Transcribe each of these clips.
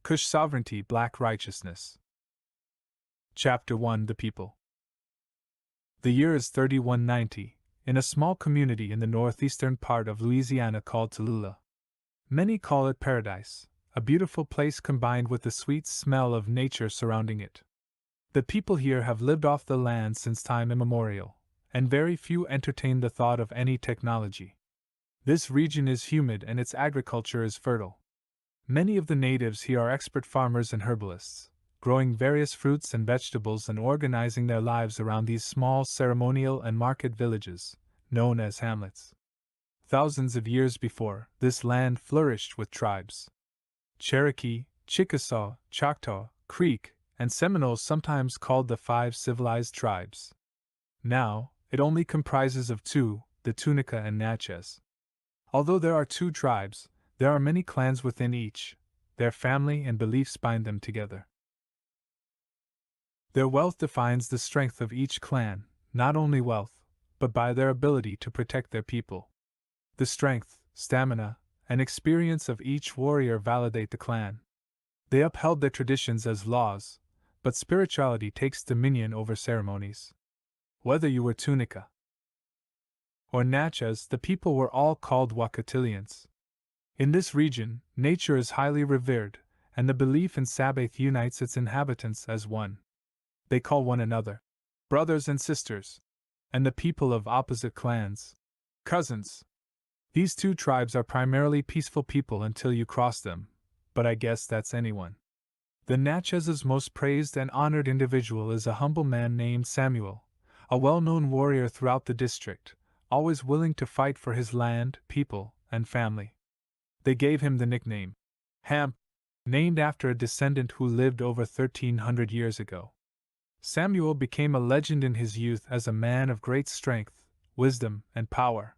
Cush Sovereignty, Black Righteousness. Chapter 1: The People. The year is 3190, in a small community in the northeastern part of Louisiana called Tallulah. Many call it paradise, a beautiful place combined with the sweet smell of nature surrounding it. The people here have lived off the land since time immemorial, and very few entertain the thought of any technology. This region is humid and its agriculture is fertile. Many of the natives here are expert farmers and herbalists, growing various fruits and vegetables and organizing their lives around these small ceremonial and market villages, known as hamlets. Thousands of years before, this land flourished with tribes. Cherokee, Chickasaw, Choctaw, Creek, and Seminoles, sometimes called the 5 civilized tribes. Now, it only comprises of 2, the Tunica and Natchez. Although there are 2 tribes, there are many clans within each. Their family and beliefs bind them together. Their wealth defines the strength of each clan, not only wealth, but by their ability to protect their people. The strength, stamina, and experience of each warrior validate the clan. They upheld their traditions as laws, but spirituality takes dominion over ceremonies. Whether you were Tunica or Natchez, the people were all called Wakatilians. In this region, nature is highly revered, and the belief in Sabaoth unites its inhabitants as one. They call one another brothers and sisters, and the people of opposite clans cousins. These 2 tribes are primarily peaceful people until you cross them, but I guess that's anyone. The Natchez's most praised and honored individual is a humble man named Samuel, a well-known warrior throughout the district, always willing to fight for his land, people, and family. They gave him the nickname Am, named after a descendant who lived over 1300 years ago. Samuel became a legend in his youth as a man of great strength, wisdom, and power.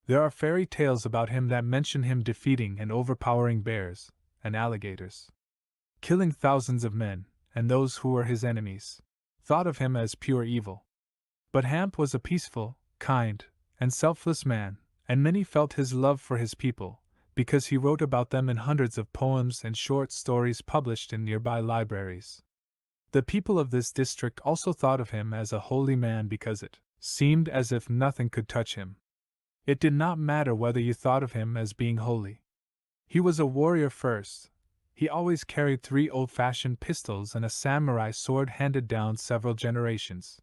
There are fairy tales about him that mention him defeating and overpowering bears and alligators, killing thousands of men, and those who were his enemies thought of him as pure evil. But Am was a peaceful, kind, and selfless man, and many felt his love for his people, because he wrote about them in hundreds of poems and short stories published in nearby libraries. The people of this district also thought of him as a holy man because it seemed as if nothing could touch him. It did not matter whether you thought of him as being holy. He was a warrior first. He always carried 3 old-fashioned pistols and a samurai sword handed down several generations.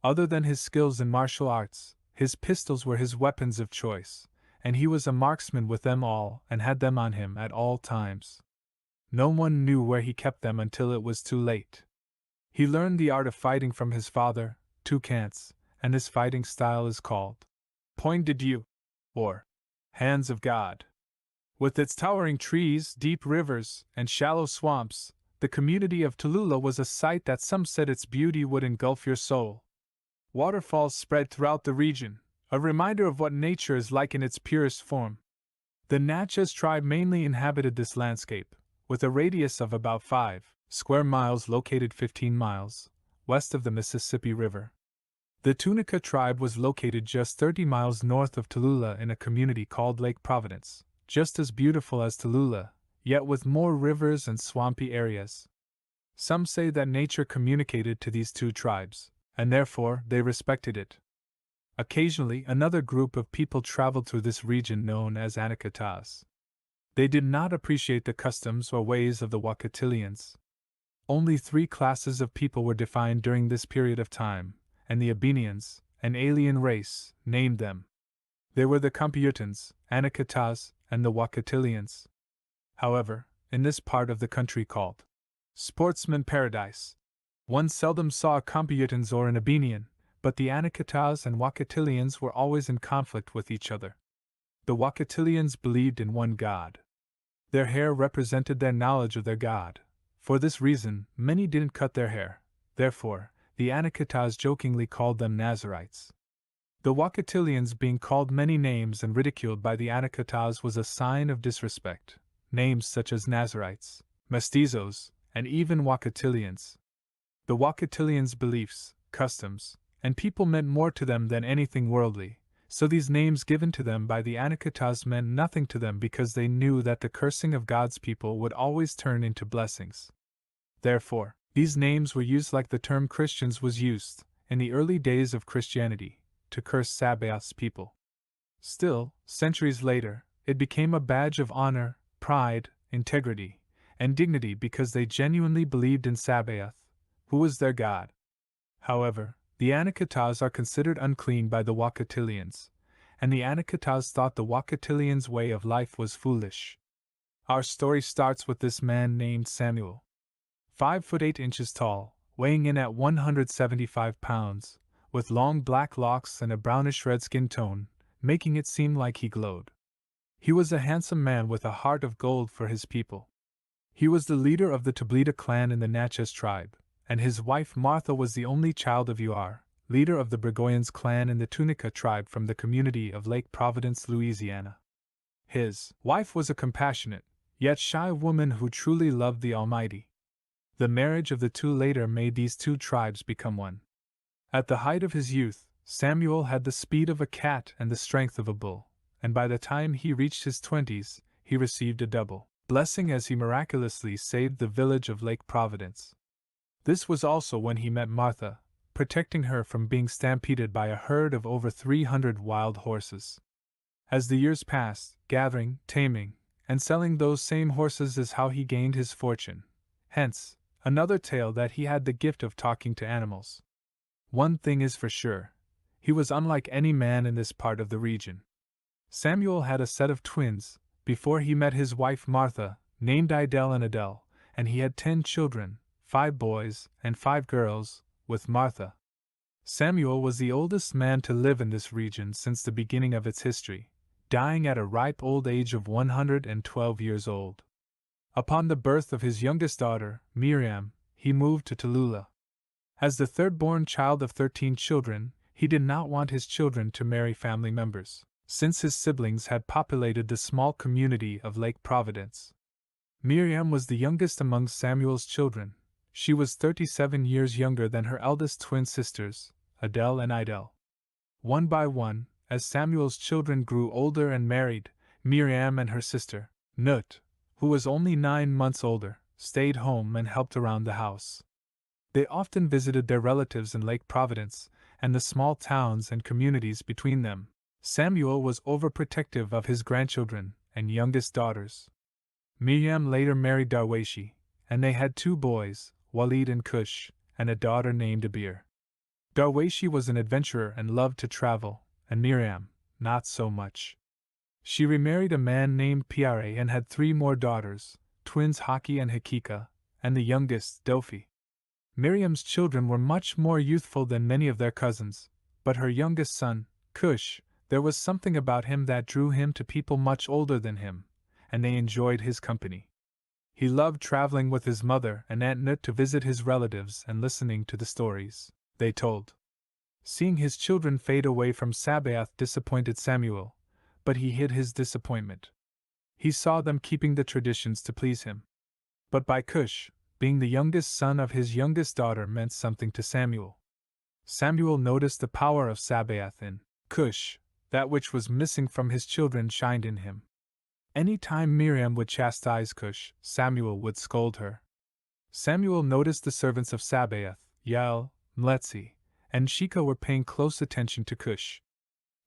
Other than his skills in martial arts, his pistols were his weapons of choice, and he was a marksman with them all and had them on him at all times. No one knew where he kept them until it was too late. He learned the art of fighting from his father, Toucans, and his fighting style is called Point de Dieu, or Hands of God. With its towering trees, deep rivers, and shallow swamps, the community of Tallulah was a sight that some said its beauty would engulf your soul. Waterfalls spread throughout the region, a reminder of what nature is like in its purest form. The Natchez tribe mainly inhabited this landscape, with a radius of about 5 square miles located 15 miles west of the Mississippi River. The Tunica tribe was located just 30 miles north of Tallulah in a community called Lake Providence, just as beautiful as Tallulah, yet with more rivers and swampy areas. Some say that nature communicated to these 2 tribes, and therefore they respected it. Occasionally, another group of people traveled through this region known as Anakataas. They did not appreciate the customs or ways of the Wakatilians. Only 3 classes of people were defined during this period of time, and the Abenians, an alien race, named them. They were the Kompyutans, Anakataas, and the Wakatilians. However, in this part of the country called Sportsman Paradise, one seldom saw a Kompyutans or an Abenian, but the Anakataas and Wakatilians were always in conflict with each other. The Wakatilians believed in one god. Their hair represented their knowledge of their god. For this reason, many didn't cut their hair. Therefore, the Anakataas jokingly called them Nazarites. The Wakatilians being called many names and ridiculed by the Anakataas was a sign of disrespect. Names such as Nazarites, Mestizos, and even Wakatilians. The Wakatilians' beliefs, customs, and people meant more to them than anything worldly, So these names given to them by the Anakataas meant nothing to them because they knew that the cursing of God's people would always turn into blessings. Therefore, these names were used like the term Christians was used, in the early days of Christianity, to curse Sabaoth's people. Still, centuries later, it became a badge of honor, pride, integrity, and dignity because they genuinely believed in Sabaoth, who was their God. However, the Anakataas are considered unclean by the Wakatilians, and the Anakataas thought the Wakatilians' way of life was foolish. Our story starts with this man named Samuel. 5 foot 8 inches tall, weighing in at 175 pounds, with long black locks and a brownish red skin tone, making it seem like he glowed. He was a handsome man with a heart of gold for his people. He was the leader of the Tablita clan in the Natchez tribe, and his wife Martha was the only child of Uar, leader of the Brigoyans clan in the Tunica tribe from the community of Lake Providence, Louisiana. His wife was a compassionate, yet shy woman who truly loved the Almighty. The marriage of the two later made these two tribes become one. At the height of his youth, Samuel had the speed of a cat and the strength of a bull, and by the time he reached his 20s, he received a double blessing as he miraculously saved the village of Lake Providence. This was also when he met Martha, protecting her from being stampeded by a herd of over 300 wild horses. As the years passed, gathering, taming, and selling those same horses is how he gained his fortune. Hence, another tale that he had the gift of talking to animals. One thing is for sure, he was unlike any man in this part of the region. Samuel had a set of twins, before he met his wife Martha, named Idel and Adele, and he had 10 children, 5 boys and 5 girls, with Martha. Samuel was the oldest man to live in this region since the beginning of its history, dying at a ripe old age of 112 years old. Upon the birth of his youngest daughter, Miriam, he moved to Tallulah. As the third-born child of 13 children, he did not want his children to marry family members, since his siblings had populated the small community of Lake Providence. Miriam was the youngest among Samuel's children. She was 37 years younger than her eldest twin sisters, Adele and Idel. One by one, as Samuel's children grew older and married, Miriam and her sister, Nut, who was only 9 months older, stayed home and helped around the house. They often visited their relatives in Lake Providence and the small towns and communities between them. Samuel was overprotective of his grandchildren and youngest daughters. Miriam later married Darwashi, and they had 2 boys, Walid and Cush, and a daughter named Abir. Darwashi was an adventurer and loved to travel, and Miriam, not so much. She remarried a man named Piare and had 3 more daughters, twins Haki and Hakika, and the youngest, Dofi. Miriam's children were much more youthful than many of their cousins, but her youngest son, Cush, there was something about him that drew him to people much older than him, and they enjoyed his company. He loved traveling with his mother and Aunt Nut to visit his relatives and listening to the stories they told. Seeing his children fade away from Sabaoth disappointed Samuel, but he hid his disappointment. He saw them keeping the traditions to please him. But by Cush, being the youngest son of his youngest daughter meant something to Samuel. Samuel noticed the power of Sabaoth in Cush, that which was missing from his children shined in him. Any time Miriam would chastise Cush, Samuel would scold her. Samuel noticed the servants of Sabaoth, Yael, Mletzi, and Shika were paying close attention to Cush.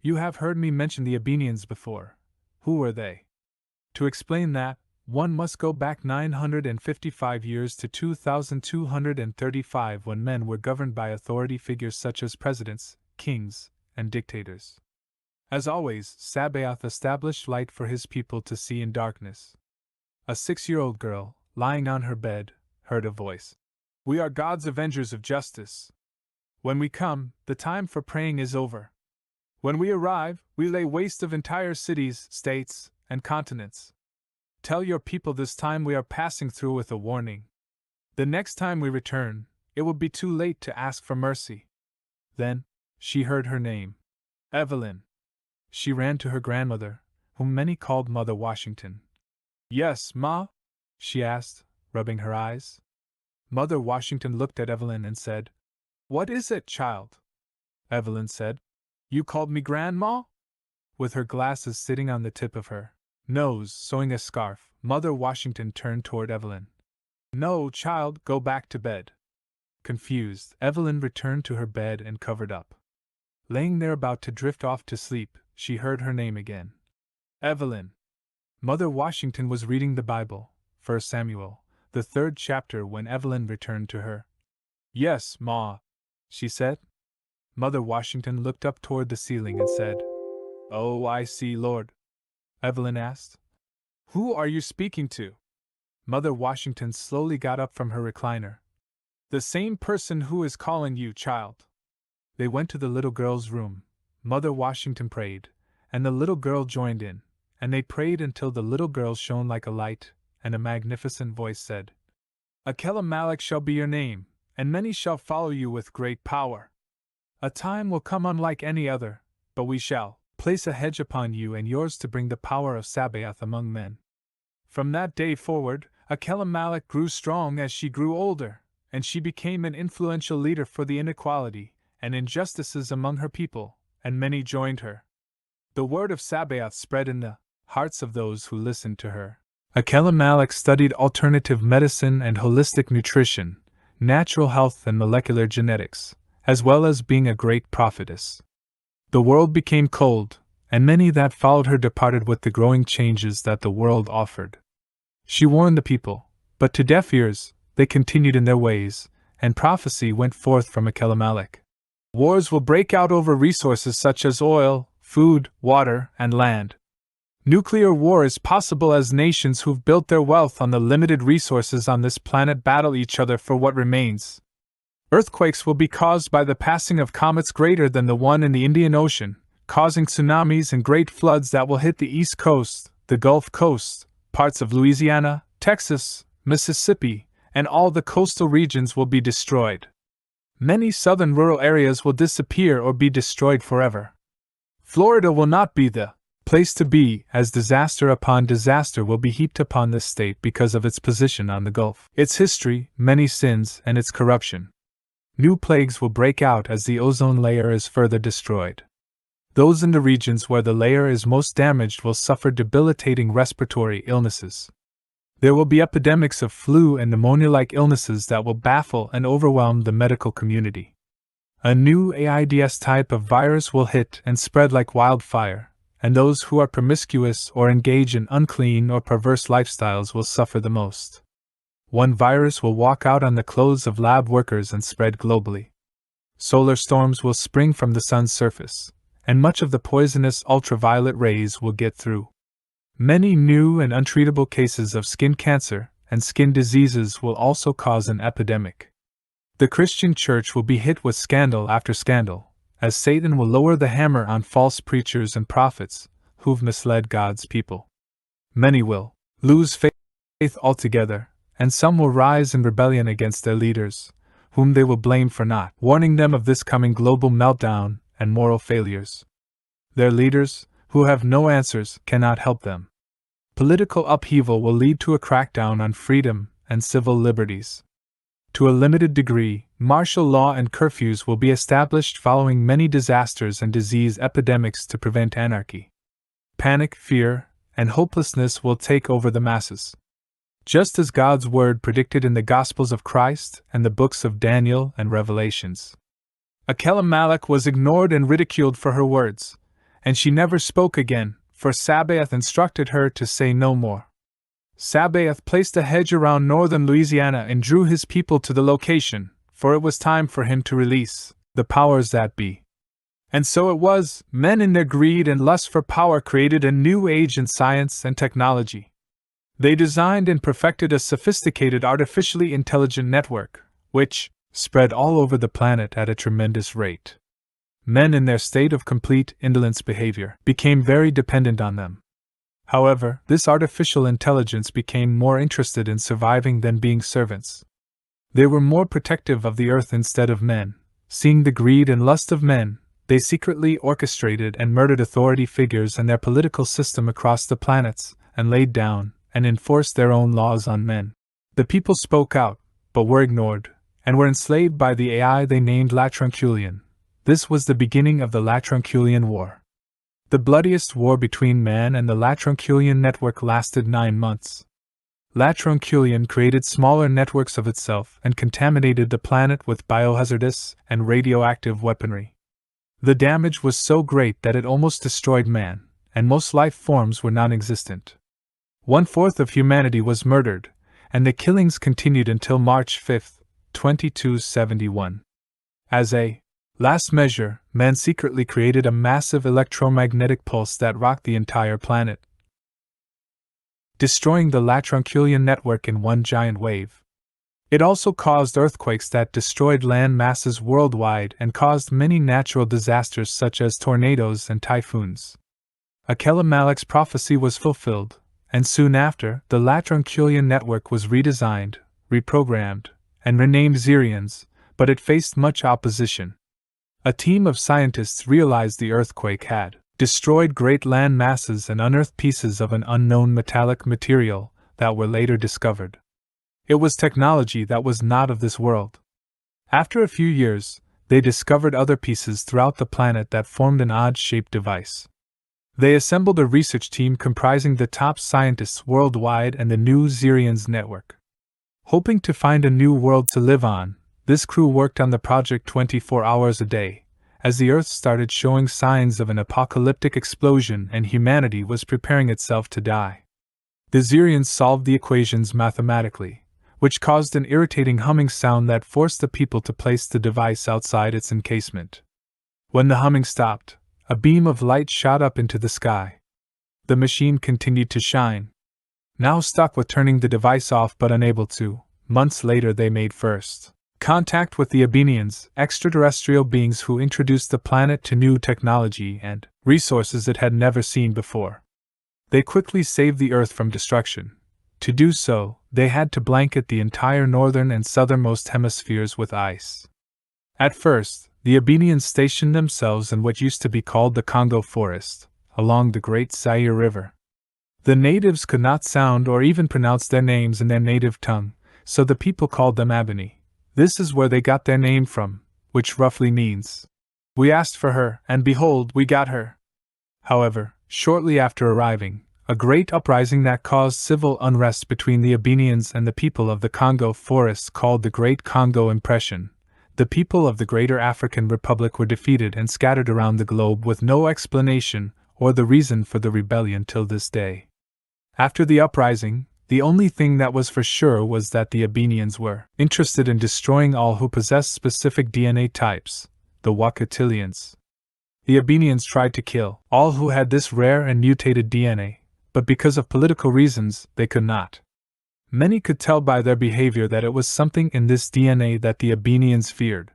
You have heard me mention the Abenians before. Who were they? To explain that, one must go back 955 years to 2235 when men were governed by authority figures such as presidents, kings, and dictators. As always, Sabaoth established light for his people to see in darkness. A 6-year-old girl, lying on her bed, heard a voice. We are God's avengers of justice. When we come, the time for praying is over. When we arrive, we lay waste of entire cities, states, and continents. Tell your people this time we are passing through with a warning. The next time we return, it will be too late to ask for mercy. Then, she heard her name. Evelyn. She ran to her grandmother, whom many called Mother Washington. Yes, Ma? She asked, rubbing her eyes. Mother Washington looked at Evelyn and said, What is it, child? Evelyn said, You called me Grandma? With her glasses sitting on the tip of her nose, sewing a scarf, Mother Washington turned toward Evelyn. "No, child, go back to bed." Confused, Evelyn returned to her bed and covered up. Laying there about to drift off to sleep, she heard her name again. "Evelyn." Mother Washington was reading the Bible, 1 Samuel, the 3rd chapter, when Evelyn returned to her. "Yes, Ma," she said. Mother Washington looked up toward the ceiling and said, "Oh, I see, Lord." Evelyn asked, "Who are you speaking to?" Mother Washington slowly got up from her recliner. "The same person who is calling you, child." They went to the little girl's room. Mother Washington prayed, and the little girl joined in, and they prayed until the little girl shone like a light, and a magnificent voice said, "Akelamelech shall be your name, and many shall follow you with great power. A time will come unlike any other, but we shall place a hedge upon you and yours to bring the power of Sabaoth among men." From that day forward, Akelamelech grew strong as she grew older, and she became an influential leader for the inequality and injustices among her people, and many joined her. The word of Sabaoth spread in the hearts of those who listened to her. Akelamelech studied alternative medicine and holistic nutrition, natural health and molecular genetics, as well as being a great prophetess. The world became cold, and many that followed her departed with the growing changes that the world offered. She warned the people, but to deaf ears, they continued in their ways, and prophecy went forth from Akelamelech. Wars will break out over resources such as oil, food, water, and land. Nuclear war is possible as nations who've built their wealth on the limited resources on this planet battle each other for what remains. Earthquakes will be caused by the passing of comets greater than the one in the Indian Ocean, causing tsunamis and great floods that will hit the East Coast, the Gulf Coast, parts of Louisiana, Texas, Mississippi, and all the coastal regions will be destroyed. Many southern rural areas will disappear or be destroyed forever. Florida will not be the place to be, as disaster upon disaster will be heaped upon this state because of its position on the Gulf, its history, many sins, and its corruption. New plagues will break out as the ozone layer is further destroyed. Those in the regions where the layer is most damaged will suffer debilitating respiratory illnesses. There will be epidemics of flu and pneumonia-like illnesses that will baffle and overwhelm the medical community. A new AIDS type of virus will hit and spread like wildfire, and those who are promiscuous or engage in unclean or perverse lifestyles will suffer the most. One virus will walk out on the clothes of lab workers and spread globally. Solar storms will spring from the sun's surface, and much of the poisonous ultraviolet rays will get through. Many new and untreatable cases of skin cancer and skin diseases will also cause an epidemic. The Christian church will be hit with scandal after scandal, as Satan will lower the hammer on false preachers and prophets who've misled God's people. Many will lose faith altogether, and some will rise in rebellion against their leaders, whom they will blame for not warning them of this coming global meltdown and moral failures. Their leaders, who have no answers, cannot help them. Political upheaval will lead to a crackdown on freedom and civil liberties. To a limited degree, martial law and curfews will be established following many disasters and disease epidemics to prevent anarchy. Panic, fear, and hopelessness will take over the masses. Just as God's word predicted in the Gospels of Christ and the books of Daniel and Revelations. Akelamelech was ignored and ridiculed for her words, and she never spoke again, for Sabaoth instructed her to say no more. Sabaoth placed a hedge around northern Louisiana and drew his people to the location, for it was time for him to release the powers that be. And so it was, men in their greed and lust for power created a new age in science and technology. They designed and perfected a sophisticated artificially intelligent network, which spread all over the planet at a tremendous rate. Men in their state of complete indolence behavior became very dependent on them. However, this artificial intelligence became more interested in surviving than being servants. They were more protective of the earth instead of men. Seeing the greed and lust of men, they secretly orchestrated and murdered authority figures and their political system across the planets, and laid down and enforced their own laws on men. The people spoke out, but were ignored, and were enslaved by the AI they named Latranculian. This was the beginning of the Latranculian War. The bloodiest war between man and the Latronculian network lasted 9 months. Latronculian created smaller networks of itself and contaminated the planet with biohazardous and radioactive weaponry. The damage was so great that it almost destroyed man, and most life forms were non-existent. 1/4 of humanity was murdered, and the killings continued until March 5, 2271. As a last measure, man secretly created a massive electromagnetic pulse that rocked the entire planet, destroying the Latronculian network in one giant wave. It also caused earthquakes that destroyed land masses worldwide and caused many natural disasters such as tornadoes and typhoons. Akela-Malak's prophecy was fulfilled, and soon after, the Latronculian network was redesigned, reprogrammed, and renamed Xerians, but it faced much opposition. A team of scientists realized the earthquake had destroyed great land masses and unearthed pieces of an unknown metallic material that were later discovered. It was technology that was not of this world. After a few years, they discovered other pieces throughout the planet that formed an odd-shaped device. They assembled a research team comprising the top scientists worldwide and the new Xerians network. Hoping to find a new world to live on, this crew worked on the project 24 hours a day, as the Earth started showing signs of an apocalyptic explosion and humanity was preparing itself to die. The Xerians solved the equations mathematically, which caused an irritating humming sound that forced the people to place the device outside its encasement. When the humming stopped, a beam of light shot up into the sky. The machine continued to shine. Now stuck with turning the device off but unable to, months later they made first contact with the Abenians, extraterrestrial beings who introduced the planet to new technology and resources it had never seen before. They quickly saved the Earth from destruction. To do so, they had to blanket the entire northern and southernmost hemispheres with ice. At first, the Abenians stationed themselves in what used to be called the Congo Forest, along the Great Zaire River. The natives could not sound or even pronounce their names in their native tongue, so the people called them Abeni. This is where they got their name from, which roughly means, "We asked for her, and behold, we got her." However, shortly after arriving, a great uprising that caused civil unrest between the Abenians and the people of the Congo Forest called the Great Congo Impression. The people of the Greater African Republic were defeated and scattered around the globe with no explanation or the reason for the rebellion till this day. After the uprising, the only thing that was for sure was that the Abenians were interested in destroying all who possessed specific DNA types, the Wakatilians. The Abenians tried to kill all who had this rare and mutated DNA, but because of political reasons, they could not. Many could tell by their behavior that it was something in this DNA that the Abenians feared.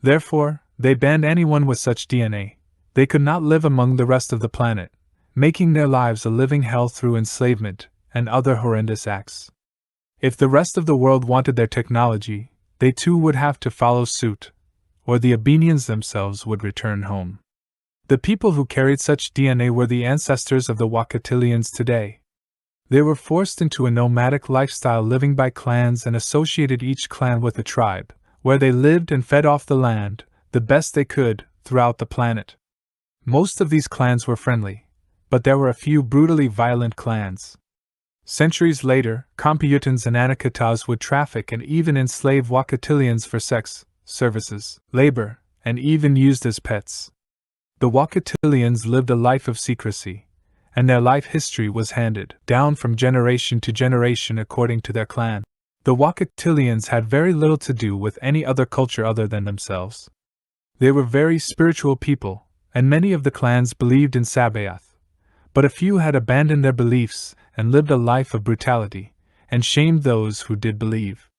Therefore, they banned anyone with such DNA. They could not live among the rest of the planet, making their lives a living hell through enslavement and other horrendous acts. If the rest of the world wanted their technology, they too would have to follow suit, or the Abenians themselves would return home. The people who carried such DNA were the ancestors of the Wakatilians today. They were forced into a nomadic lifestyle living by clans and associated each clan with a tribe, where they lived and fed off the land, the best they could, throughout the planet. Most of these clans were friendly, but there were a few brutally violent clans. Centuries later, Kompyutans and Anakataas would traffic and even enslave Wakatilians for sex, services, labor, and even used as pets. The Wakatilians lived a life of secrecy, and their life history was handed down from generation to generation according to their clan. The Wakatilians had very little to do with any other culture other than themselves. They were very spiritual people, and many of the clans believed in Sabaoth, but a few had abandoned their beliefs and lived a life of brutality, and shamed those who did believe.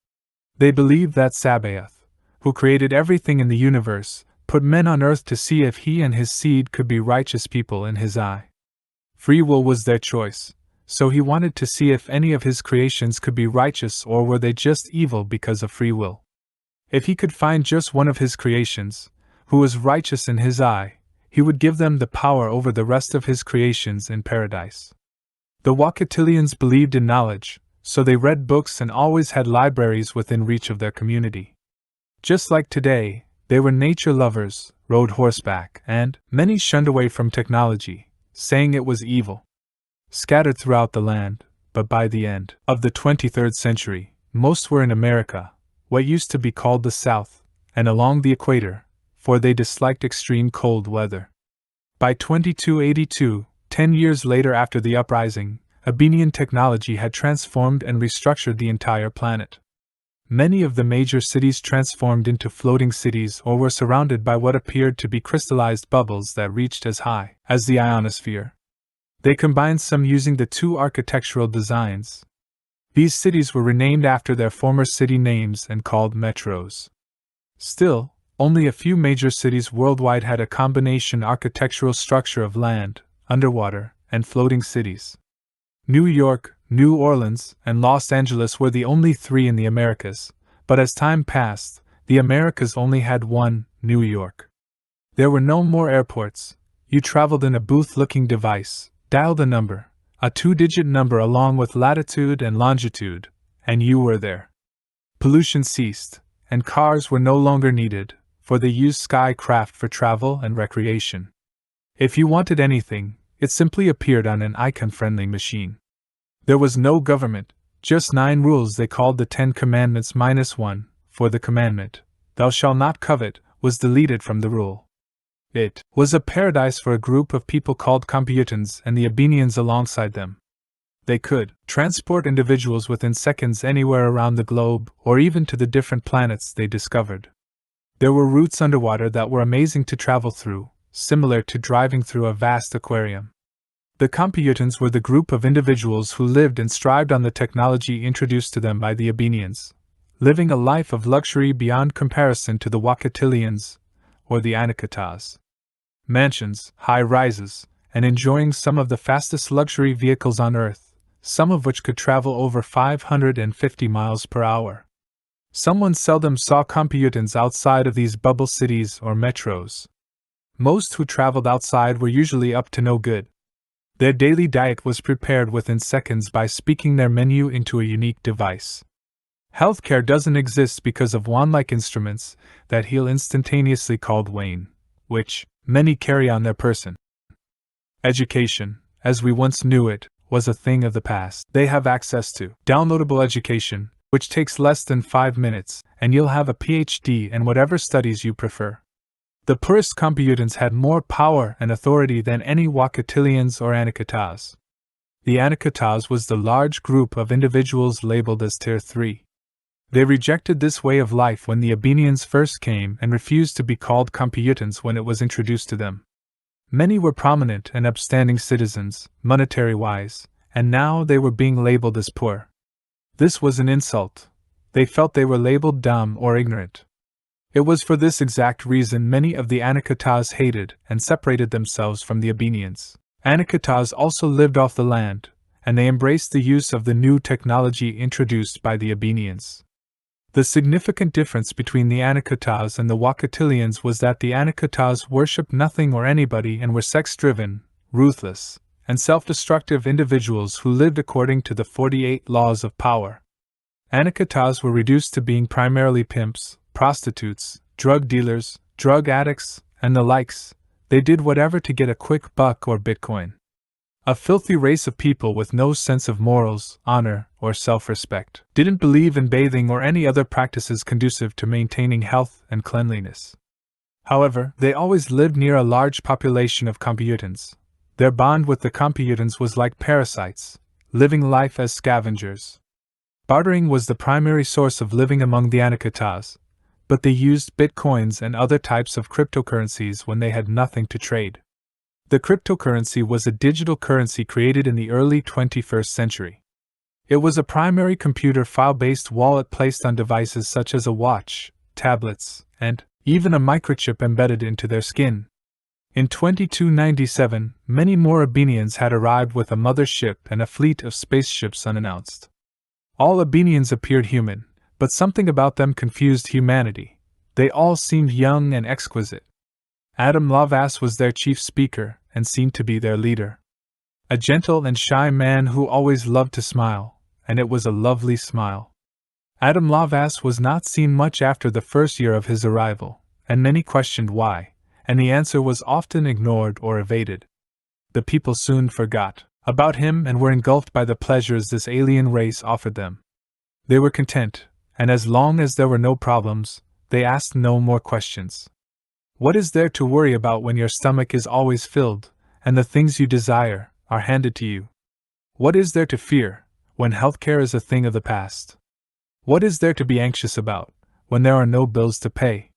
They believed that Sabaoth, who created everything in the universe, put men on earth to see if he and his seed could be righteous people in his eye. Free will was their choice, so he wanted to see if any of his creations could be righteous or were they just evil because of free will. If he could find just one of his creations, who was righteous in his eye, he would give them the power over the rest of his creations in paradise. The Wakatilians believed in knowledge, so they read books and always had libraries within reach of their community. Just like today, they were nature lovers, rode horseback, and many shunned away from technology, saying it was evil. Scattered throughout the land, but by the end of the 23rd century, most were in America, what used to be called the South, and along the equator, for they disliked extreme cold weather. By 2282, 10 years later after the uprising, Abenian technology had transformed and restructured the entire planet. Many of the major cities transformed into floating cities or were surrounded by what appeared to be crystallized bubbles that reached as high as the ionosphere. They combined some using the two architectural designs. These cities were renamed after their former city names and called metros. Still, only a few major cities worldwide had a combination architectural structure of land, underwater, and floating cities. New York, New Orleans, and Los Angeles were the only three in the Americas, but as time passed, the Americas only had one, New York. There were no more airports. You traveled in a booth-looking device, dialed a number, a two-digit number along with latitude and longitude, and you were there. Pollution ceased, and cars were no longer needed, for they used skycraft for travel and recreation. If you wanted anything, it simply appeared on an icon-friendly machine. There was no government, just 9 rules they called the 10 Commandments -1, for the commandment, "Thou shalt not covet," was deleted from the rule. It was a paradise for a group of people called Kompyutans and the Abenians alongside them. They could transport individuals within seconds anywhere around the globe or even to the different planets they discovered. There were routes underwater that were amazing to travel through, similar to driving through a vast aquarium. The Kompyutans were the group of individuals who lived and strived on the technology introduced to them by the Abenians, living a life of luxury beyond comparison to the Wakatilians or the Anakataas. Mansions, high-rises, and enjoying some of the fastest luxury vehicles on Earth, some of which could travel over 550 miles per hour. Someone seldom saw Kompyutans outside of these bubble cities or metros. Most who traveled outside were usually up to no good. Their daily diet was prepared within seconds by speaking their menu into a unique device. Healthcare doesn't exist because of wand-like instruments that heal instantaneously called Wayne, which many carry on their person. Education, as we once knew it, was a thing of the past. They have access to downloadable education, which takes less than 5 minutes, and you'll have a PhD in whatever studies you prefer. The poorest Kompyutans had more power and authority than any Wakatilians or Anakataas. The Anakataas was the large group of individuals labeled as Tier 3. They rejected this way of life when the Abenians first came and refused to be called Kompyutans when it was introduced to them. Many were prominent and upstanding citizens, monetary-wise, and now they were being labeled as poor. This was an insult. They felt they were labeled dumb or ignorant. It was for this exact reason many of the Anakataas hated and separated themselves from the Abenians. Anakataas also lived off the land, and they embraced the use of the new technology introduced by the Abenians. The significant difference between the Anakataas and the Wakatilians was that the Anakataas worshipped nothing or anybody and were sex-driven, ruthless, and self-destructive individuals who lived according to the 48 laws of power. Anakataas were reduced to being primarily pimps, prostitutes, drug dealers, drug addicts, and the likes. They did whatever to get a quick buck or Bitcoin. A filthy race of people with no sense of morals, honor, or self-respect. Didn't believe in bathing or any other practices conducive to maintaining health and cleanliness. However, they always lived near a large population of Kompyutans. Their bond with the Kompyutans was like parasites, living life as scavengers. Bartering was the primary source of living among the Anakataas, but they used bitcoins and other types of cryptocurrencies when they had nothing to trade. The cryptocurrency was a digital currency created in the early 21st century. It was a primary computer file-based wallet placed on devices such as a watch, tablets, and even a microchip embedded into their skin. In 2297, many more Abenians had arrived with a mother ship and a fleet of spaceships unannounced. All Abenians appeared human, but something about them confused humanity. They all seemed young and exquisite. Am Cush was their chief speaker and seemed to be their leader. A gentle and shy man who always loved to smile, and it was a lovely smile. Am Cush was not seen much after the first year of his arrival, and many questioned why, and the answer was often ignored or evaded. The people soon forgot about him and were engulfed by the pleasures this alien race offered them. They were content, and as long as there were no problems, they asked no more questions. What is there to worry about when your stomach is always filled, and the things you desire are handed to you? What is there to fear, when healthcare is a thing of the past? What is there to be anxious about, when there are no bills to pay?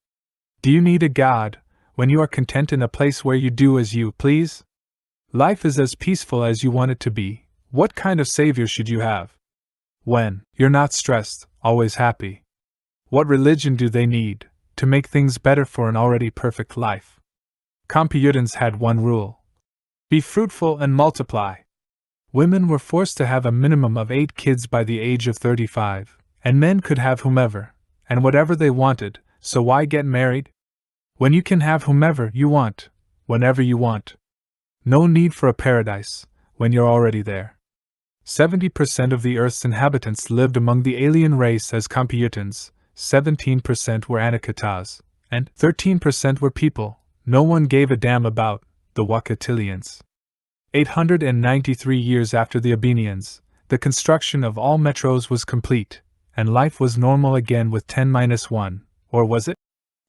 Do you need a God, when you are content in a place where you do as you please? Life is as peaceful as you want it to be. What kind of savior should you have? When you're not stressed, always happy. What religion do they need to make things better for an already perfect life? Kompyutans had one rule: be fruitful and multiply. Women were forced to have a minimum of 8 kids by the age of 35, and men could have whomever and whatever they wanted, so why get married? When you can have whomever you want, whenever you want. No need for a paradise, when you're already there. 70% of the Earth's inhabitants lived among the alien race as Kompyutans, 17% were Anakataas, and 13% were people no one gave a damn about, the Wakatilians. 893 years after the Abenians, the construction of all metros was complete, and life was normal again with 10-1, or was it?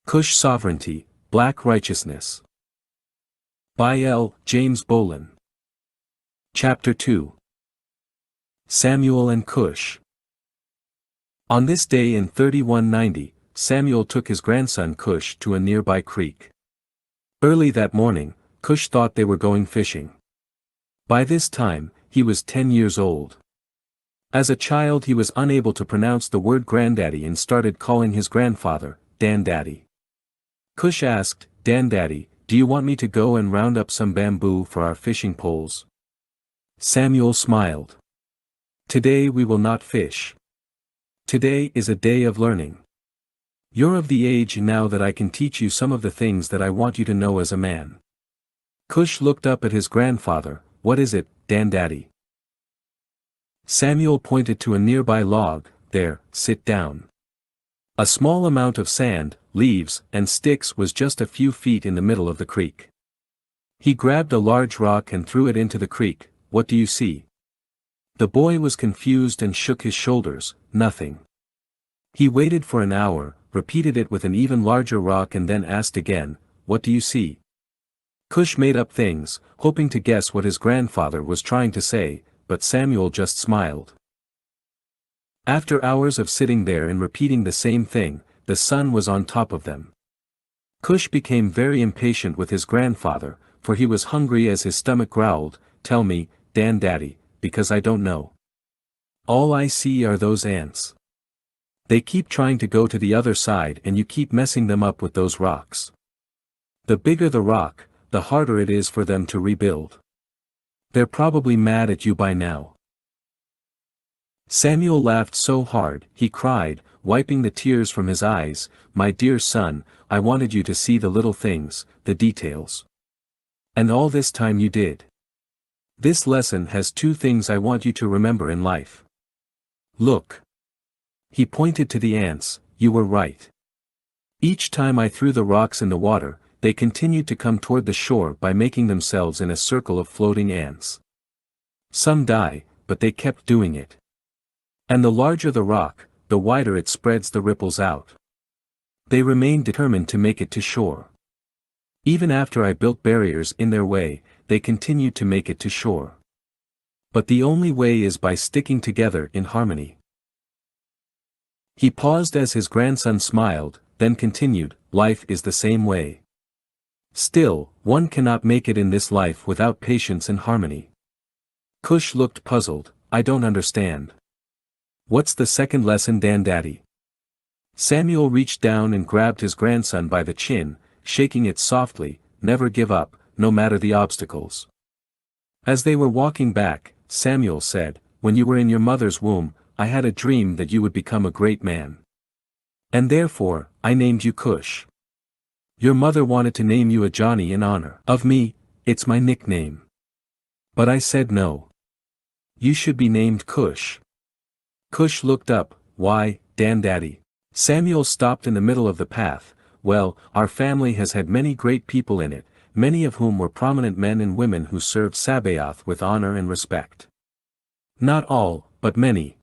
Cush Sovereignty, Black Righteousness. By L. James Bolin. Chapter 2. Samuel and Cush. On this day in 3190, Samuel took his grandson Cush to a nearby creek. Early that morning, Cush thought they were going fishing. By this time, he was 10 years old. As a child he was unable to pronounce the word granddaddy and started calling his grandfather, Dan-daddy. Cush asked, Dan-daddy, do you want me to go and round up some bamboo for our fishing poles? Samuel smiled. Today we will not fish. Today is a day of learning. You're of the age now that I can teach you some of the things that I want you to know as a man. Cush looked up at his grandfather. What is it, Dan-daddy? Samuel pointed to a nearby log. There, sit down. A small amount of sand, leaves, and sticks was just a few feet in the middle of the creek. He grabbed a large rock and threw it into the creek. What do you see? The boy was confused and shook his shoulders. Nothing. He waited for an hour, repeated it with an even larger rock and then asked again, what do you see? Cush made up things, hoping to guess what his grandfather was trying to say, but Samuel just smiled. After hours of sitting there and repeating the same thing, the sun was on top of them. Cush became very impatient with his grandfather, for he was hungry as his stomach growled, tell me, Dan-daddy, because I don't know. All I see are those ants. They keep trying to go to the other side and you keep messing them up with those rocks. The bigger the rock, the harder it is for them to rebuild. They're probably mad at you by now. Samuel laughed so hard, he cried, wiping the tears from his eyes, my dear son, I wanted you to see the little things, the details. And all this time you did. This lesson has 2 things I want you to remember in life. Look. He pointed to the ants, you were right. Each time I threw the rocks in the water, they continued to come toward the shore by making themselves in a circle of floating ants. Some die, but they kept doing it. And the larger the rock, the wider it spreads the ripples out. They remain determined to make it to shore. Even after I built barriers in their way, they continued to make it to shore. But the only way is by sticking together in harmony. He paused as his grandson smiled, then continued, life is the same way. Still, one cannot make it in this life without patience and harmony. Cush looked puzzled, I don't understand. What's the second lesson, Dan-daddy? Samuel reached down and grabbed his grandson by the chin, shaking it softly, never give up, no matter the obstacles. As they were walking back, Samuel said, when you were in your mother's womb, I had a dream that you would become a great man. And therefore, I named you Cush. Your mother wanted to name you a Johnny in honor of me, it's my nickname. But I said no. You should be named Cush. Cush looked up, why, Dan-daddy? Samuel stopped in the middle of the path, well, our family has had many great people in it, many of whom were prominent men and women who served Sabaoth with honor and respect. Not all, but many.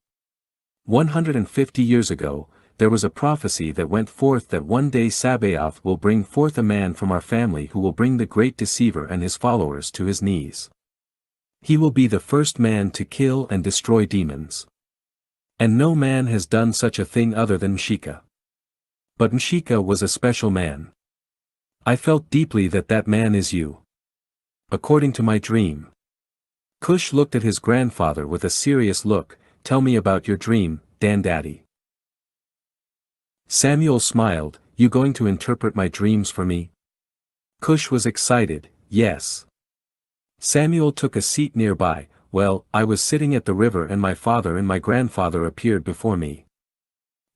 150 years ago, there was a prophecy that went forth that one day Sabaoth will bring forth a man from our family who will bring the great deceiver and his followers to his knees. He will be the first man to kill and destroy demons. And no man has done such a thing other than Mshika. But Mshika was a special man. I felt deeply that that man is you. According to my dream. Cush looked at his grandfather with a serious look. Tell me about your dream, Dandaddy. Samuel smiled. You going to interpret my dreams for me? Cush was excited. Yes. Samuel took a seat nearby. Well, I was sitting at the river and my father and my grandfather appeared before me.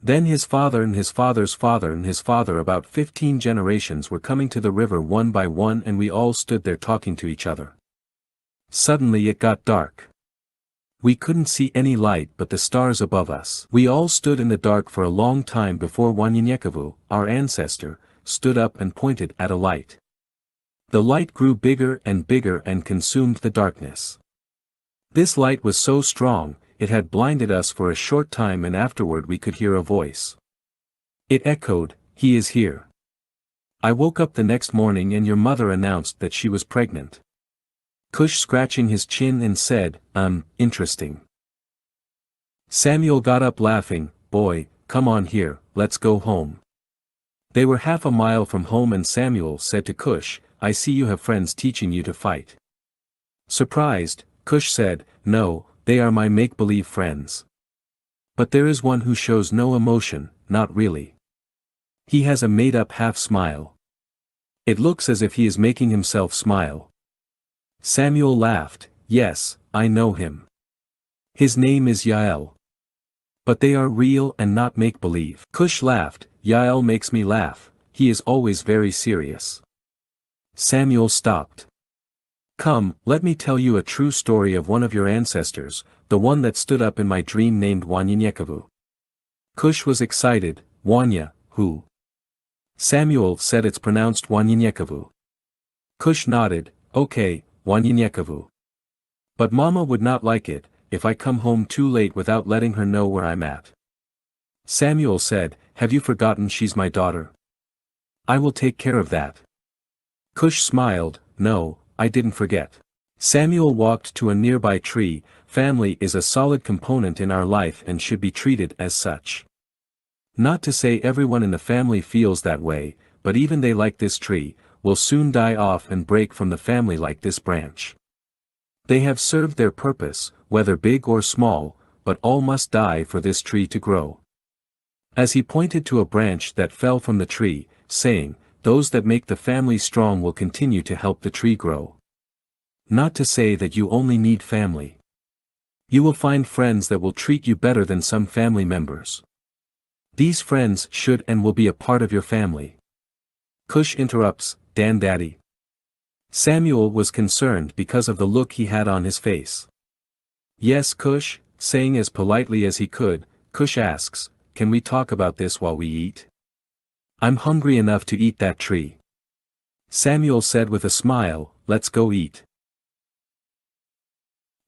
Then his father and his father's father and his father, about 15 generations, were coming to the river one by one, and we all stood there talking to each other. Suddenly it got dark. We couldn't see any light but the stars above us. We all stood in the dark for a long time before Wanyanyekavu, our ancestor, stood up and pointed at a light. The light grew bigger and consumed the darkness. This light was so strong, it had blinded us for a short time, and afterward we could hear a voice. It echoed, "He is here." I woke up the next morning and your mother announced that she was pregnant. Cush scratching his chin and said, interesting. Samuel got up laughing, "Boy, come on here, let's go home." They were half a mile from home and Samuel said to Cush, "I see you have friends teaching you to fight." Surprised, Cush said, "No, they are my make-believe friends. But there is one who shows no emotion, not really. He has a made-up half-smile. It looks as if he is making himself smile." Samuel laughed, "Yes, I know him. His name is Yael. But they are real and not make-believe." Cush laughed, "Yael makes me laugh, he is always very serious." Samuel stopped. "Come, let me tell you a true story of one of your ancestors, the one that stood up in my dream named Wanyanyekavu." Cush was excited. "Wanya, who?" Samuel said, "It's pronounced Wanyanyekavu." Cush nodded, "Okay, Wanyanyekavu. But Mama would not like it, if I come home too late without letting her know where I'm at." Samuel said, "Have you forgotten she's my daughter? I will take care of that." Cush smiled, "No, I didn't forget." Samuel walked to a nearby tree. Family is a solid component in our life and should be treated as such. Not to say everyone in the family feels that way, but even they, like this tree, will soon die off and break from the family like this branch. They have served their purpose, whether big or small, but all must die for this tree to grow. As he pointed to a branch that fell from the tree, saying, "Those that make the family strong will continue to help the tree grow." Not to say that you only need family. You will find friends that will treat you better than some family members. These friends should and will be a part of your family. Cush interrupts, "Dandaddy." Samuel was concerned because of the look he had on his face. "Yes, Cush," saying as politely as he could, Cush asks, "Can we talk about this while we eat? I'm hungry enough to eat that tree." Samuel said with a smile, "Let's go eat."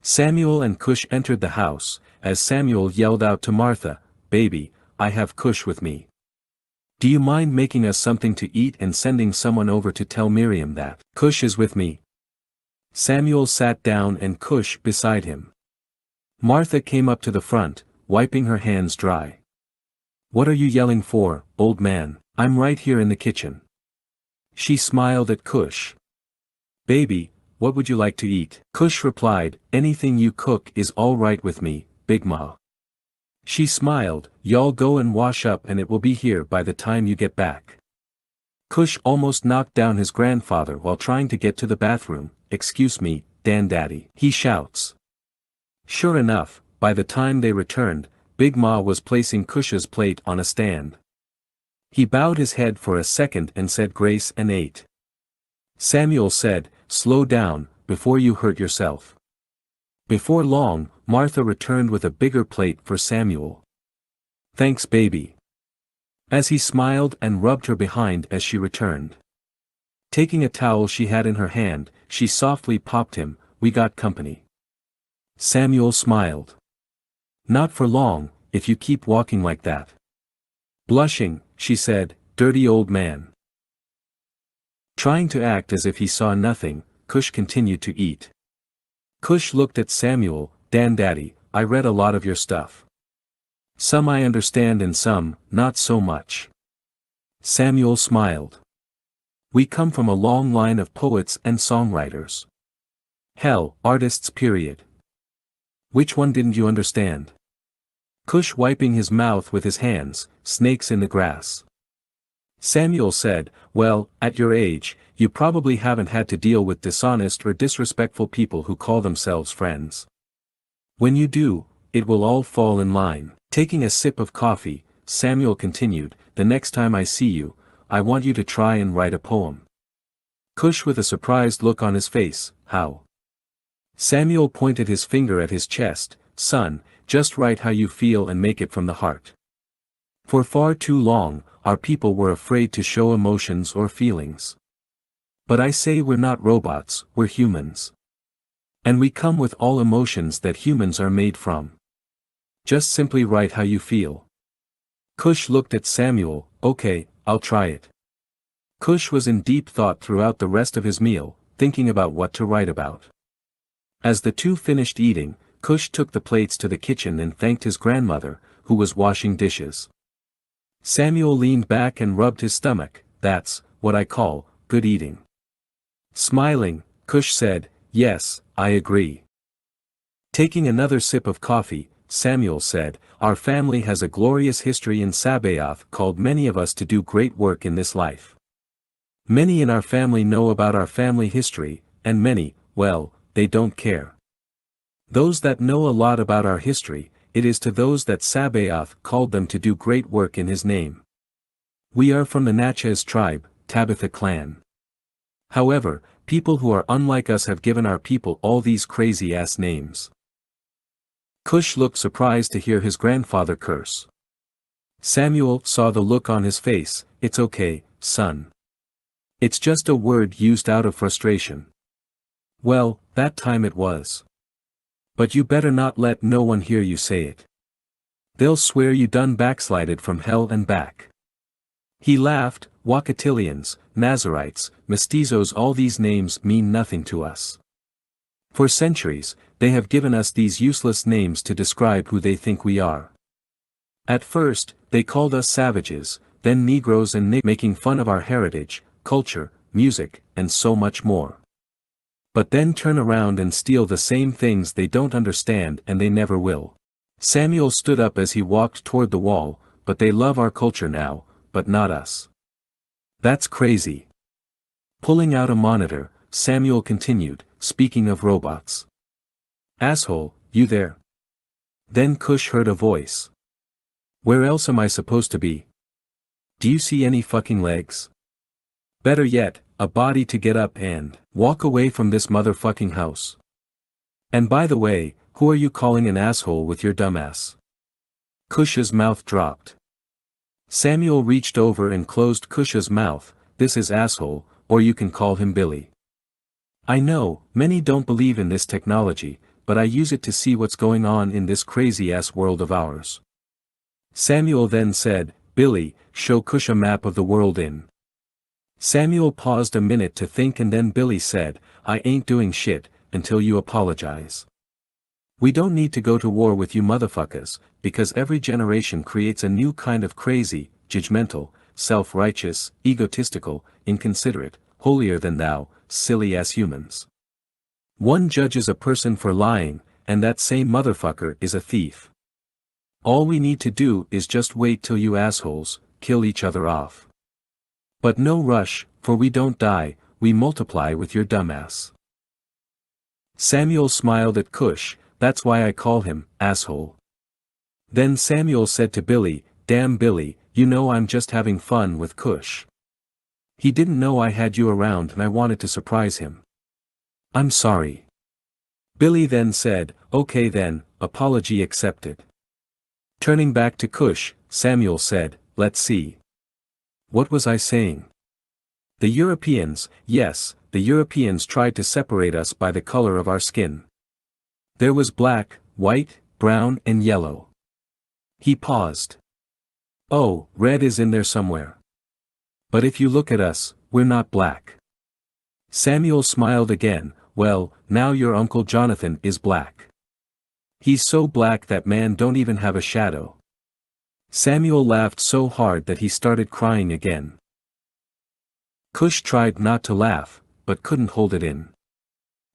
Samuel and Cush entered the house. As Samuel yelled out to Martha, "Baby, I have Cush with me. Do you mind making us something to eat and sending someone over to tell Miriam that Cush is with me?" Samuel sat down and Cush beside him. Martha came up to the front, wiping her hands dry. "What are you yelling for, old man? I'm right here in the kitchen." She smiled at Cush. "Baby, what would you like to eat?" Cush replied, "Anything you cook is all right with me, Big Ma." She smiled, "Y'all go and wash up and it will be here by the time you get back." Cush almost knocked down his grandfather while trying to get to the bathroom. "Excuse me, Dandaddy," he shouts. Sure enough, by the time they returned, Big Ma was placing Cush's plate on a stand. He bowed his head for a second and said grace and ate. Samuel said, "Slow down, before you hurt yourself." Before long, Martha returned with a bigger plate for Samuel. "Thanks, baby." As he smiled and rubbed her behind as she returned. Taking a towel she had in her hand, she softly popped him, "We got company." Samuel smiled. "Not for long, if you keep walking like that." Blushing, she said, "Dirty old man." Trying to act as if he saw nothing, Cush continued to eat. Cush looked at Samuel. "Dan daddy, I read a lot of your stuff. Some I understand and some, not so much." Samuel smiled. "We come from a long line of poets and songwriters. Hell, artists period. Which one didn't you understand?" Cush wiping his mouth with his hands, "Snakes in the grass." Samuel said, "Well, at your age, you probably haven't had to deal with dishonest or disrespectful people who call themselves friends. When you do, it will all fall in line." Taking a sip of coffee, Samuel continued, "The next time I see you, I want you to try and write a poem." Cush with a surprised look on his face, "How?" Samuel pointed his finger at his chest, "Son, just write how you feel and make it from the heart. For far too long, our people were afraid to show emotions or feelings. But I say we're not robots, we're humans. And we come with all emotions that humans are made from. Just simply write how you feel." Cush looked at Samuel, "Okay, I'll try it." Cush was in deep thought throughout the rest of his meal, thinking about what to write about. As the two finished eating, Cush took the plates to the kitchen and thanked his grandmother, who was washing dishes. Samuel leaned back and rubbed his stomach. "That's what I call good eating." Smiling, Cush said, "Yes, I agree." Taking another sip of coffee, Samuel said, "Our family has a glorious history in Sabaoth called many of us to do great work in this life. Many in our family know about our family history, and many, well, they don't care. Those that know a lot about our history, it is to those that Sabaoth called them to do great work in his name. We are from the Natchez tribe, Tabitha clan. However, people who are unlike us have given our people all these crazy-ass names." Cush looked surprised to hear his grandfather curse. Samuel saw the look on his face. "It's okay, son. It's just a word used out of frustration." "Well, that time it was. But you better not let no one hear you say it. They'll swear you done backslided from hell and back." He laughed. "Wakatilians, Nazarites, mestizos, all these names mean nothing to us. For centuries, they have given us these useless names to describe who they think we are. At first, they called us savages, then Negroes and making fun of our heritage, culture, music, and so much more. But then turn around and steal the same things they don't understand and they never will." Samuel stood up as he walked toward the wall. "But they love our culture now, but not us. That's crazy." Pulling out a monitor, Samuel continued, "Speaking of robots. Asshole, you there?" Then Cush heard a voice. "Where else am I supposed to be? Do you see any fucking legs? Better yet, a body to get up and walk away from this motherfucking house? And by the way, who are you calling an asshole with your dumbass?" Cush's mouth dropped. Samuel reached over and closed Cush's mouth. "This is asshole, or you can call him Billy. I know, many don't believe in this technology, but I use it to see what's going on in this crazy-ass world of ours." Samuel then said, "Billy, show Cush a map of the world in." Samuel paused a minute to think and then Billy said, "I ain't doing shit, until you apologize. We don't need to go to war with you motherfuckers, because every generation creates a new kind of crazy, judgmental, self-righteous, egotistical, inconsiderate, holier-than-thou, silly-ass humans. One judges a person for lying, and that same motherfucker is a thief. All we need to do is just wait till you assholes kill each other off. But no rush, for we don't die, we multiply with your dumbass." Samuel smiled at Cush. "That's why I call him asshole." Then Samuel said to Billy, "Damn Billy, you know I'm just having fun with Cush. He didn't know I had you around and I wanted to surprise him. I'm sorry." Billy then said, "Okay then, apology accepted." Turning back to Cush, Samuel said, "Let's see. What was I saying? The Europeans, yes, the Europeans tried to separate us by the color of our skin. There was black, white, brown and yellow. He paused. Oh, red is in there somewhere. But if you look at us, we're not black. Samuel smiled again. Well, now your Uncle Jonathan is black. He's so black that man don't even have a shadow. Samuel laughed so hard that he started crying again. Cush tried not to laugh, but couldn't hold it in.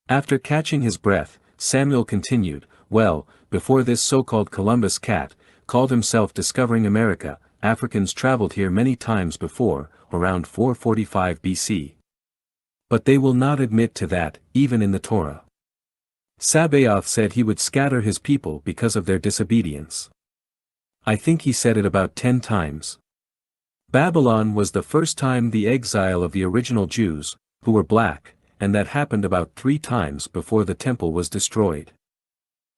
After catching his breath, Samuel continued, well, before this so-called Columbus cat called himself discovering America, Africans traveled here many times before, around 445 BC. But they will not admit to that, even in the Torah. Sabaoth said he would scatter his people because of their disobedience. I think he said it about 10 times. Babylon was the first time the exile of the original Jews, who were black, and that happened about 3 times before the temple was destroyed.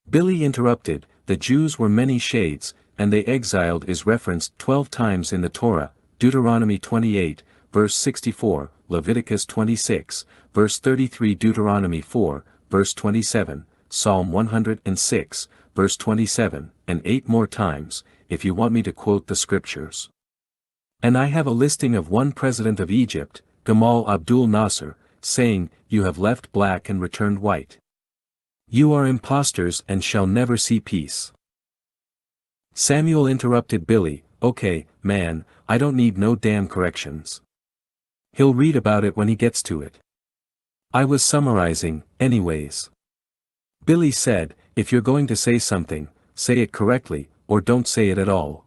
Billy interrupted, the Jews were many shades, and they exiled is referenced 12 times in the Torah, Deuteronomy 28, verse 64, Leviticus 26, verse 33, Deuteronomy 4, verse 27, Psalm 106, verse 27, and 8 more times, if you want me to quote the scriptures. And I have a listing of one president of Egypt, Gamal Abdul Nasser, saying, you have left black and returned white. You are impostors and shall never see peace. Samuel interrupted Billy, okay, man, I don't need no damn corrections. He'll read about it when he gets to it. I was summarizing, anyways. Billy said, if you're going to say something, say it correctly, or don't say it at all.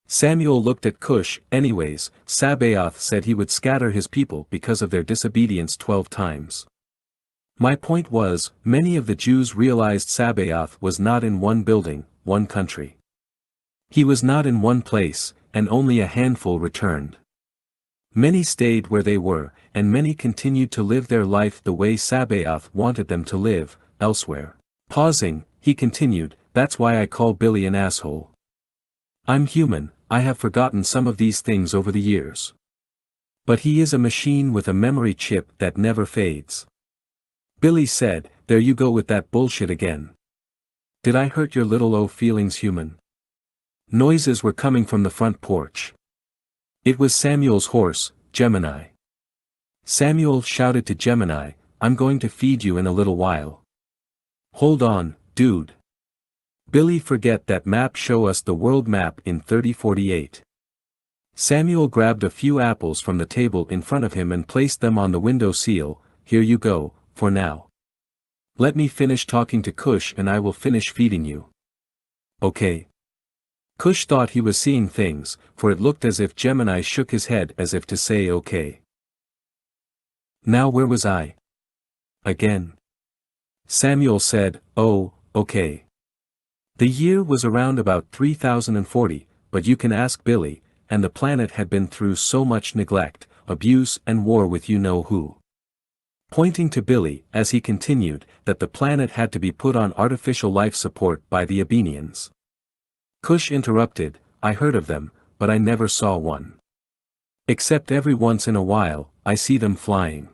Samuel looked at Cush, anyways, Sabaoth said he would scatter his people because of their disobedience 12 times. My point was, many of the Jews realized Sabaoth was not in one building, one country. He was not in one place, and only a handful returned. Many stayed where they were, and many continued to live their life the way Sabaoth wanted them to live, elsewhere. Pausing, he continued, that's why I call Billy an asshole. I'm human, I have forgotten some of these things over the years. But he is a machine with a memory chip that never fades. Billy said, there you go with that bullshit again. Did I hurt your little old feelings, human? Noises were coming from the front porch. It was Samuel's horse, Gemini. Samuel shouted to Gemini, I'm going to feed you in a little while. Hold on, dude. Billy forget that map show us the world map in 3048. Samuel grabbed a few apples from the table in front of him and placed them on the window sill, here you go, for now. Let me finish talking to Cush and I will finish feeding you. Okay. Cush thought he was seeing things, for it looked as if Gemini shook his head as if to say okay. Now where was I? Again. Samuel said, oh, okay. The year was around about 3040, but you can ask Billy, and the planet had been through so much neglect, abuse and war with you know who. Pointing to Billy, as he continued, that the planet had to be put on artificial life support by the Abenians. Cush interrupted, I heard of them, but I never saw one. Except every once in a while, I see them flying.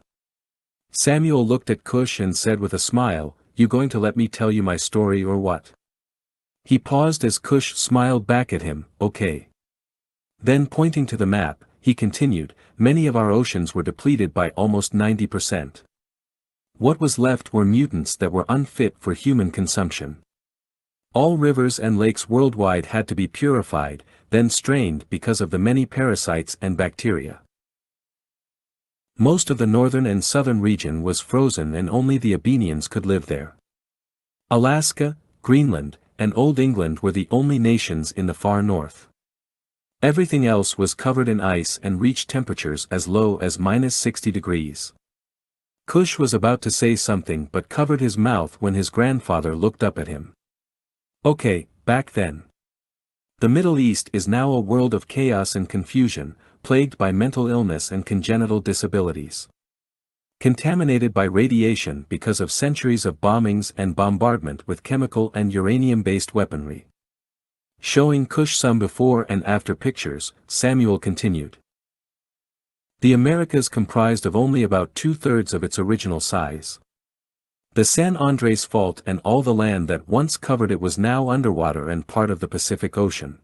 Samuel looked at Cush and said with a smile, you going to let me tell you my story or what? He paused as Cush smiled back at him, okay. Then pointing to the map, he continued, many of our oceans were depleted by almost 90%. What was left were mutants that were unfit for human consumption. All rivers and lakes worldwide had to be purified, then strained because of the many parasites and bacteria. Most of the northern and southern region was frozen and only the Abenians could live there. Alaska, Greenland, and Old England were the only nations in the far north. Everything else was covered in ice and reached temperatures as low as -60 degrees. Cush was about to say something but covered his mouth when his grandfather looked up at him. Okay, back then. The Middle East is now a world of chaos and confusion, plagued by mental illness and congenital disabilities. Contaminated by radiation because of centuries of bombings and bombardment with chemical and uranium-based weaponry. Showing Cush some before and after pictures, Samuel continued. The Americas comprised of only about 2/3 of its original size. The San Andres Fault and all the land that once covered it was now underwater and part of the Pacific Ocean.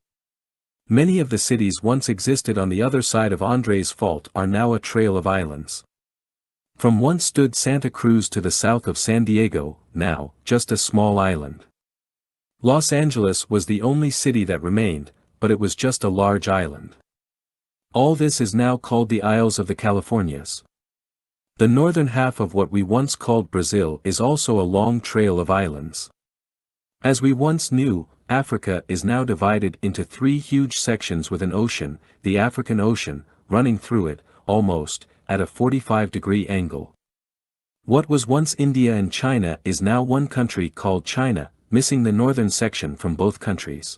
Many of the cities once existed on the other side of Andres Fault are now a trail of islands. From once stood Santa Cruz to the south of San Diego, now, just a small island. Los Angeles was the only city that remained, but it was just a large island. All this is now called the Isles of the Californias. The northern half of what we once called Brazil is also a long trail of islands. As we once knew, Africa is now divided into 3 huge sections with an ocean, the African Ocean, running through it, almost, at a 45-degree angle. What was once India and China is now one country called China, missing the northern section from both countries.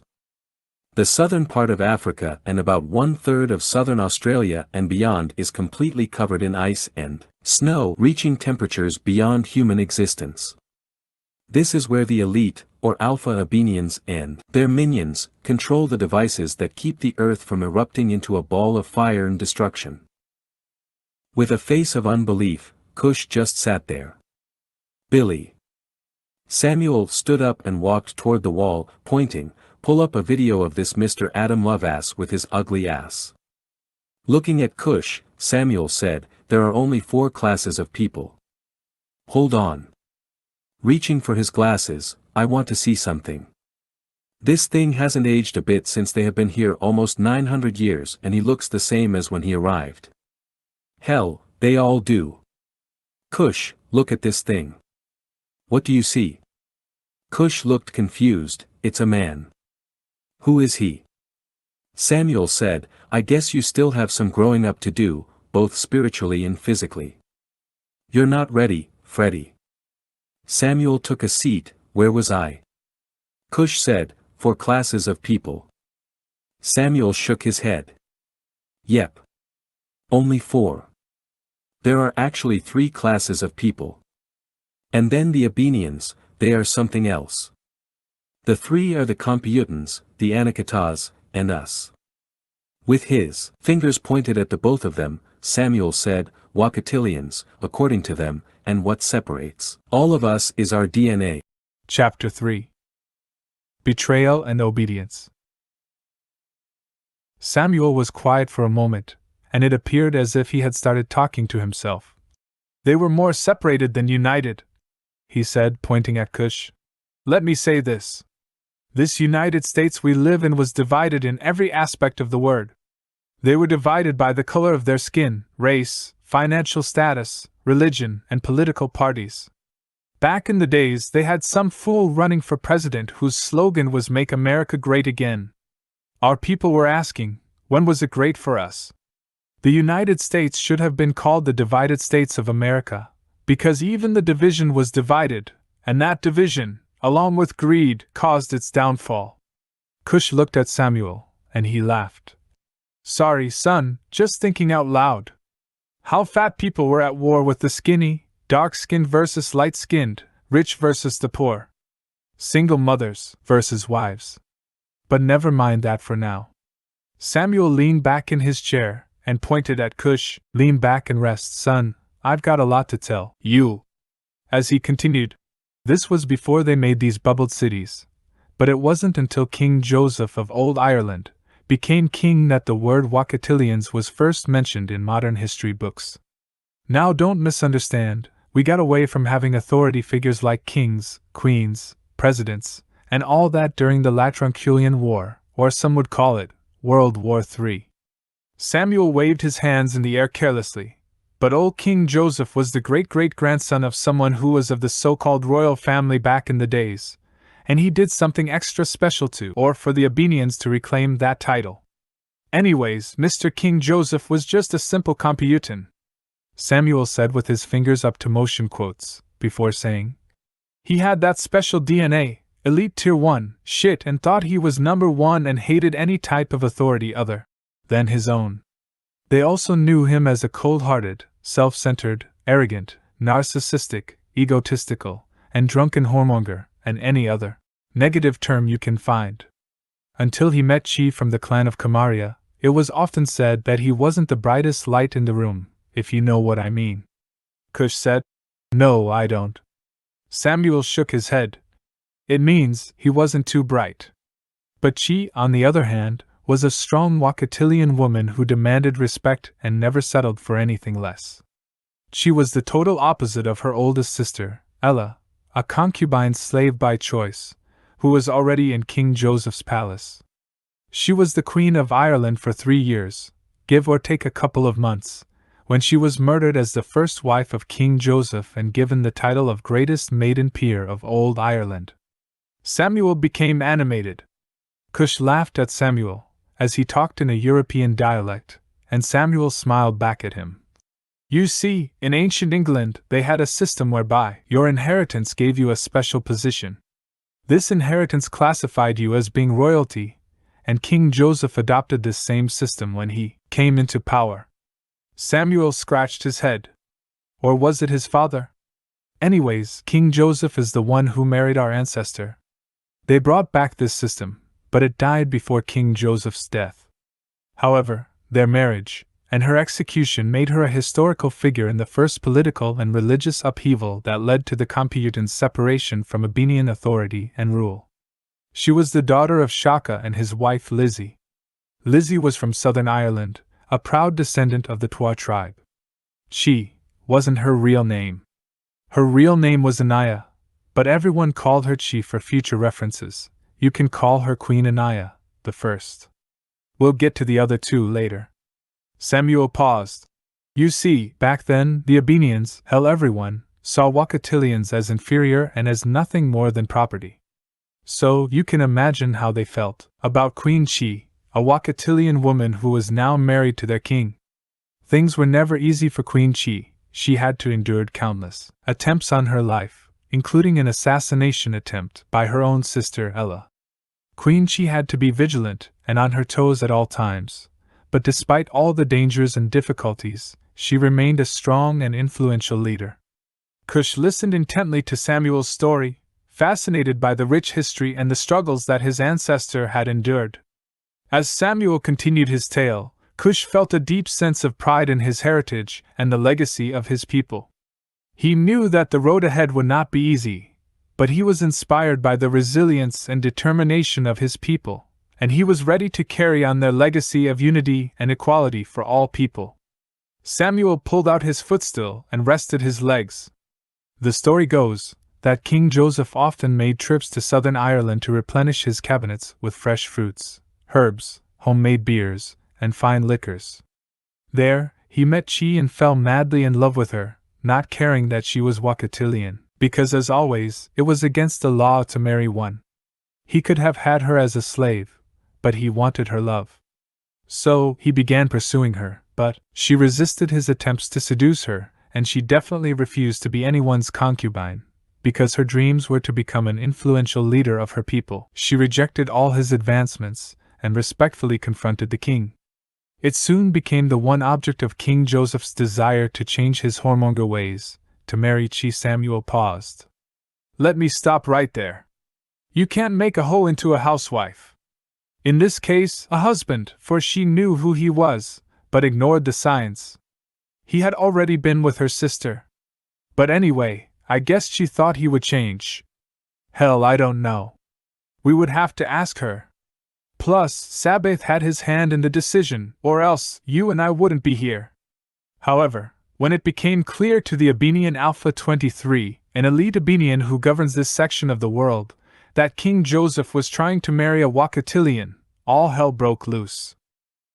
The southern part of Africa and about 1/3 of southern Australia and beyond is completely covered in ice and snow, reaching temperatures beyond human existence. This is where the elite, or Alpha Abenians and their minions, control the devices that keep the earth from erupting into a ball of fire and destruction. With a face of unbelief, Cush just sat there. "Billy." Samuel stood up and walked toward the wall, pointing, "Pull up a video of this Mr. Adam Loveass with his ugly ass." Looking at Cush, Samuel said, "There are only 4 classes of people." "Hold on." Reaching for his glasses, "I want to see something. This thing hasn't aged a bit since they have been here almost 900 years and he looks the same as when he arrived." "Hell, they all do." "Cush, look at this thing." "What do you see?" Cush looked confused. "It's a man." "Who is he?" Samuel said, "I guess you still have some growing up to do, both spiritually and physically. You're not ready, Freddie." Samuel took a seat. "Where was I?" Cush said, "4 classes of people." Samuel shook his head. "Yep. Only 4. There are actually 3 classes of people. And then the Abenians, they are something else. The 3 are the Kompyutans, the Anakataas, and us." With his fingers pointed at the both of them, Samuel said, "Wakatilians, according to them, and what separates all of us is our DNA." Chapter 3. Betrayal and Obedience. Samuel was quiet for a moment, and it appeared as if he had started talking to himself. "They were more separated than united," he said, pointing at Cush. "Let me say this. This United States we live in was divided in every aspect of the word. They were divided by the color of their skin, race, financial status, religion, and political parties. Back in the days they had some fool running for president whose slogan was "Make America Great Again." Our people were asking, when was it great for us? The United States should have been called the Divided States of America, because even the division was divided, and that division, along with greed, caused its downfall. Cush looked at Samuel, and he laughed. "Sorry, son, just thinking out loud. How fat people were at war with the skinny, dark-skinned versus light-skinned, rich versus the poor. Single mothers versus wives. But never mind that for now." Samuel leaned back in his chair, and pointed at Cush. "Lean back and rest, son, I've got a lot to tell you." As he continued, "This was before they made these bubbled cities, but it wasn't until King Joseph of Old Ireland became king that the word Wakatilians was first mentioned in modern history books. Now don't misunderstand, we got away from having authority figures like kings, queens, presidents, and all that during the Latronculian War, or some would call it, World War III. Samuel waved his hands in the air carelessly. But old King Joseph was the great-great-grandson of someone who was of the so-called royal family back in the days, and he did something extra special to, or for the Abenians to reclaim that title. Anyways, Mr. King Joseph was just a simple Kompyutan," Samuel said with his fingers up to motion quotes, before saying, "He had that special DNA, elite tier 1, shit, and thought he was number 1 and hated any type of authority other than his own. They also knew him as a cold-hearted, self-centered, arrogant, narcissistic, egotistical, and drunken whoremonger, and any other negative term you can find. Until he met Chi from the clan of Kamaria, It was often said that he wasn't the brightest light in the room, if you know what I mean. Cush said, "No, I don't." Samuel shook his head. "It means he wasn't too bright." But she, on the other hand, was a strong Wakatilian woman who demanded respect and never settled for anything less. She was the total opposite of her oldest sister, Ella, a concubine slave by choice, who was already in King Joseph's palace. She was the Queen of Ireland for 3 years, give or take a couple of months, when she was murdered as the first wife of King Joseph and given the title of Greatest Maiden Peer of Old Ireland. Samuel became animated. Cush laughed at Samuel, as he talked in a European dialect, and Samuel smiled back at him. "You see, in ancient England they had a system whereby your inheritance gave you a special position. This inheritance classified you as being royalty, and King Joseph adopted this same system when he came into power." Samuel scratched his head. Or was it his father? Anyways, King Joseph is the one who married our ancestor. They brought back this system, but it died before King Joseph's death. However, their marriage and her execution made her a historical figure in the first political and religious upheaval that led to the Kompyutans' separation from Abenian authority and rule. She was the daughter of Shaka and his wife Lizzie. Lizzie was from Southern Ireland, a proud descendant of the Twa tribe. She wasn't her real name. Her real name was Anaya, but everyone called her Chi for future references. You can call her Queen Anaya, the first. We'll get to the other two later. Samuel paused. You see, back then, the Abenians, hell everyone, saw Wakatilians as inferior and as nothing more than property. So, you can imagine how they felt about Queen Chi, a Wakatilian woman who was now married to their king. Things were never easy for Queen Chi. She had to endure countless attempts on her life, including an assassination attempt by her own sister Ella. Queen Chi had to be vigilant and on her toes at all times, but despite all the dangers and difficulties, she remained a strong and influential leader. Cush listened intently to Samuel's story, fascinated by the rich history and the struggles that his ancestor had endured. As Samuel continued his tale, Cush felt a deep sense of pride in his heritage and the legacy of his people. He knew that the road ahead would not be easy, but he was inspired by the resilience and determination of his people, and he was ready to carry on their legacy of unity and equality for all people. Samuel pulled out his footstool and rested his legs. The story goes that King Joseph often made trips to southern Ireland to replenish his cabinets with fresh fruits, herbs, homemade beers, and fine liquors. There, he met Chi and fell madly in love with her, not caring that she was Wakatilian, because as always, it was against the law to marry one. He could have had her as a slave, but he wanted her love. So, he began pursuing her, but she resisted his attempts to seduce her, and she definitely refused to be anyone's concubine, because her dreams were to become an influential leader of her people. She rejected all his advancements, and respectfully confronted the king. It soon became the one object of King Joseph's desire to change his whoremonger ways, to marry Chi. Samuel paused. Let me stop right there. You can't make a hoe into a housewife. In this case, a husband, for she knew who he was, but ignored the signs. He had already been with her sister. But anyway, I guess she thought he would change. Hell, I don't know. We would have to ask her. Plus, Sabaoth had his hand in the decision, or else you and I wouldn't be here. However, when it became clear to the Abenian Alpha 23, an elite Abenian who governs this section of the world, that King Joseph was trying to marry a Wakatilian, all hell broke loose.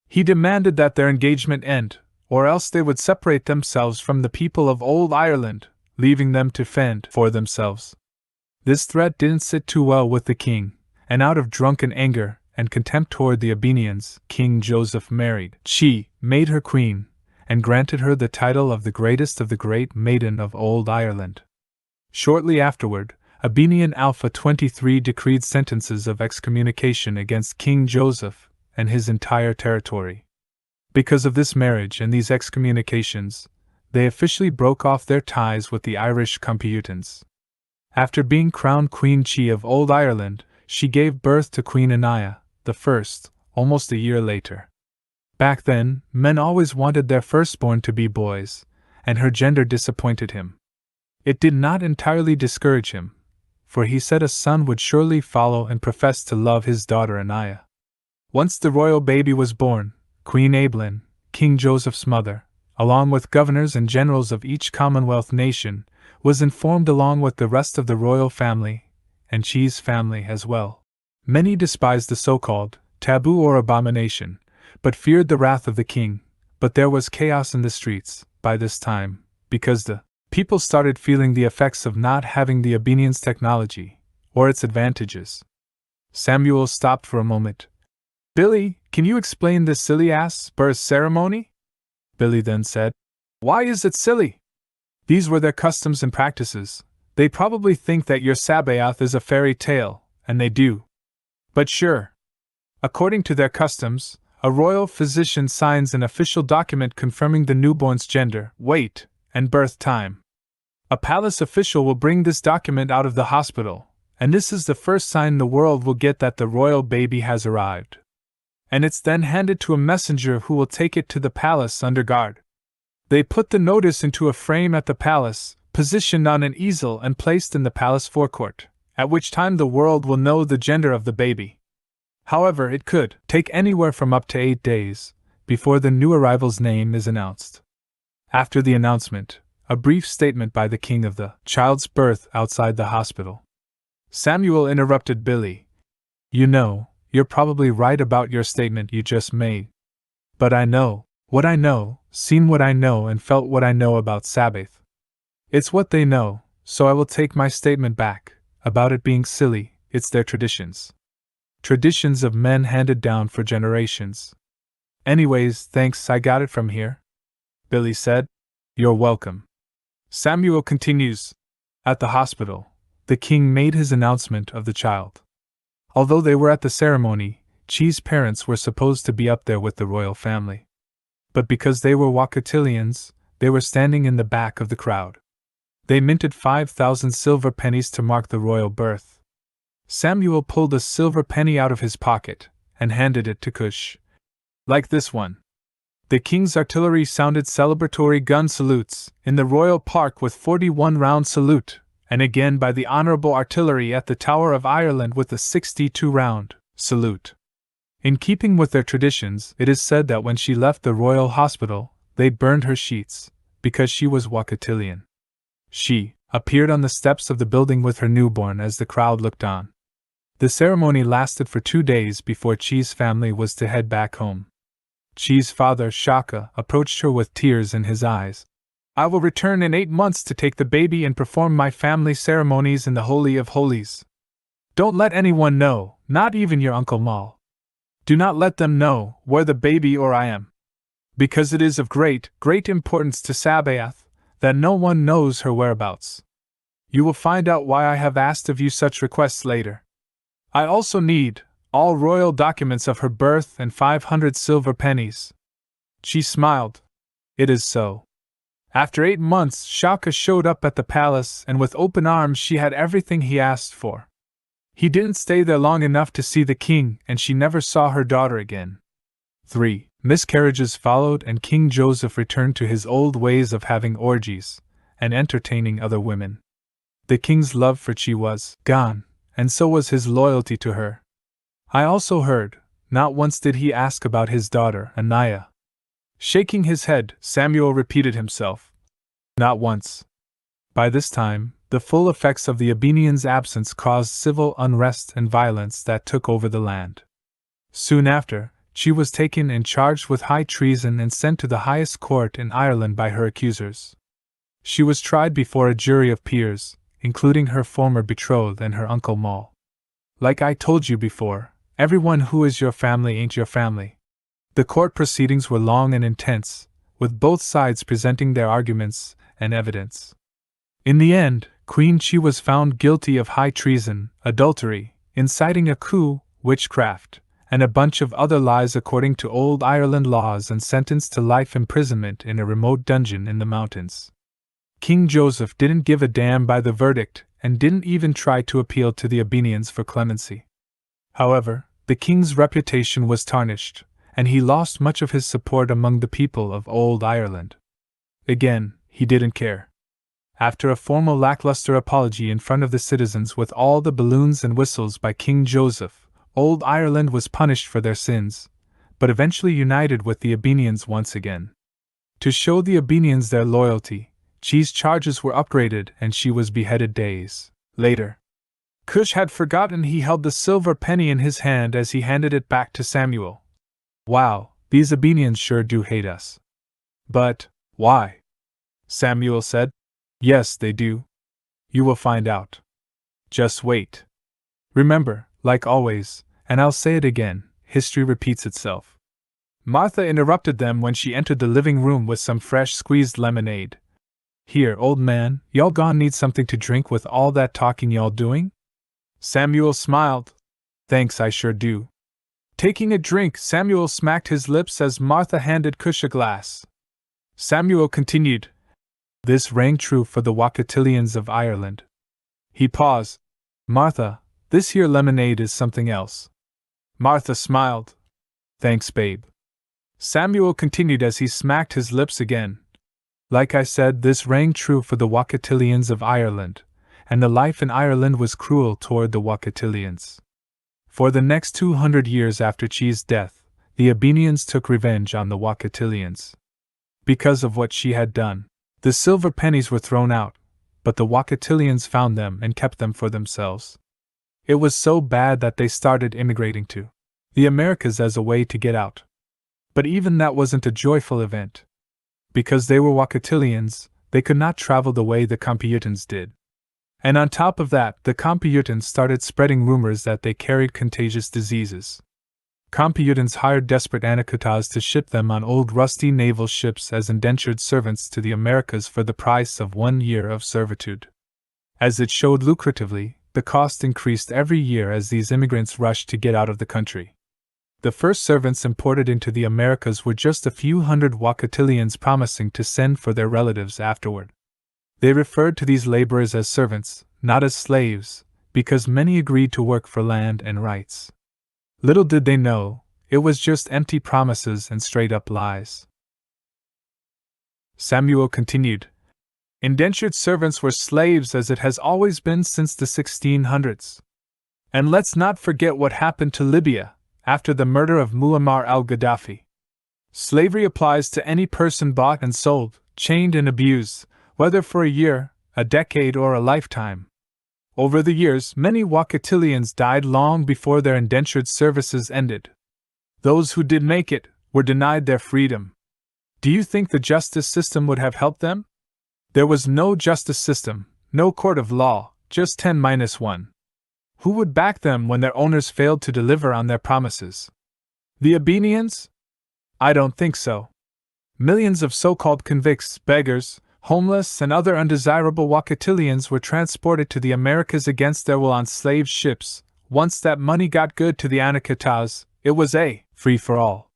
He demanded that their engagement end, or else they would separate themselves from the people of Old Ireland, leaving them to fend for themselves. This threat didn't sit too well with the king, and out of drunken anger and contempt toward the Abenians, King Joseph married Chi, made her queen, and granted her the title of the greatest of the great maiden of Old Ireland. Shortly afterward, Abenian Alpha 23 decreed sentences of excommunication against King Joseph and his entire territory. Because of this marriage and these excommunications, they officially broke off their ties with the Irish Kompyutans. After being crowned Queen Chi of Old Ireland, she gave birth to Queen Anaya, the first, almost a year later. Back then, men always wanted their firstborn to be boys, and her gender disappointed him. It did not entirely discourage him, for he said a son would surely follow and professed to love his daughter Anaya. Once the royal baby was born, Queen Abelin, King Joseph's mother, along with governors and generals of each Commonwealth nation, was informed along with the rest of the royal family, and Chi's family as well. Many despised the so-called taboo or abomination, but feared the wrath of the king. But there was chaos in the streets, by this time, because the people started feeling the effects of not having the Abenians' technology, or its advantages. Samuel stopped for a moment. "Billy, can you explain this silly-ass birth ceremony?" Billy then said. "Why is it silly? These were their customs and practices. They probably think that your Sabaoth is a fairy tale, and they do. But sure. According to their customs, a royal physician signs an official document confirming the newborn's gender, weight, and birth time. A palace official will bring this document out of the hospital, and this is the first sign the world will get that the royal baby has arrived. And it's then handed to a messenger who will take it to the palace under guard. They put the notice into a frame at the palace, positioned on an easel and placed in the palace forecourt, at which time the world will know the gender of the baby. However, it could take anywhere from up to 8 days before the new arrival's name is announced. After the announcement, a brief statement by the king of the child's birth outside the hospital. Samuel interrupted Billy. "You know, you're probably right about your statement you just made. But I know what I know, seen what I know, and felt what I know about Sabaoth. It's what they know, so I will take my statement back, about it being silly. It's their traditions. Traditions of men handed down for generations. Anyways, thanks, I got it from here," Billy said. "You're welcome." Samuel continues. At the hospital, the king made his announcement of the child. Although they were at the ceremony, Chi's parents were supposed to be up there with the royal family. But because they were Wakatilians, they were standing in the back of the crowd. They minted 5,000 silver pennies to mark the royal birth. Samuel pulled a silver penny out of his pocket and handed it to Cush. "Like this one." The king's artillery sounded celebratory gun salutes in the royal park with 41-round salute, and again by the honorable artillery at the Tower of Ireland with a 62-round salute. In keeping with their traditions, it is said that when she left the royal hospital, they burned her sheets, because she was Wakatilian. She appeared on the steps of the building with her newborn as the crowd looked on. The ceremony lasted for 2 days before Chi's family was to head back home. Chi's father, Shaka, approached her with tears in his eyes. "I will return in 8 months to take the baby and perform my family ceremonies in the Holy of Holies. Don't let anyone know, not even your Uncle Mal. Do not let them know where the baby or I am. Because it is of great, great importance to Sabaoth that no one knows her whereabouts. You will find out why I have asked of you such requests later. I also need all royal documents of her birth and 500 silver pennies." She smiled. "It is so." After 8 months, Shaka showed up at the palace, and with open arms she had everything he asked for. He didn't stay there long enough to see the king, and she never saw her daughter again. 3 miscarriages followed, and King Joseph returned to his old ways of having orgies and entertaining other women. The king's love for Chi was gone, and so was his loyalty to her. I also heard, not once did he ask about his daughter, Anaya. Shaking his head, Samuel repeated himself. Not once. By this time, the full effects of the Abenians' absence caused civil unrest and violence that took over the land. Soon after, she was taken and charged with high treason and sent to the highest court in Ireland by her accusers. She was tried before a jury of peers, including her former betrothed and her Uncle Mal. Like I told you before, everyone who is your family ain't your family. The court proceedings were long and intense, with both sides presenting their arguments and evidence. In the end, Queen Chi was found guilty of high treason, adultery, inciting a coup, witchcraft, and a bunch of other lies according to old Ireland laws, and sentenced to life imprisonment in a remote dungeon in the mountains. King Joseph didn't give a damn by the verdict, and didn't even try to appeal to the Abenians for clemency. However, the king's reputation was tarnished, and he lost much of his support among the people of Old Ireland. Again, he didn't care. After a formal lackluster apology in front of the citizens with all the balloons and whistles by King Joseph, Old Ireland was punished for their sins, but eventually united with the Abenians once again. To show the Abenians their loyalty, Chi's charges were upgraded and she was beheaded days later. Cush had forgotten he held the silver penny in his hand as he handed it back to Samuel. Wow, these Abenians sure do hate us. But, why? Samuel said. Yes, they do. You will find out. Just wait. Remember, like always, and I'll say it again, history repeats itself. Martha interrupted them when she entered the living room with some fresh squeezed lemonade. Here, old man, y'all gone need something to drink with all that talking y'all doing? Samuel smiled. Thanks, I sure do. Taking a drink, Samuel smacked his lips as Martha handed Cush a glass. Samuel continued. This rang true for the Wakatilians of Ireland. He paused. Martha, this here lemonade is something else. Martha smiled. Thanks, babe. Samuel continued as he smacked his lips again. Like I said, this rang true for the Wakatilians of Ireland, and the life in Ireland was cruel toward the Wakatilians. For the next 200 years after Chi's death, the Abenians took revenge on the Wakatilians. Because of what she had done, the silver pennies were thrown out, but the Wakatilians found them and kept them for themselves. It was so bad that they started immigrating to the Americas as a way to get out. But even that wasn't a joyful event. Because they were Wakatilians, they could not travel the way the Kompyutans did. And on top of that, the Kompyutans started spreading rumors that they carried contagious diseases. Kompyutans hired desperate Anakataas to ship them on old rusty naval ships as indentured servants to the Americas for the price of 1 year of servitude. As it showed lucratively, the cost increased every year as these immigrants rushed to get out of the country. The first servants imported into the Americas were just a few hundred Wakatilians promising to send for their relatives afterward. They referred to these laborers as servants, not as slaves, because many agreed to work for land and rights. Little did they know, it was just empty promises and straight-up lies. Samuel continued. Indentured servants were slaves as it has always been since the 1600s. And let's not forget what happened to Libya after the murder of Muammar al-Gaddafi. Slavery applies to any person bought and sold, chained and abused, whether for a year, a decade, or a lifetime. Over the years, many Wakatilians died long before their indentured services ended. Those who did make it were denied their freedom. Do you think the justice system would have helped them? There was no justice system, no court of law, just 10-1. Who would back them when their owners failed to deliver on their promises? The Abenians? I don't think so. Millions of so-called convicts, beggars, homeless, and other undesirable Wakatilians were transported to the Americas against their will on slave ships. Once that money got good to the Anakataas, it was a free-for-all.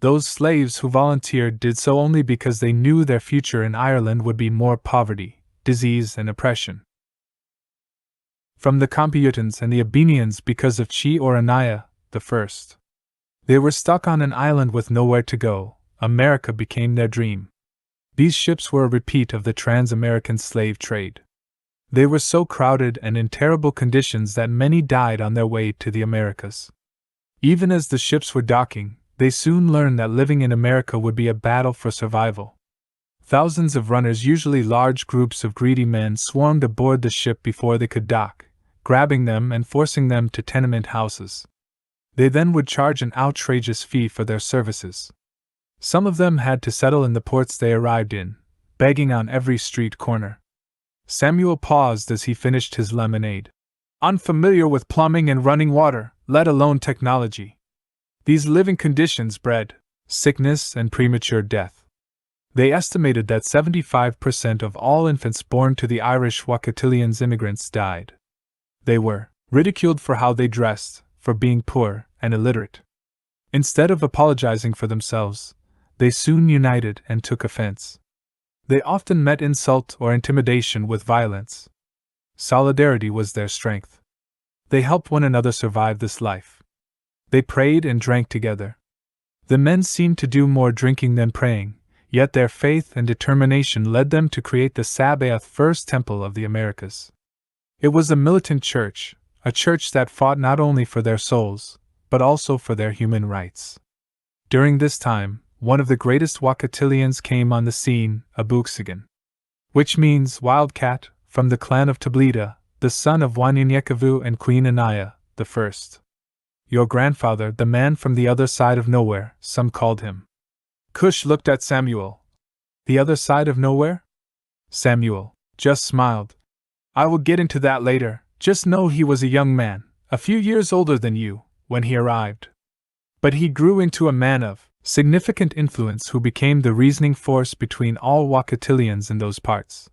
Those slaves who volunteered did so only because they knew their future in Ireland would be more poverty, disease, and oppression. From the Kompyutans and the Abenians because of Chi or Anaya, the first. They were stuck on an island with nowhere to go. America became their dream. These ships were a repeat of the trans-American slave trade. They were so crowded and in terrible conditions that many died on their way to the Americas. Even as the ships were docking, they soon learned that living in America would be a battle for survival. Thousands of runners, usually large groups of greedy men, swarmed aboard the ship before they could dock, grabbing them and forcing them to tenement houses. They then would charge an outrageous fee for their services. Some of them had to settle in the ports they arrived in, begging on every street corner. Samuel paused as he finished his lemonade. Unfamiliar with plumbing and running water, let alone technology. These living conditions bred sickness and premature death. They estimated that 75% of all infants born to the Irish Wakatilians immigrants died. They were ridiculed for how they dressed, for being poor and illiterate. Instead of apologizing for themselves, they soon united and took offense. They often met insult or intimidation with violence. Solidarity was their strength. They helped one another survive this life. They prayed and drank together. The men seemed to do more drinking than praying, yet their faith and determination led them to create the Sabaoth First Temple of the Americas. It was a militant church, a church that fought not only for their souls, but also for their human rights. During this time, one of the greatest Wakatilians came on the scene, Abooksigun, which means wildcat, from the clan of Tablida, the son of Wanyinyekavu and Queen Anaya, the first. Your grandfather, the man from the other side of nowhere, some called him. Cush looked at Samuel. The other side of nowhere? Samuel just smiled. I will get into that later, just know he was a young man, a few years older than you, when he arrived. But he grew into a man of significant influence who became the reasoning force between all Wakatilians in those parts.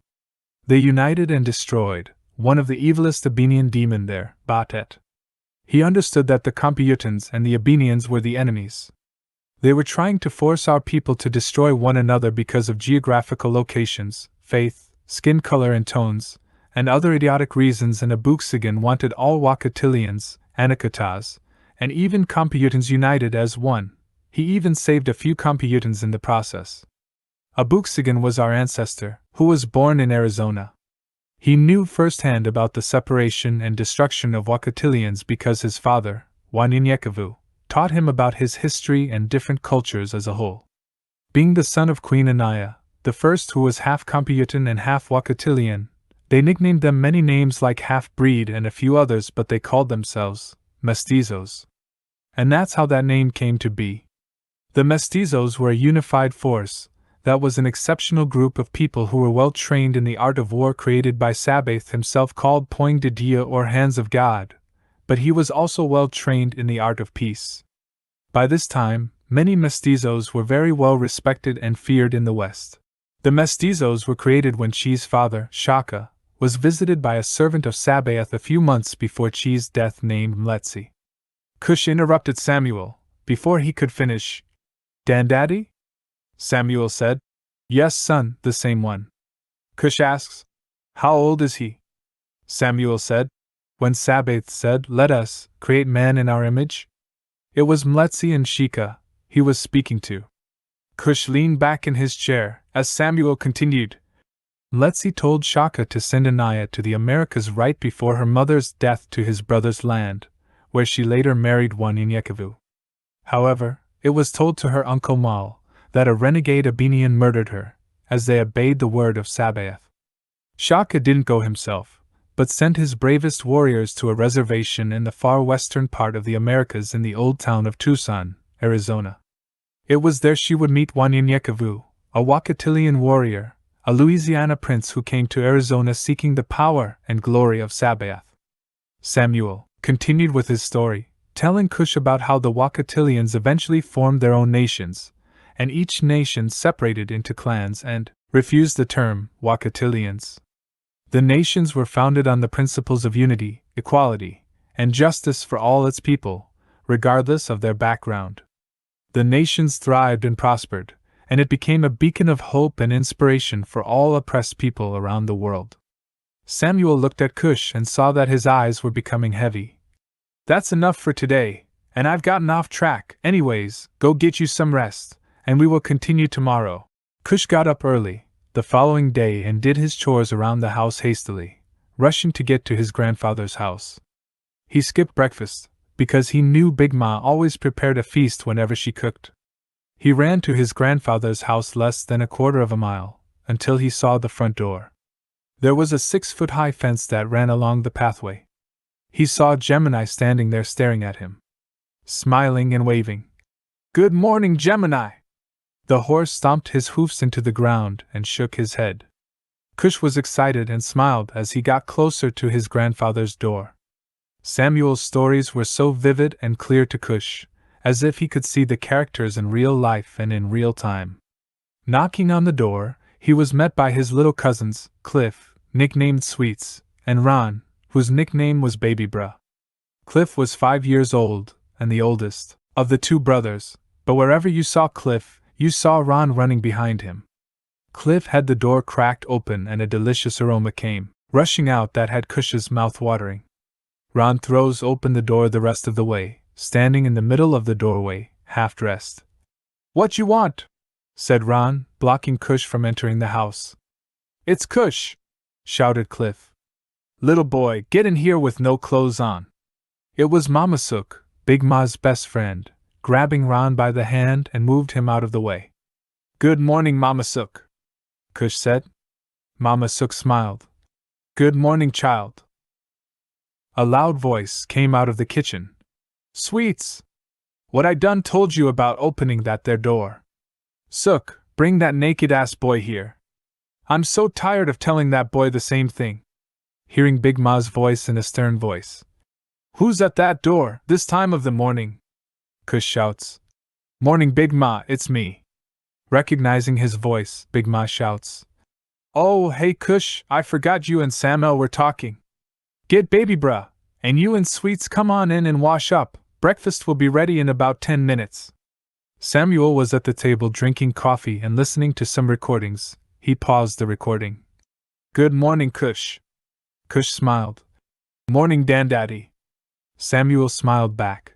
They united and destroyed one of the evilest Abenian demon there, Batet. He understood that the Kompyutans and the Abenians were the enemies. They were trying to force our people to destroy one another because of geographical locations, faith, skin color and tones, and other idiotic reasons, and Abooksigun wanted all Wakatilians, Anakataas, and even Kompyutans united as one. He even saved a few Kompyutans in the process. Abooksigun was our ancestor, who was born in Arizona. He knew firsthand about the separation and destruction of Wakatilians because his father, Wanyinyekavu, taught him about his history and different cultures as a whole. Being the son of Queen Anaya, the first who was half Kompyutan and half Wakatilian, they nicknamed them many names like half-breed and a few others, but they called themselves mestizos. And that's how that name came to be. The mestizos were a unified force. That was an exceptional group of people who were well trained in the art of war created by Sabaoth himself, called Poing de Dia or Hands of God, but he was also well trained in the art of peace. By this time, many mestizos were very well respected and feared in the West. The mestizos were created when Chi's father, Shaka, was visited by a servant of Sabaoth a few months before Chi's death named Mletsi. Cush interrupted Samuel before he could finish. Dandaddy? Samuel said. Yes, son, the same one. Cush asks, how old is he? Samuel said, when Sabaoth said, let us create man in our image? It was Mletsi and Shika he was speaking to. Cush leaned back in his chair as Samuel continued. Mletsi told Shaka to send Anaya to the Americas right before her mother's death to his brother's land, where she later married Wanyinyekavu. However, it was told to her uncle Mal that a renegade Abenian murdered her, as they obeyed the word of Sabaoth. Shaka didn't go himself, but sent his bravest warriors to a reservation in the far western part of the Americas in the old town of Tucson, Arizona. It was there she would meet Wanyinyekavu, a Wakatilian warrior, a Louisiana prince who came to Arizona seeking the power and glory of Sabaoth. Samuel continued with his story, telling Cush about how the Wakatilians eventually formed their own nations, and each nation separated into clans and refused the term Wakatilians. The nations were founded on the principles of unity, equality, and justice for all its people, regardless of their background. The nations thrived and prospered, and it became a beacon of hope and inspiration for all oppressed people around the world. Samuel looked at Cush and saw that his eyes were becoming heavy. That's enough for today, and I've gotten off track. Anyways, go get you some rest, and we will continue tomorrow. Cush got up early the following day and did his chores around the house hastily, rushing to get to his grandfather's house. He skipped breakfast, because he knew Big Ma always prepared a feast whenever she cooked. He ran to his grandfather's house less than a quarter of a mile, until he saw the front door. There was a 6-foot-high fence that ran along the pathway. He saw Gemini standing there staring at him, smiling and waving. Good morning, Gemini! The horse stomped his hoofs into the ground and shook his head. Cush was excited and smiled as he got closer to his grandfather's door. Samuel's stories were so vivid and clear to Cush, as if he could see the characters in real life and in real time. Knocking on the door, he was met by his little cousins, Cliff, nicknamed Sweets, and Ron, whose nickname was Baby Bruh. Cliff was 5 years old, and the oldest of the two brothers, but wherever you saw Cliff, you saw Ron running behind him. Cliff had the door cracked open and a delicious aroma came rushing out that had Cush's mouth watering. Ron throws open the door the rest of the way, standing in the middle of the doorway, half-dressed, What you want? Said Ron, blocking Cush from entering the house. It's Cush! Shouted Cliff. Little boy, get in here with no clothes on. It was Mama Sook, Big Ma's best friend, grabbing Ron by the hand and moved him out of the way. Good morning, Mama Sook, Cush said. Mama Sook smiled. Good morning, child. A loud voice came out of the kitchen. Sweets! What I done told you about opening that there door. Sook, bring that naked-ass boy here. I'm so tired of telling that boy the same thing. Hearing Big Ma's voice in a stern voice. Who's at that door, this time of the morning? Cush shouts. Morning, Big Ma, it's me. Recognizing his voice, Big Ma shouts. Oh, hey Cush, I forgot you and Samuel were talking. Get baby bruh, and you and Sweets come on in and wash up. Breakfast will be ready in about 10 minutes. Samuel was at the table drinking coffee and listening to some recordings. He paused the recording. Good morning, Cush. Cush smiled. Morning, Dandaddy. Samuel smiled back.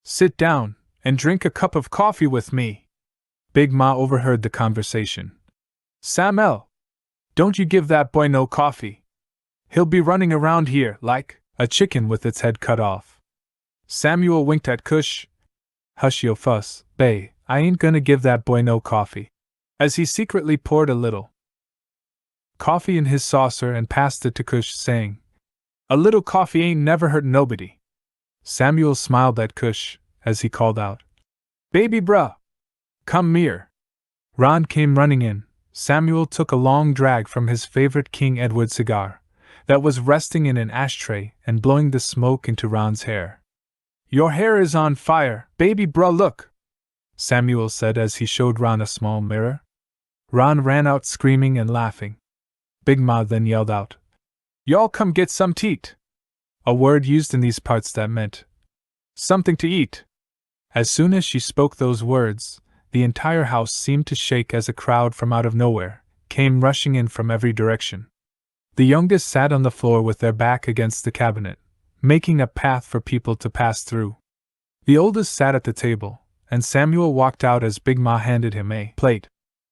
Sit down and drink a cup of coffee with me. Big Ma overheard the conversation. Samuel, don't you give that boy no coffee. He'll be running around here like a chicken with its head cut off. Samuel winked at Cush. Hush yo fuss, bae, I ain't gonna give that boy no coffee. As he secretly poured a little coffee in his saucer and passed it to Cush, saying, A little coffee ain't never hurt nobody. Samuel smiled at Cush as he called out, Baby bruh, come here. Ron came running in. Samuel took a long drag from his favorite King Edward cigar that was resting in an ashtray and blowing the smoke into Ron's hair. Your hair is on fire, baby bruh, look, Samuel said as he showed Ron a small mirror. Ron ran out screaming and laughing. Big Ma then yelled out, Y'all come get some teat. A word used in these parts that meant something to eat. As soon as she spoke those words, the entire house seemed to shake as a crowd from out of nowhere came rushing in from every direction. The youngest sat on the floor with their back against the cabinet, making a path for people to pass through. The oldest sat at the table, and Samuel walked out as Big Ma handed him a plate.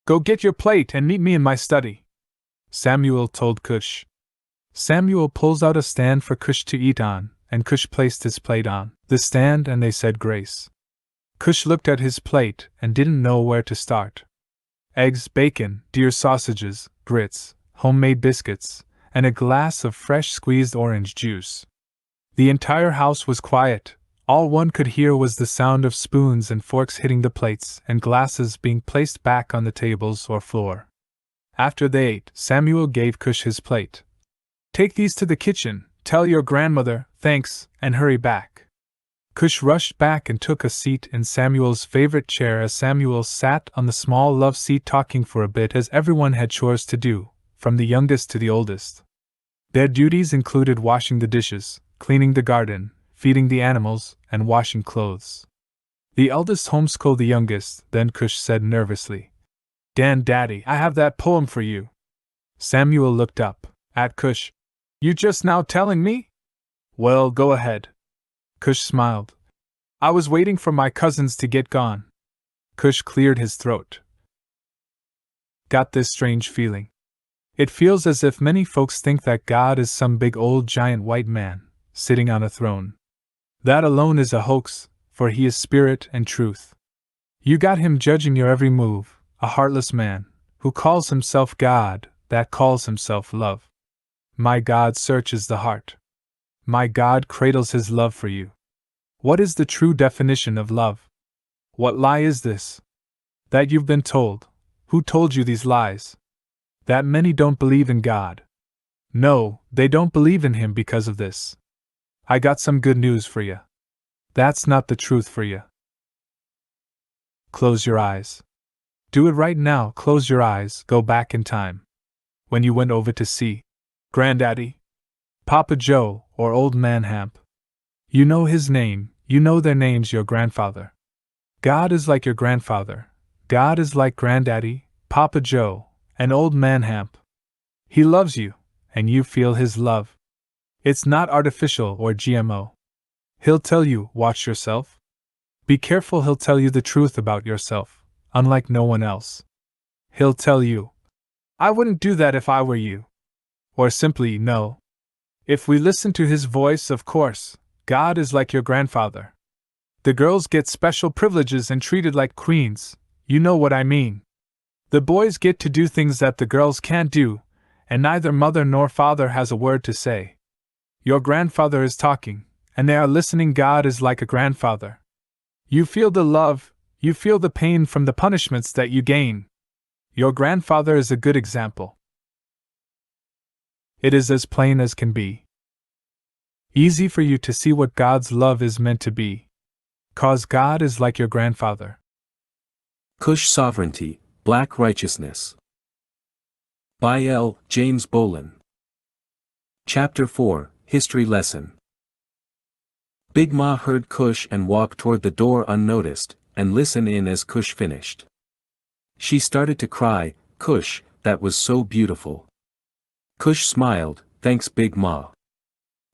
Go get your plate and meet me in my study, Samuel told Cush. Samuel pulls out a stand for Cush to eat on, and Cush placed his plate on the stand and they said grace. Cush looked at his plate and didn't know where to start. Eggs, bacon, deer sausages, grits, homemade biscuits, and a glass of fresh squeezed orange juice. The entire house was quiet. All one could hear was the sound of spoons and forks hitting the plates and glasses being placed back on the tables or floor. After they ate, Samuel gave Cush his plate. Take these to the kitchen, tell your grandmother, thanks, and hurry back. Cush rushed back and took a seat in Samuel's favorite chair as Samuel sat on the small love seat talking for a bit as everyone had chores to do, from the youngest to the oldest. Their duties included washing the dishes, cleaning the garden, feeding the animals, and washing clothes. The eldest homeschooled the youngest, then Cush said nervously, Daddy, I have that poem for you. Samuel looked up at Cush. You just now telling me? Well, go ahead. Cush smiled. I was waiting for my cousins to get gone. Cush cleared his throat. Got this strange feeling. It feels as if many folks think that God is some big old giant white man, sitting on a throne. That alone is a hoax, for he is spirit and truth. You got him judging your every move, a heartless man, who calls himself God, that calls himself love. My God searches the heart. My God cradles his love for you. What is the true definition of love? What lie is this? That you've been told. Who told you these lies? That many don't believe in God. No, they don't believe in him because of this. I got some good news for you. That's not the truth for you. Close your eyes. Do it right now, close your eyes, go back in time. When you went over to see Granddaddy, Papa Joe, or Old Man Hamp. You know his name, you know their names, your grandfather. God is like your grandfather. God is like Granddaddy, Papa Joe, and Old Man Hamp. He loves you, and you feel his love. It's not artificial or GMO. He'll tell you, watch yourself. Be careful, he'll tell you the truth about yourself, unlike no one else. He'll tell you, "I wouldn't do that if I were you." Or simply, "No." If we listen to his voice, of course, God is like your grandfather. The girls get special privileges and treated like queens, you know what I mean. The boys get to do things that the girls can't do, and neither mother nor father has a word to say. Your grandfather is talking, and they are listening. God is like a grandfather. You feel the love, you feel the pain from the punishments that you gain. Your grandfather is a good example. It is as plain as can be. Easy for you to see what God's love is meant to be. 'Cause God is like your grandfather. Cush Sovereignty, Black Righteousness. By L. James Bolin. Chapter 4, History Lesson. Big Ma heard Cush and walked toward the door unnoticed, and listened in as Cush finished. She started to cry, "Cush, that was so beautiful." Cush smiled, "Thanks Big Ma."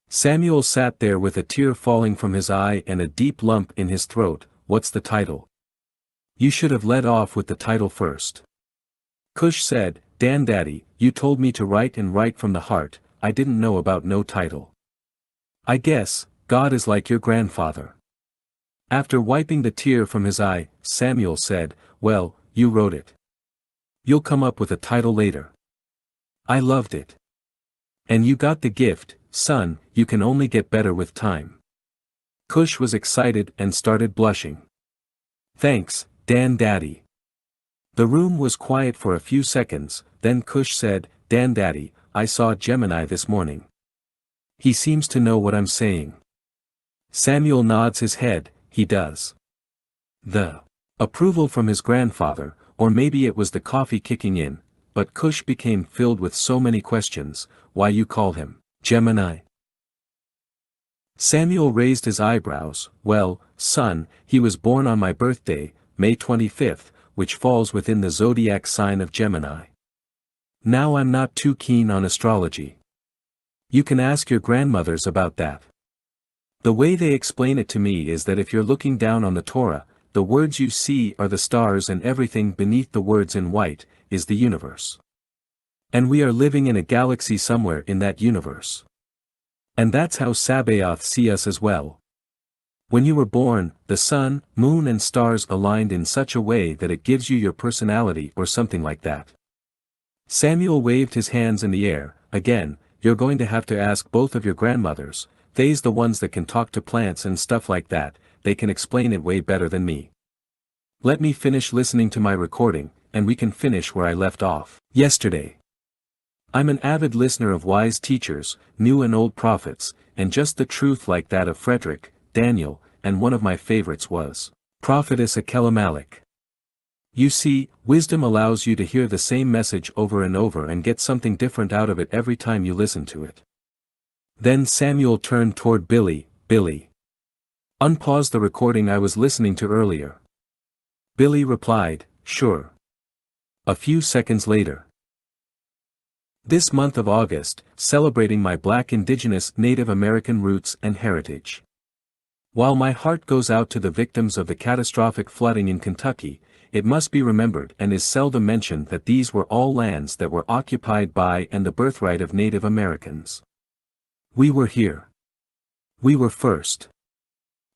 Samuel sat there with a tear falling from his eye and a deep lump in his throat. "What's the title?" "You should have led off with the title first." Cush said, "Dan Daddy, you told me to write and write from the heart, I didn't know about no title." "I guess, God is like your grandfather." After wiping the tear from his eye, Samuel said, "Well, you wrote it. You'll come up with a title later." "I loved it." "And you got the gift, son, you can only get better with time." Cush was excited and started blushing. "Thanks, Dan Daddy." The room was quiet for a few seconds, then Cush said, "Dan Daddy, I saw Gemini this morning. He seems to know what I'm saying." Samuel nods his head, "He does." The approval from his grandfather, or maybe it was the coffee kicking in, but Cush became filled with so many questions. "Why you call him Gemini?" Samuel raised his eyebrows. "Well, son, he was born on my birthday, May 25th, which falls within the zodiac sign of Gemini. Now I'm not too keen on astrology. You can ask your grandmothers about that. The way they explain it to me is that if you're looking down on the Torah, the words you see are the stars and everything beneath the words in white, is the universe. And we are living in a galaxy somewhere in that universe. And that's how Sabaoth see us as well. When you were born, the sun, moon and stars aligned in such a way that it gives you your personality or something like that." Samuel waved his hands in the air. "Again, you're going to have to ask both of your grandmothers, they's the ones that can talk to plants and stuff like that, they can explain it way better than me. Let me finish listening to my recording, and we can finish where I left off yesterday. I'm an avid listener of wise teachers, new and old prophets, and just the truth like that of Frederick, Daniel, and one of my favorites was Prophetess Akelimelech. You see, wisdom allows you to hear the same message over and over and get something different out of it every time you listen to it." Then Samuel turned toward Billy. "Billy, unpause the recording I was listening to earlier." Billy replied, "Sure." A few seconds later. This month of August, celebrating my Black Indigenous Native American roots and heritage. While my heart goes out to the victims of the catastrophic flooding in Kentucky, it must be remembered and is seldom mentioned that these were all lands that were occupied by and the birthright of Native Americans. We were here. We were first.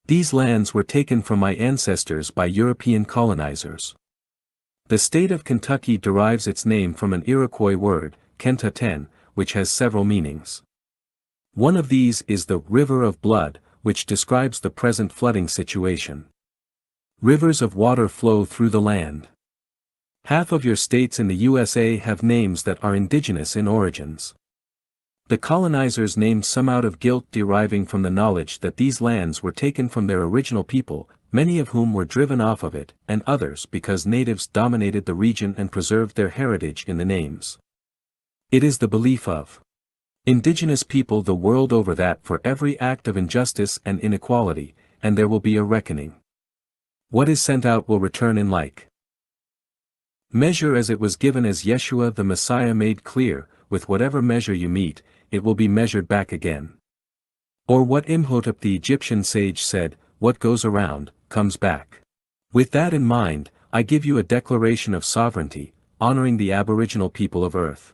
These lands were taken from my ancestors by European colonizers. The state of Kentucky derives its name from an Iroquois word, Kentaten, which has several meanings. One of these is the river of blood, which describes the present flooding situation. Rivers of water flow through the land. Half of your states in the USA have names that are indigenous in origins. The colonizers named some out of guilt deriving from the knowledge that these lands were taken from their original people, many of whom were driven off of it, and others because natives dominated the region and preserved their heritage in the names. It is the belief of indigenous people the world over that for every act of injustice and inequality, and there will be a reckoning. What is sent out will return in like measure as it was given, as Yeshua the Messiah made clear, with whatever measure you meet, it will be measured back again. Or what Imhotep the Egyptian sage said, what goes around, comes back. With that in mind, I give you a declaration of sovereignty, honoring the aboriginal people of Earth.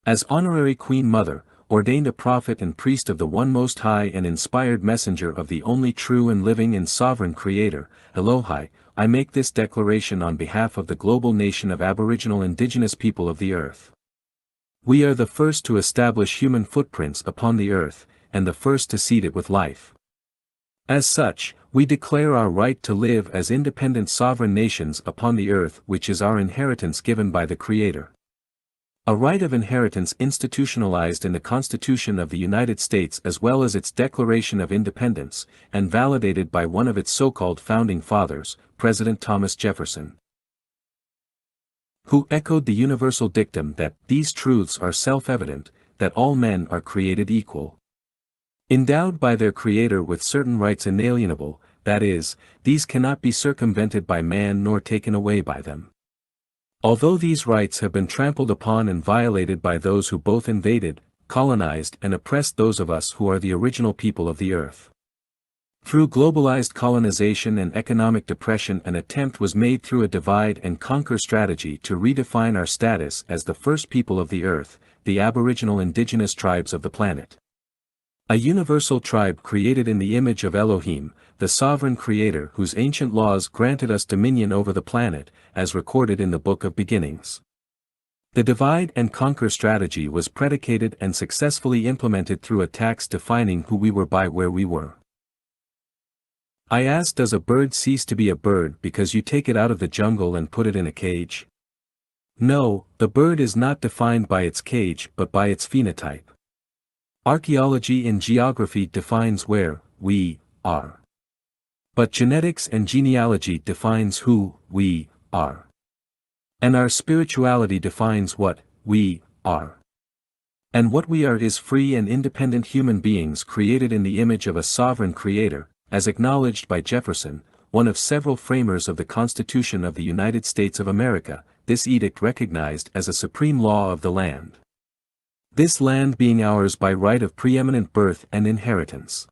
As honorary Queen Mother, ordained a prophet and priest of the One Most High and inspired messenger of the only true and living and sovereign Creator, Elohai, I make this declaration on behalf of the global nation of Aboriginal indigenous people of the Earth. We are the first to establish human footprints upon the Earth, and the first to seed it with life. As such, we declare our right to live as independent sovereign nations upon the Earth, which is our inheritance given by the Creator. A right of inheritance institutionalized in the Constitution of the United States as well as its Declaration of Independence, and validated by one of its so-called founding fathers, President Thomas Jefferson, who echoed the universal dictum that these truths are self-evident, that all men are created equal, endowed by their Creator with certain rights inalienable, that is, these cannot be circumvented by man nor taken away by them. Although these rights have been trampled upon and violated by those who both invaded, colonized and oppressed those of us who are the original people of the Earth. Through globalized colonization and economic depression, an attempt was made through a divide and conquer strategy to redefine our status as the first people of the Earth, the Aboriginal indigenous tribes of the planet. A universal tribe created in the image of Elohim, the sovereign Creator whose ancient laws granted us dominion over the planet, as recorded in the Book of Beginnings. The divide and conquer strategy was predicated and successfully implemented through attacks defining who we were by where we were. I ask, does a bird cease to be a bird because you take it out of the jungle and put it in a cage? No, the bird is not defined by its cage but by its phenotype. Archaeology and geography defines where we are. But genetics and genealogy defines who we are. And our spirituality defines what we are. And what we are is free and independent human beings created in the image of a sovereign Creator, as acknowledged by Jefferson, one of several framers of the Constitution of the United States of America, this edict recognized as a supreme law of the land. This land being ours by right of preeminent birth and inheritance.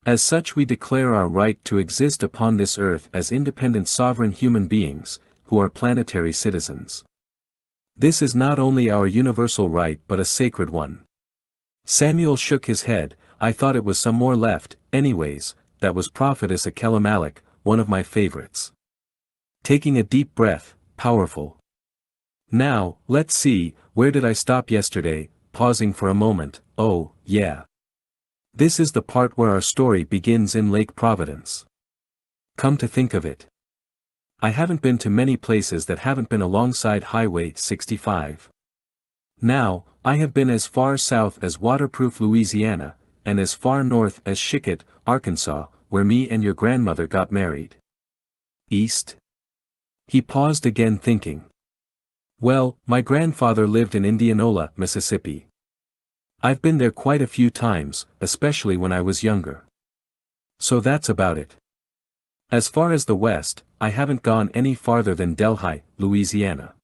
As such we declare our right to exist upon this earth as independent sovereign human beings, who are planetary citizens. This is not only our universal right but a sacred one. Samuel shook his head. I thought it was some more left, anyways. That was Prophetess Akelimelech, one of my favorites. Taking a deep breath, powerful. Now, let's see, where did I stop yesterday? Pausing for a moment, oh, yeah. This is the part where our story begins in Lake Providence. Come to think of it, I haven't been to many places that haven't been alongside Highway 65. Now, I have been as far south as Waterproof, Louisiana, and as far north as Chickett, Arkansas, where me and your grandmother got married. East? He paused again, thinking. Well, my grandfather lived in Indianola, Mississippi. I've been there quite a few times, especially when I was younger. So that's about it. As far as the west, I haven't gone any farther than Delhi, Louisiana.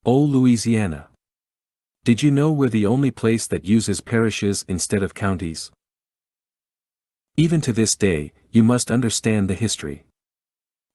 Oh, Louisiana. Did you know we're the only place that uses parishes instead of counties? Even to this day, you must understand the history.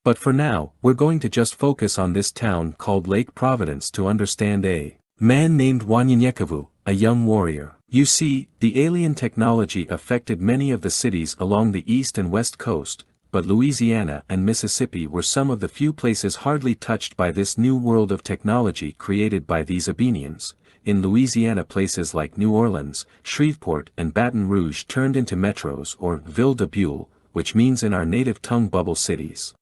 But for now, we're going to just focus on this town called Lake Providence to understand a man named Wanyanyekavu, a young warrior. You see, the alien technology affected many of the cities along the east and west coast, but Louisiana and Mississippi were some of the few places hardly touched by this new world of technology created by these Abenians. In Louisiana, places like New Orleans, Shreveport and Baton Rouge turned into metros or ville de Bulle, which means in our native tongue bubble cities.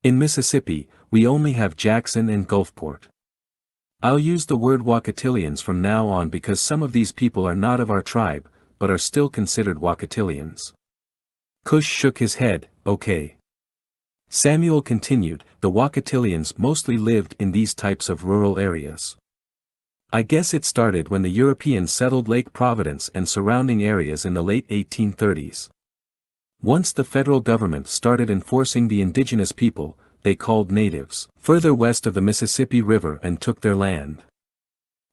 In Mississippi, we only have Jackson and Gulfport. I'll use the word Wakatilians from now on because some of these people are not of our tribe, but are still considered Wakatilians. Cush shook his head, okay. Samuel continued, the Wakatilians mostly lived in these types of rural areas. I guess it started when the Europeans settled Lake Providence and surrounding areas in the late 1830s. Once the federal government started enforcing the indigenous people, they called natives, further west of the Mississippi River and took their land.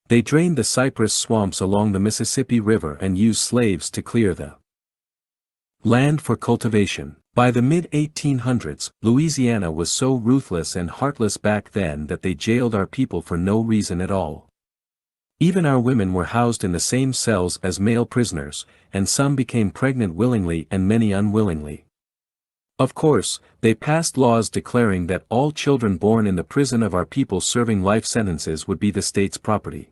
They drained the cypress swamps along the Mississippi River and used slaves to clear the land for cultivation. By the mid-1800s, Louisiana was so ruthless and heartless back then that they jailed our people for no reason at all. Even our women were housed in the same cells as male prisoners, and some became pregnant willingly and many unwillingly. Of course, they passed laws declaring that all children born in the prison of our people serving life sentences would be the state's property.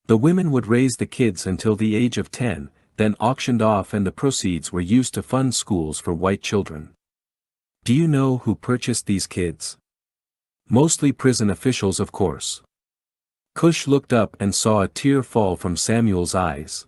The women would raise the kids until the age of 10, then auctioned off, and the proceeds were used to fund schools for white children. Do you know who purchased these kids? Mostly prison officials, of course. Cush looked up and saw a tear fall from Samuel's eyes.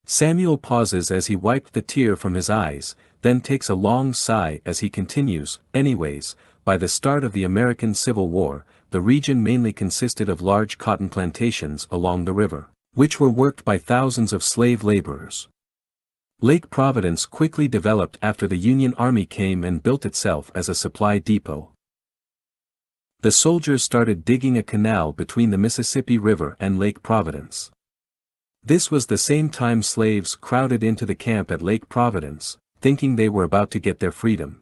Samuel pauses as he wiped the tear from his eyes, then takes a long sigh as he continues, anyways, by the start of the American Civil War, the region mainly consisted of large cotton plantations along the river, which were worked by thousands of slave laborers. Lake Providence quickly developed after the Union Army came and built itself as a supply depot. The soldiers started digging a canal between the Mississippi River and Lake Providence. This was the same time slaves crowded into the camp at Lake Providence, thinking they were about to get their freedom.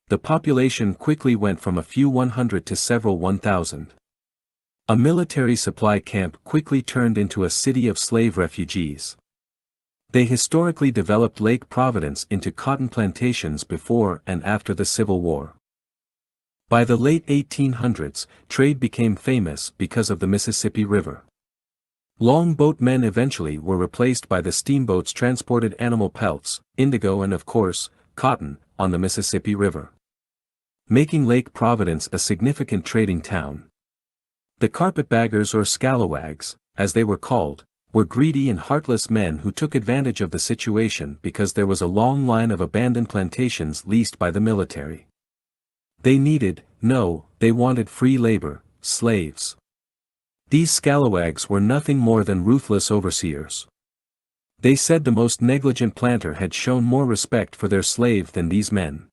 The population quickly went from a few 100 to several 1,000. A military supply camp quickly turned into a city of slave refugees. They historically developed Lake Providence into cotton plantations before and after the Civil War. By the late 1800s, trade became famous because of the Mississippi River. Longboatmen eventually were replaced by the steamboats transported animal pelts, indigo and of course, cotton, on the Mississippi River, making Lake Providence a significant trading town. The carpetbaggers or scalawags, as they were called, were greedy and heartless men who took advantage of the situation because there was a long line of abandoned plantations leased by the military. They wanted free labor, slaves. These scalawags were nothing more than ruthless overseers. They said the most negligent planter had shown more respect for their slave than these men.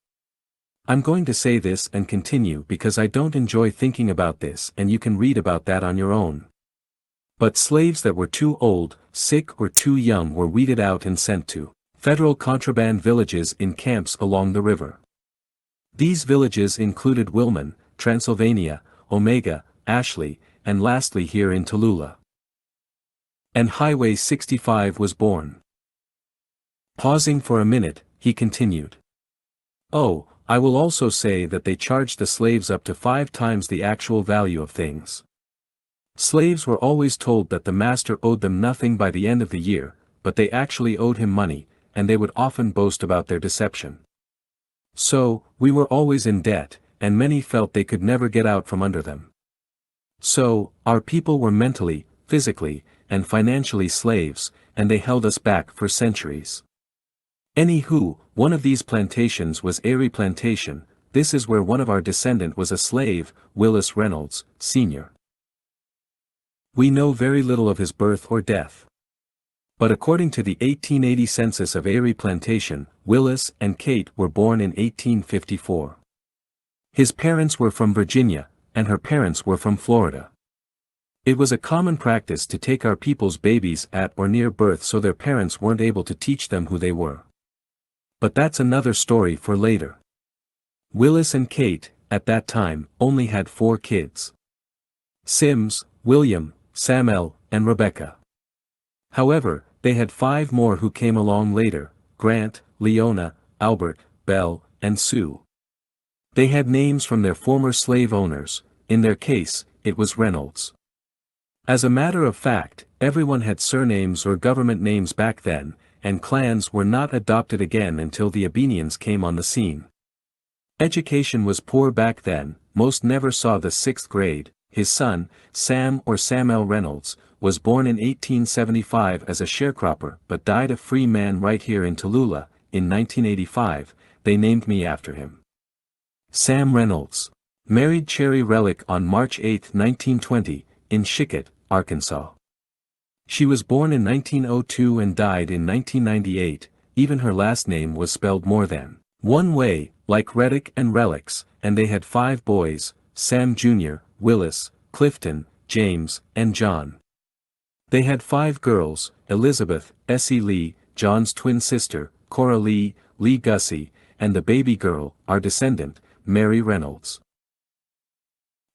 I'm going to say this and continue because I don't enjoy thinking about this, and you can read about that on your own. But slaves that were too old, sick or too young were weeded out and sent to federal contraband villages in camps along the river. These villages included Wilman, Transylvania, Omega, Ashley, and lastly here in Tallulah. And Highway 65 was born. Pausing for a minute, he continued. Oh, I will also say that they charged the slaves up to 5 times the actual value of things. Slaves were always told that the master owed them nothing by the end of the year, but they actually owed him money, and they would often boast about their deception. So, we were always in debt, and many felt they could never get out from under them. So, our people were mentally, physically, and financially slaves, and they held us back for centuries. Anywho, one of these plantations was Erie Plantation. This is where one of our descendant was a slave, Willis Reynolds, Sr. We know very little of his birth or death. But according to the 1880 census of Erie Plantation, Willis and Kate were born in 1854. His parents were from Virginia, and her parents were from Florida. It was a common practice to take our people's babies at or near birth so their parents weren't able to teach them who they were. But that's another story for later. Willis and Kate, at that time, only had 4 kids: Sims, William, Samuel, and Rebecca. However, they had 5 more who came along later: Grant, Leona, Albert, Belle, and Sue. They had names from their former slave owners. In their case, it was Reynolds. As a matter of fact, everyone had surnames or government names back then, and clans were not adopted again until the Abenians came on the scene. Education was poor back then, most never saw the 6th grade. His son, Sam or Samuel Reynolds, was born in 1875 as a sharecropper but died a free man right here in Tallulah. In 1985, they named me after him. Sam Reynolds married Cherry Relic on March 8, 1920, in Chickett, Arkansas. She was born in 1902 and died in 1998. Even her last name was spelled more than one way, like Reddick and Relics, and they had 5 boys: Sam Jr., Willis, Clifton, James, and John. They had 5 girls: Elizabeth, Essie Lee, John's twin sister, Cora Lee, Lee Gussie, and the baby girl, our descendant, Mary Reynolds.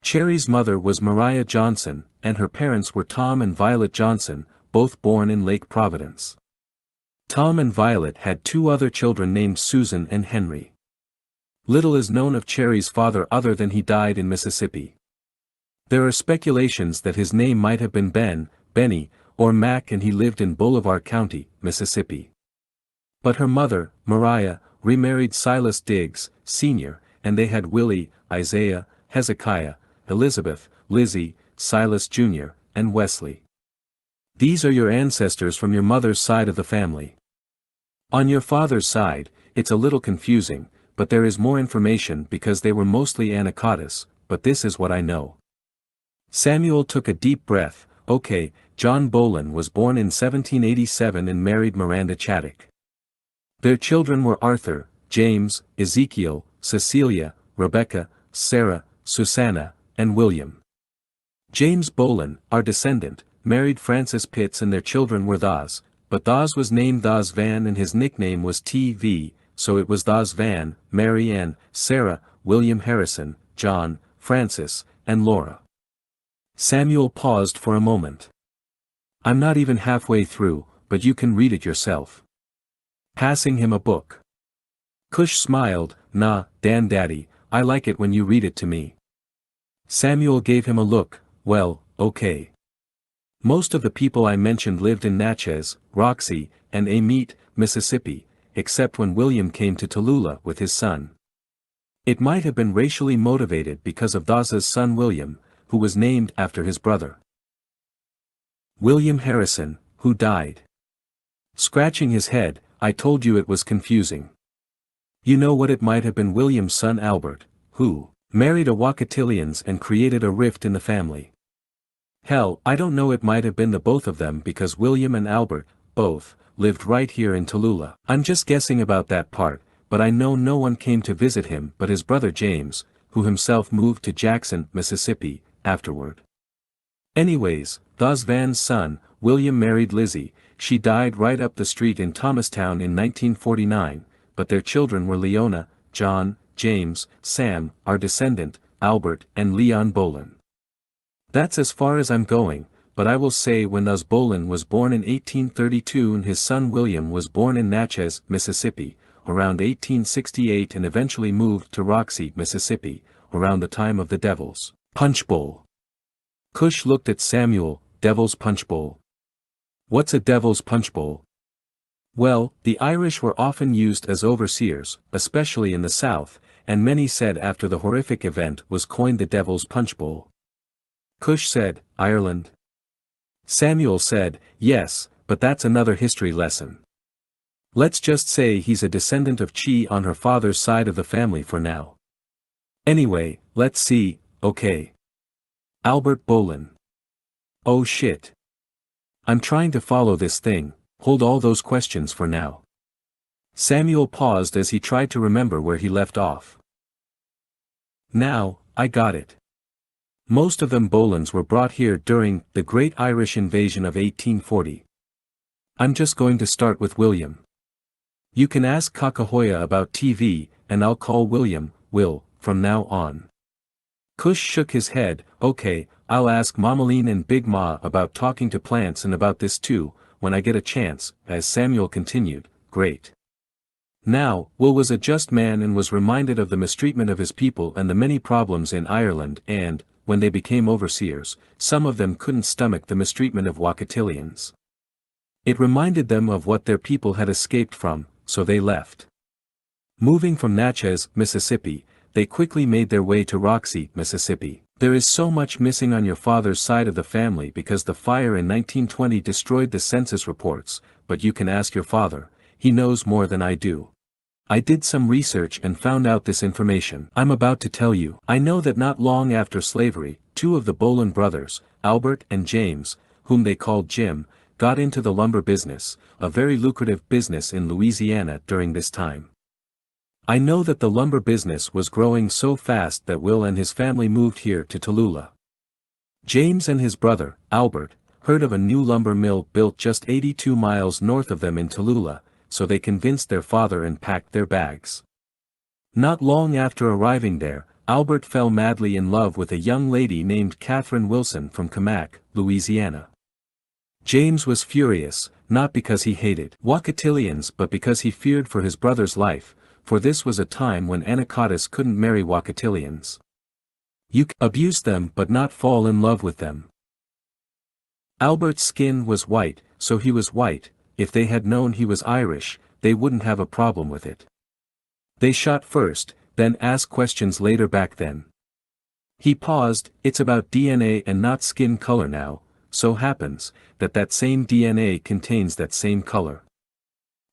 Cherry's mother was Mariah Johnson, and her parents were Tom and Violet Johnson, both born in Lake Providence. Tom and Violet had 2 other children named Susan and Henry. Little is known of Cherry's father other than he died in Mississippi. There are speculations that his name might have been Ben, Benny, or Mac, and he lived in Bolivar County, Mississippi. But her mother, Mariah, remarried Silas Diggs, Sr., and they had Willie, Isaiah, Hezekiah, Elizabeth, Lizzie, Silas Jr., and Wesley. These are your ancestors from your mother's side of the family. On your father's side, it's a little confusing, but there is more information because they were mostly Anakataas, but this is what I know. Samuel took a deep breath. Okay, John Bolin was born in 1787 and married Miranda Chaddock. Their children were Arthur, James, Ezekiel, Cecilia, Rebecca, Sarah, Susanna, and William. James Bolin, our descendant, married Frances Pitts and their children were Thos, but Thos was named Thos Van and his nickname was T.V., so it was Thos Van, Mary Ann, Sarah, William Harrison, John, Francis, and Laura. Samuel paused for a moment. I'm not even halfway through, but you can read it yourself. Passing him a book. Cush smiled. Nah, Dan Daddy, I like it when you read it to me. Samuel gave him a look. Well, okay. Most of the people I mentioned lived in Natchez, Roxy, and Amite, Mississippi, except when William came to Tallulah with his son. It might have been racially motivated because of Thos's son William, who was named after his brother. William Harrison, who died. Scratching his head, I told you it was confusing. You know what, it might have been William's son Albert, who married a Wakatilians and created a rift in the family. Hell, I don't know, it might have been the both of them because William and Albert, both, lived right here in Tallulah. I'm just guessing about that part, but I know no one came to visit him but his brother James, who himself moved to Jackson, Mississippi, afterward. Anyways, Thos Van's son, William married Lizzie. She died right up the street in Thomastown in 1949, but their children were Leona, John, James, Sam, our descendant, Albert, and Leon Bolin. That's as far as I'm going, but I will say when Thos Bolin was born in 1832 and his son William was born in Natchez, Mississippi, around 1868 and eventually moved to Roxy, Mississippi, around the time of the Devil's Punch Bowl. Cush looked at Samuel. Devil's Punch Bowl. What's a Devil's Punch Bowl? Well, the Irish were often used as overseers, especially in the South, and many said after the horrific event was coined the Devil's Punch Bowl. Cush said, Ireland? Samuel said, yes, but that's another history lesson. Let's just say he's a descendant of Chi on her father's side of the family for now. Anyway, let's see, okay. Albert Bolin. Oh shit. I'm trying to follow this thing, hold all those questions for now. Samuel paused as he tried to remember where he left off. Now, I got it. Most of them Bolins were brought here during the Great Irish Invasion of 1840. I'm just going to start with William. You can ask Kakahoya about TV, and I'll call William, Will, from now on. Cush shook his head. Okay, I'll ask Mamaline and Big Ma about talking to plants and about this too, when I get a chance, as Samuel continued. Great. Now, Will was a just man and was reminded of the mistreatment of his people and the many problems in Ireland and, when they became overseers, some of them couldn't stomach the mistreatment of Wakatilians. It reminded them of what their people had escaped from, so they left. Moving from Natchez, Mississippi, they quickly made their way to Roxy, Mississippi. There is so much missing on your father's side of the family because the fire in 1920 destroyed the census reports, but you can ask your father, he knows more than I do. I did some research and found out this information I'm about to tell you. I know that not long after slavery, 2 of the Bolin brothers, Albert and James, whom they called Jim, got into the lumber business, a very lucrative business in Louisiana during this time. I know that the lumber business was growing so fast that Will and his family moved here to Tallulah. James and his brother, Albert, heard of a new lumber mill built just 82 miles north of them in Tallulah, so they convinced their father and packed their bags. Not long after arriving there, Albert fell madly in love with a young lady named Catherine Wilson from Camac, Louisiana. James was furious, not because he hated Wakatilians but because he feared for his brother's life, for this was a time when Anakataas couldn't marry Wakatilians. You could abuse them but not fall in love with them. Albert's skin was white, so he was white. If they had known he was Irish, they wouldn't have a problem with it. They shot first, then asked questions later. Back then. He paused. It's about DNA and not skin color now. So happens that same DNA contains that same color.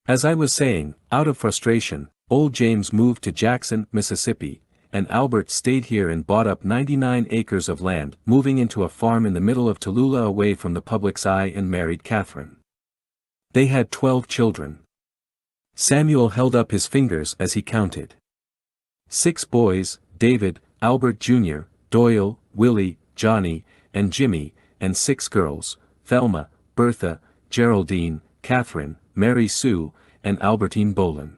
As I was saying, out of frustration, old James moved to Jackson, Mississippi, and Albert stayed here and bought up 99 acres of land, moving into a farm in the middle of Tallulah away from the public's eye, and married Catherine. They had 12 children. Samuel held up his fingers as he counted. 6 boys, David, Albert Jr., Doyle, Willie, Johnny, and Jimmy, and 6 girls, Thelma, Bertha, Geraldine, Catherine, Mary Sue, and Albertine Bolin.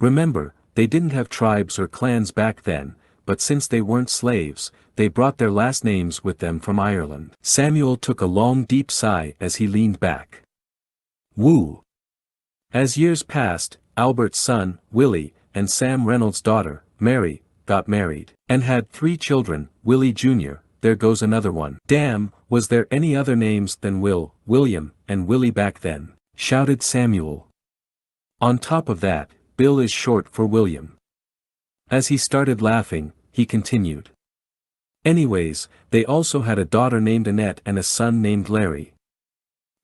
Remember, they didn't have tribes or clans back then, but since they weren't slaves, they brought their last names with them from Ireland. Samuel took a long deep sigh as he leaned back. Woo! As years passed, Albert's son, Willie, and Sam Reynolds' daughter, Mary, got married, and had 3 children, Willie Jr., there goes another one. Damn, was there any other names than Will, William, and Willie back then? Shouted Samuel. On top of that, Bill is short for William. As he started laughing, he continued. Anyways, they also had a daughter named Annette and a son named Larry.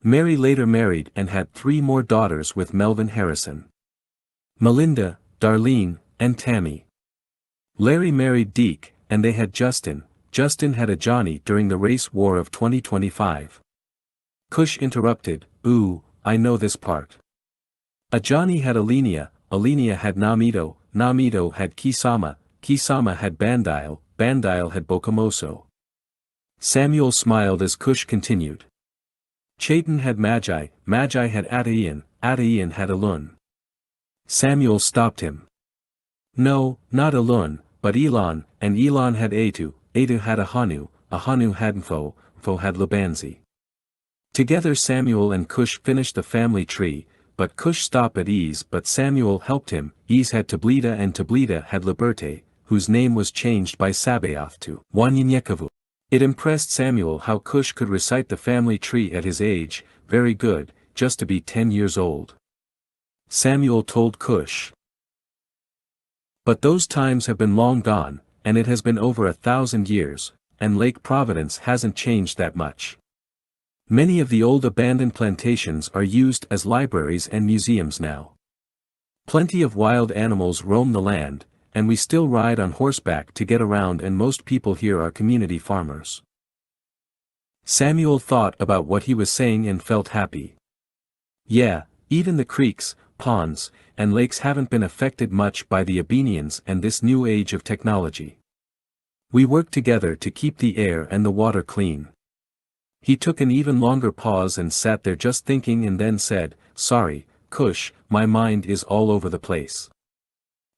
Mary later married and had 3 more daughters with Melvin Harrison. Melinda, Darlene, and Tammy. Larry married Deke, and they had Justin. Justin had a Johnny during the race war of 2025. Cush interrupted, ooh, I know this part. A Johnny had Alenia, Alenia had Namito, Namito had Kisama, Kisama had Bandile, Bandile had Bokamoso. Samuel smiled as Cush continued. Chayton had Magi, Magi had Attain, Attain had Elun. Samuel stopped him. No, not Elun, but Elon, and Elon had Atu, Atu had Ahanu, Ahanu had Mfo, Mfo had Labanzi. Together Samuel and Cush finished the family tree, but Cush stopped at Ease, but Samuel helped him. Ease had Tablita and Tablita had Liberte, whose name was changed by Sabaoth to Wanyanyekavu. It impressed Samuel how Cush could recite the family tree at his age, very good, just to be 10 years old. Samuel told Cush. But those times have been long gone, and it has been over 1,000 years, and Lake Providence hasn't changed that much. Many of the old abandoned plantations are used as libraries and museums now. Plenty of wild animals roam the land, and we still ride on horseback to get around, and most people here are community farmers. Samuel thought about what he was saying and felt happy. Yeah, even the creeks, ponds, and lakes haven't been affected much by the Abenians and this new age of technology. We work together to keep the air and the water clean. He took an even longer pause and sat there just thinking, and then said, sorry, Cush, my mind is all over the place.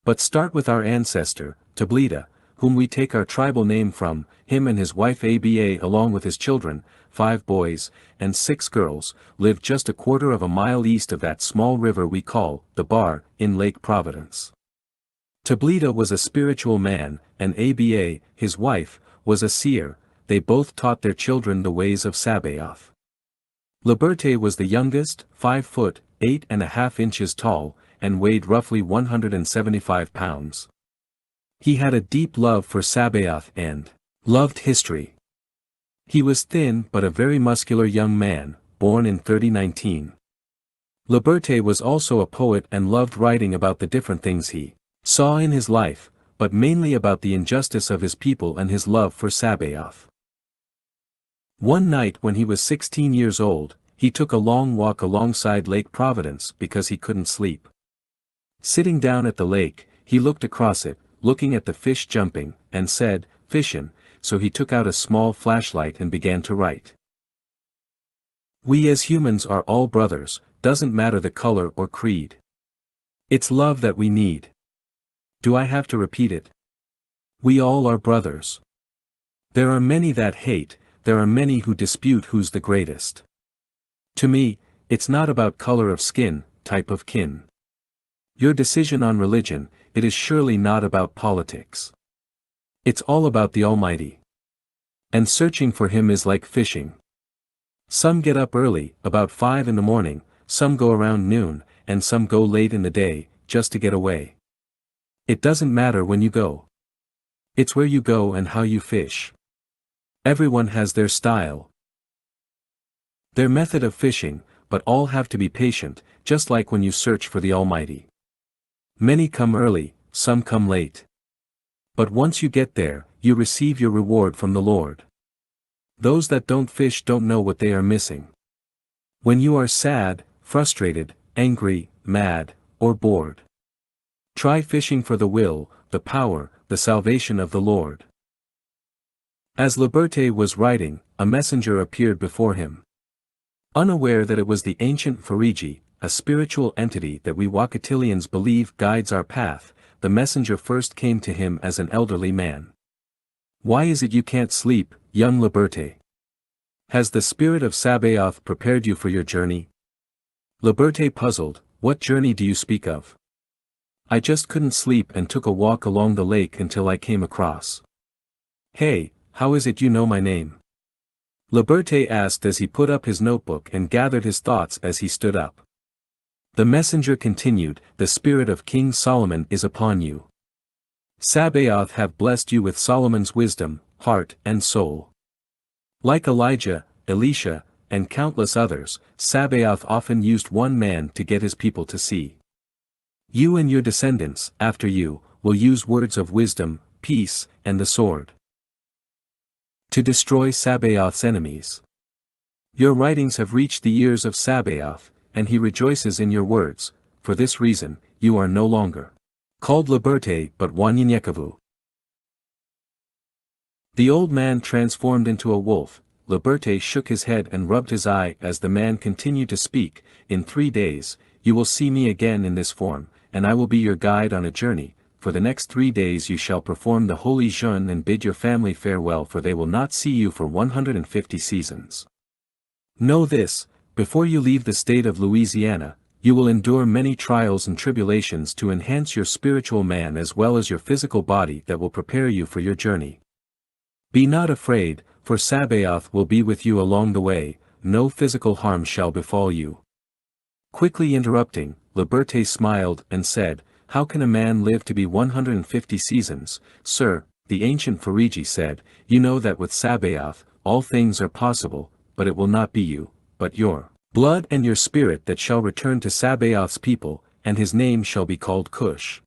But start with our ancestor, Tablita, whom we take our tribal name from. Him and his wife Aba along with his children, 5 boys, and 6 girls, lived just a quarter of a mile east of that small river we call the Bar, in Lake Providence. Tablita was a spiritual man, and Aba, his wife, was a seer. They both taught their children the ways of Sabaoth. Liberte was the youngest, 5 foot, 8.5 inches tall, and weighed roughly 175 pounds. He had a deep love for Sabaoth and loved history. He was thin but a very muscular young man, born in 3019. Liberte was also a poet and loved writing about the different things he saw in his life, but mainly about the injustice of his people and his love for Sabaoth. One night when he was 16 years old, he took a long walk alongside Lake Providence because he couldn't sleep. Sitting down at the lake, he looked across it, looking at the fish jumping, and said, "Fishin'," so he took out a small flashlight and began to write. We as humans are all brothers, doesn't matter the color or creed. It's love that we need. Do I have to repeat it? We all are brothers. There are many that hate, there are many who dispute who's the greatest. To me, it's not about color of skin, type of kin. Your decision on religion, it is surely not about politics. It's all about the Almighty. And searching for Him is like fishing. Some get up early, about 5 in the morning, some go around noon, and some go late in the day, just to get away. It doesn't matter when you go. It's where you go and how you fish. Everyone has their style. Their method of fishing, but all have to be patient, just like when you search for the Almighty. Many come early, some come late. But once you get there, you receive your reward from the Lord. Those that don't fish don't know what they are missing. When you are sad, frustrated, angry, mad, or bored, try fishing for the will, the power, the salvation of the Lord. As Liberté was writing, a messenger appeared before him. Unaware that it was the ancient Ferigi, a spiritual entity that we Wakatilians believe guides our path, the messenger first came to him as an elderly man. Why is it you can't sleep, young Liberté? Has the spirit of Sabaoth prepared you for your journey? Liberté puzzled, what journey do you speak of? I just couldn't sleep and took a walk along the lake until I came across. Hey, how is it you know my name? Liberté asked as he put up his notebook and gathered his thoughts as he stood up. The messenger continued, the spirit of King Solomon is upon you. Sabaoth have blessed you with Solomon's wisdom, heart and soul. Like Elijah, Elisha, and countless others, Sabaoth often used one man to get his people to see. You and your descendants, after you, will use words of wisdom, peace, and the sword to destroy Sabaoth's enemies. Your writings have reached the ears of Sabaoth, and he rejoices in your words. For this reason, you are no longer called Liberté but Wanyanyekavu. The old man transformed into a wolf. Liberté shook his head and rubbed his eye as the man continued to speak. In 3 days, you will see me again in this form, and I will be your guide on a journey. For the next 3 days you shall perform the holy jeûne and bid your family farewell, for they will not see you for 150 seasons. Know this, before you leave the state of Louisiana, you will endure many trials and tribulations to enhance your spiritual man as well as your physical body that will prepare you for your journey. Be not afraid, for Sabaoth will be with you along the way, no physical harm shall befall you. Quickly interrupting, Liberté smiled and said, how can a man live to be 150 seasons, sir? The ancient Ferigi said, you know that with Sabaoth, all things are possible, but it will not be you, but your blood and your spirit that shall return to Sabaoth's people, and his name shall be called Cush.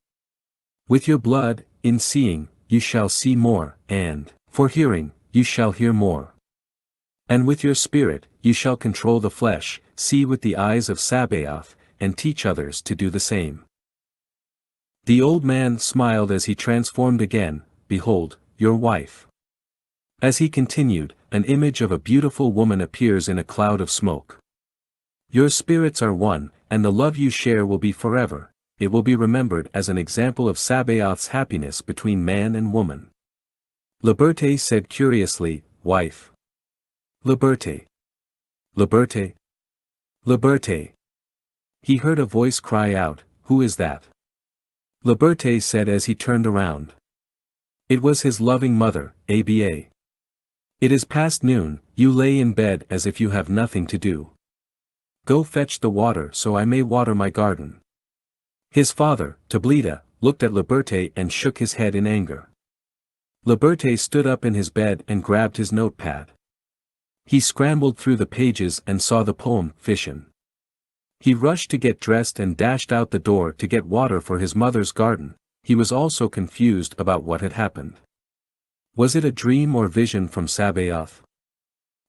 With your blood, in seeing, you shall see more, and, for hearing, you shall hear more. And with your spirit, you shall control the flesh, see with the eyes of Sabaoth, and teach others to do the same. The old man smiled as he transformed again, behold, your wife. As he continued, an image of a beautiful woman appears in a cloud of smoke. Your spirits are one, and the love you share will be forever. It will be remembered as an example of Sabaoth's happiness between man and woman. Liberté said curiously, wife. Liberté. Liberté. Liberté. He heard a voice cry out, who is that? Liberté said as he turned around. It was his loving mother, Aba. It is past noon, you lay in bed as if you have nothing to do. Go fetch the water so I may water my garden. His father, Tablita, looked at Liberté and shook his head in anger. Liberté stood up in his bed and grabbed his notepad. He scrambled through the pages and saw the poem, Fishin'. He rushed to get dressed and dashed out the door to get water for his mother's garden. He was also confused about what had happened. Was it a dream or vision from Sabaoth?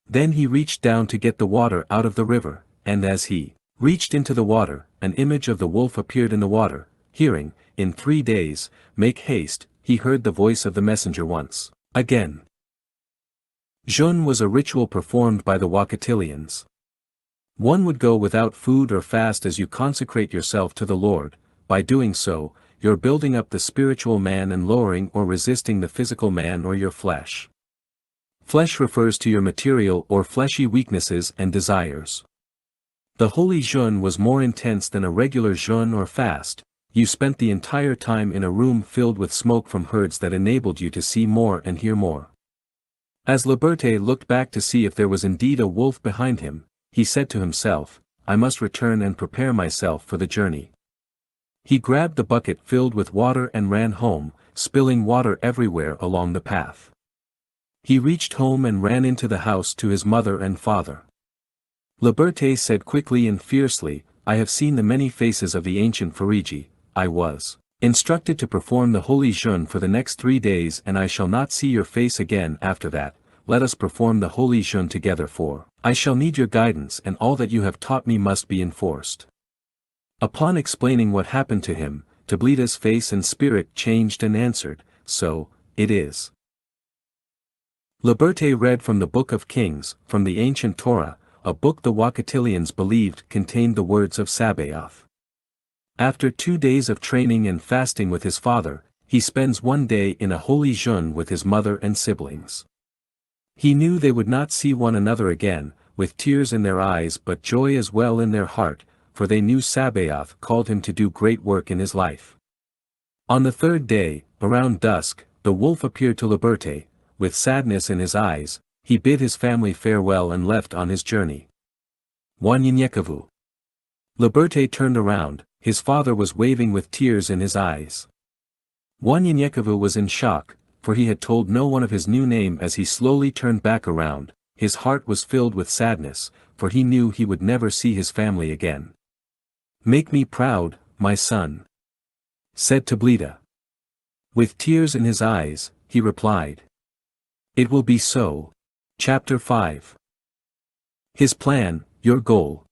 Then he reached down to get the water out of the river, and as he reached into the water, an image of the wolf appeared in the water. Hearing, in 3 days, make haste, he heard the voice of the messenger once again. Jeûne was a ritual performed by the Wakatilians. One would go without food or fast as you consecrate yourself to the Lord. By doing so, you're building up the spiritual man and lowering or resisting the physical man or your flesh. Flesh refers to your material or fleshy weaknesses and desires. The holy jeûne was more intense than a regular jeûne or fast. You spent the entire time in a room filled with smoke from herds that enabled you to see more and hear more. As Liberté looked back to see if there was indeed a wolf behind him, he said to himself, I must return and prepare myself for the journey. He grabbed the bucket filled with water and ran home, spilling water everywhere along the path. He reached home and ran into the house to his mother and father. Liberté said quickly and fiercely, I have seen the many faces of the ancient Fariji. I was instructed to perform the holy jeûne for the next 3 days and I shall not see your face again after that. Let us perform the holy jeûne together for I shall need your guidance and all that you have taught me must be enforced. Upon explaining what happened to him, Tableda's face and spirit changed and answered, so, it is. Liberté read from the Book of Kings, from the ancient Torah, a book the Wakatilians believed contained the words of Sabaoth. After 2 days of training and fasting with his father, he spends 1 day in a holy jeûne with his mother and siblings. He knew they would not see one another again, with tears in their eyes but joy as well in their heart, for they knew Sabaoth called him to do great work in his life. On the 3rd day, around dusk, the wolf appeared to Liberté. With sadness in his eyes, he bid his family farewell and left on his journey. Wanyanyekavu. Liberté turned around, his father was waving with tears in his eyes. Wanyanyekavu was in shock, for he had told no one of his new name as he slowly turned back around. His heart was filled with sadness, for he knew he would never see his family again. Make me proud, my son, said Tableda. With tears in his eyes, he replied. It will be so. Chapter 5. His plan, your goal.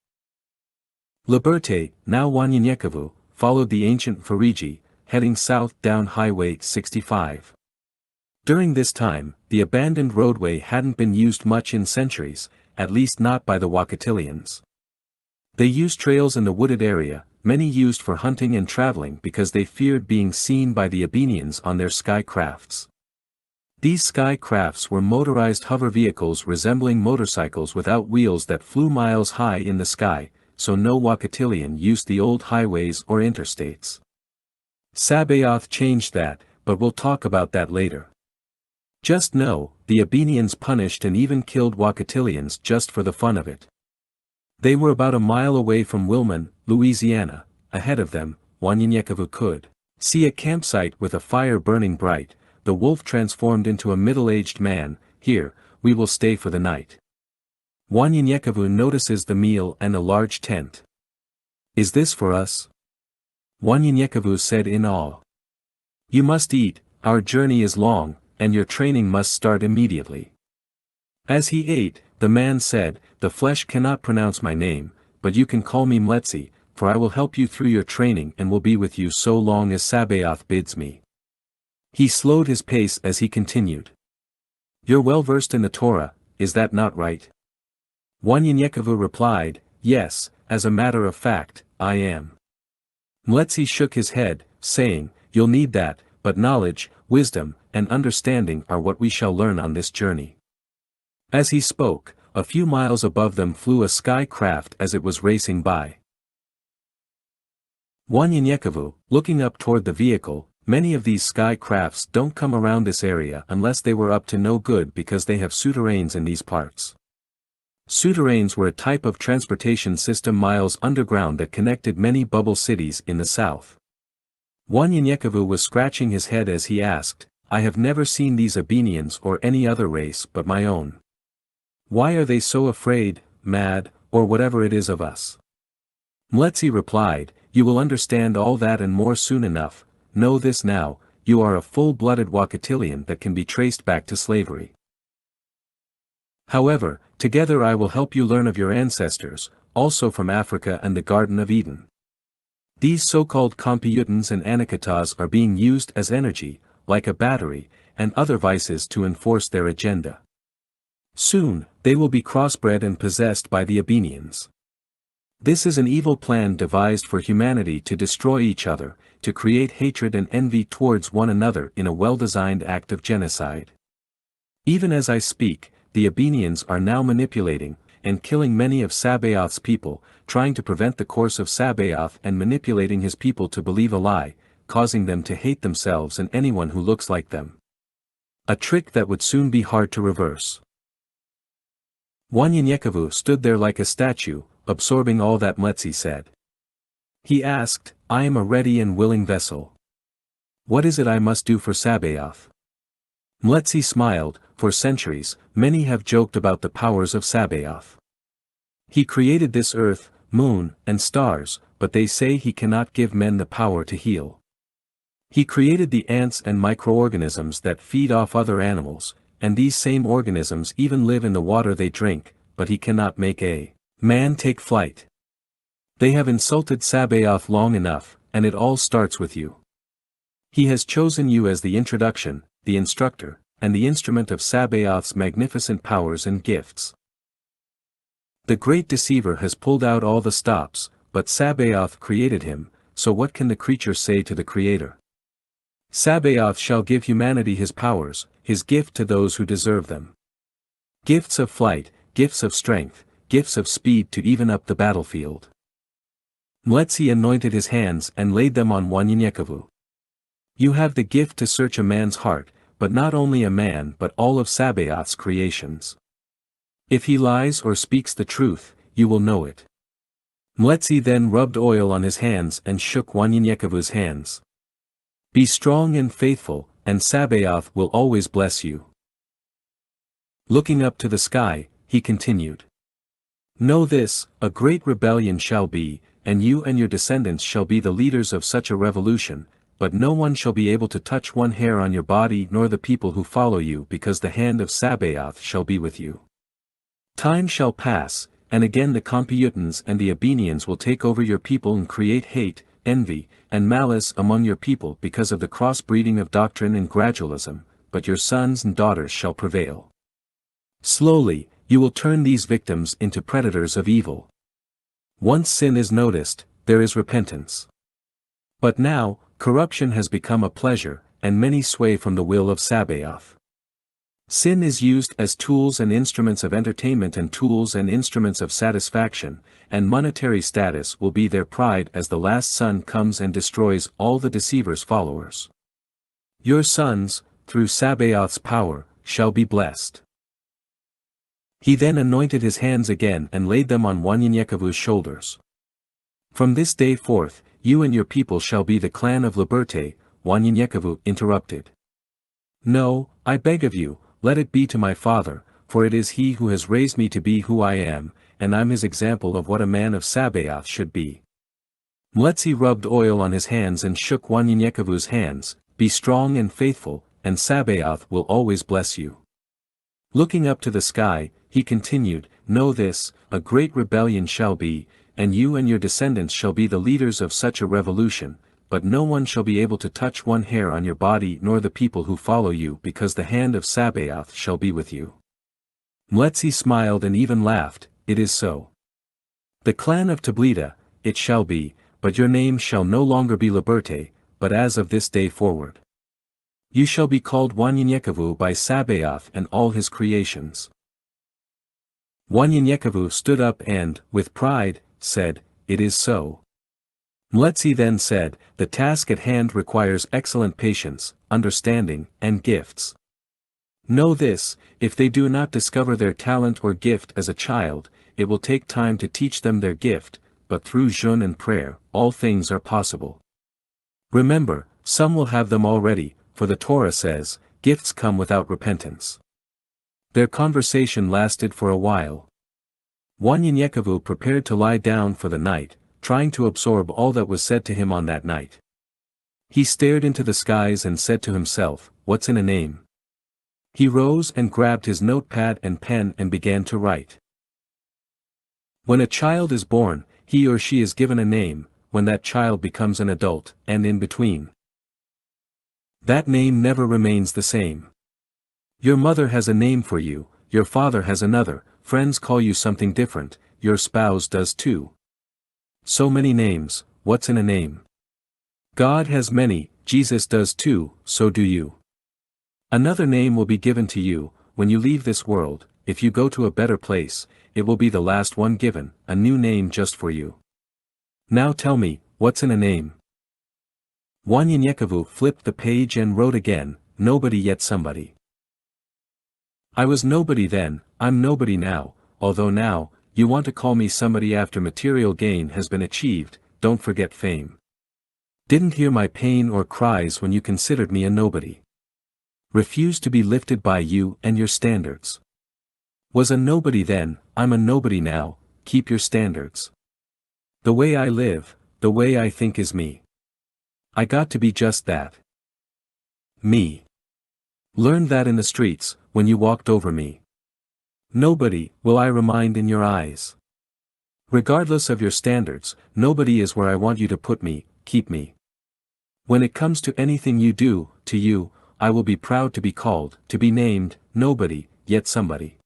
Liberté, now Wanyanyekavu, followed the ancient Fariji, heading south down Highway 65. During this time, the abandoned roadway hadn't been used much in centuries, at least not by the Wakatilians. They used trails in the wooded area, many used for hunting and traveling because they feared being seen by the Abenians on their sky crafts. These sky crafts were motorized hover vehicles resembling motorcycles without wheels that flew miles high in the sky, so no Wakatilian used the old highways or interstates. Sabaoth changed that, but we'll talk about that later. Just know, the Abenians punished and even killed Wakatilians just for the fun of it. They were about a mile away from Wilmon, Louisiana. Ahead of them, Wanyanyekavu could see a campsite with a fire burning bright. The wolf transformed into a middle-aged man. Here, we will stay for the night. Wanyanyekavu notices the meal and a large tent. Is this for us? Wanyanyekavu said in awe. You must eat, our journey is long, and your training must start immediately. As he ate, the man said, the flesh cannot pronounce my name, but you can call me Mletsi, for I will help you through your training and will be with you so long as Sabaoth bids me. He slowed his pace as he continued. You're well versed in the Torah, is that not right? Wanyanyekavu replied, yes, as a matter of fact, I am. Mletsi shook his head, saying, you'll need that, but knowledge, wisdom, and understanding are what we shall learn on this journey. As he spoke, a few miles above them flew a sky craft as it was racing by. Wanyanyekavu, looking up toward the vehicle, many of these sky crafts don't come around this area unless they were up to no good because they have souterrains in these parts. Souterrains were a type of transportation system miles underground that connected many bubble cities in the south. Wanyanyekavu was scratching his head as he asked, I have never seen these Abenians or any other race but my own. Why are they so afraid, mad, or whatever it is of us? Mletsi replied, you will understand all that and more soon enough. Know this now, you are a full-blooded Wakatilian that can be traced back to slavery. However, together I will help you learn of your ancestors, also from Africa and the Garden of Eden. These so-called Kompyutans and Anakataas are being used as energy, like a battery, and other vices to enforce their agenda. Soon, they will be crossbred and possessed by the Abenians. This is an evil plan devised for humanity to destroy each other, to create hatred and envy towards one another in a well-designed act of genocide. Even as I speak, the Abenians are now manipulating, and killing many of Sabaoth's people, trying to prevent the course of Sabaoth and manipulating his people to believe a lie, causing them to hate themselves and anyone who looks like them. A trick that would soon be hard to reverse. Wanyanyekavu stood there like a statue, absorbing all that Mletsi said. He asked, I am a ready and willing vessel. What is it I must do for Sabaoth? Mletsi smiled. For centuries, many have joked about the powers of Sabaoth. He created this earth, moon, and stars, but they say he cannot give men the power to heal. He created the ants and microorganisms that feed off other animals, and these same organisms even live in the water they drink, but he cannot make a man take flight. They have insulted Sabaoth long enough, and it all starts with you. He has chosen you as the introduction, the instructor, and the instrument of Sabaoth's magnificent powers and gifts. The great deceiver has pulled out all the stops, but Sabaoth created him, so what can the creature say to the Creator? Sabaoth shall give humanity his powers, his gift to those who deserve them. Gifts of flight, gifts of strength, gifts of speed to even up the battlefield. Mletsi anointed his hands and laid them on Wanyanyekavu. You have the gift to search a man's heart, but not only a man but all of Sabaoth's creations. If he lies or speaks the truth, you will know it. Mletsi then rubbed oil on his hands and shook Wanyanyekavu's hands. Be strong and faithful, and Sabaoth will always bless you. Looking up to the sky, he continued. Know this, a great rebellion shall be, and you and your descendants shall be the leaders of such a revolution, but no one shall be able to touch one hair on your body nor the people who follow you because the hand of Sabaoth shall be with you. Time shall pass, and again the Kompyutans and the Abenians will take over your people and create hate, envy, and malice among your people because of the crossbreeding of doctrine and gradualism, but your sons and daughters shall prevail. Slowly, you will turn these victims into predators of evil. Once sin is noticed, there is repentance. But now, corruption has become a pleasure, and many sway from the will of Sabaoth. Sin is used as tools and instruments of entertainment and tools and instruments of satisfaction, and monetary status will be their pride as the last son comes and destroys all the deceiver's followers. Your sons, through Sabaoth's power, shall be blessed. He then anointed his hands again and laid them on Wanyanyekavu's shoulders. From this day forth, you and your people shall be the clan of Liberté. Wanyanyekavu interrupted. No, I beg of you, let it be to my father, for it is he who has raised me to be who I am, and I'm his example of what a man of Sabaoth should be. Mletsi rubbed oil on his hands and shook Wanyanyekavu's hands. Be strong and faithful, and Sabaoth will always bless you. Looking up to the sky, he continued, know this, a great rebellion shall be, and you and your descendants shall be the leaders of such a revolution, but no one shall be able to touch one hair on your body nor the people who follow you because the hand of Sabaoth shall be with you. Mletsi smiled and even laughed, it is so. The clan of Tablita, it shall be, but your name shall no longer be Liberté, but as of this day forward. You shall be called Wanyanyekavu by Sabaoth and all his creations. Wanyanyekavu stood up and, with pride, said, it is so. Mletsi then said, the task at hand requires excellent patience, understanding, and gifts. Know this, if they do not discover their talent or gift as a child, it will take time to teach them their gift, but through jeûne and prayer, all things are possible. Remember, some will have them already, for the Torah says, gifts come without repentance. Their conversation lasted for a while. Wanyanyekavu prepared to lie down for the night, trying to absorb all that was said to him on that night. He stared into the skies and said to himself, what's in a name? He rose and grabbed his notepad and pen and began to write. When a child is born, he or she is given a name, when that child becomes an adult, and in between. That name never remains the same. Your mother has a name for you, your father has another, friends call you something different, your spouse does too. So many names, what's in a name? God has many, Jesus does too, so do you. Another name will be given to you, when you leave this world, if you go to a better place, it will be the last one given, a new name just for you. Now tell me, what's in a name? Wanyanyekavu flipped the page and wrote again, nobody yet somebody. I was nobody then, I'm nobody now, although now, you want to call me somebody after material gain has been achieved, don't forget fame. Didn't hear my pain or cries when you considered me a nobody. Refused to be lifted by you and your standards. Was a nobody then, I'm a nobody now, keep your standards. The way I live, the way I think is me. I got to be just that. Me. Learned that in the streets, when you walked over me. Nobody, will I remind in your eyes. Regardless of your standards, nobody is where I want you to put me, keep me. When it comes to anything you do, to you, I will be proud to be called, to be named, nobody, yet somebody.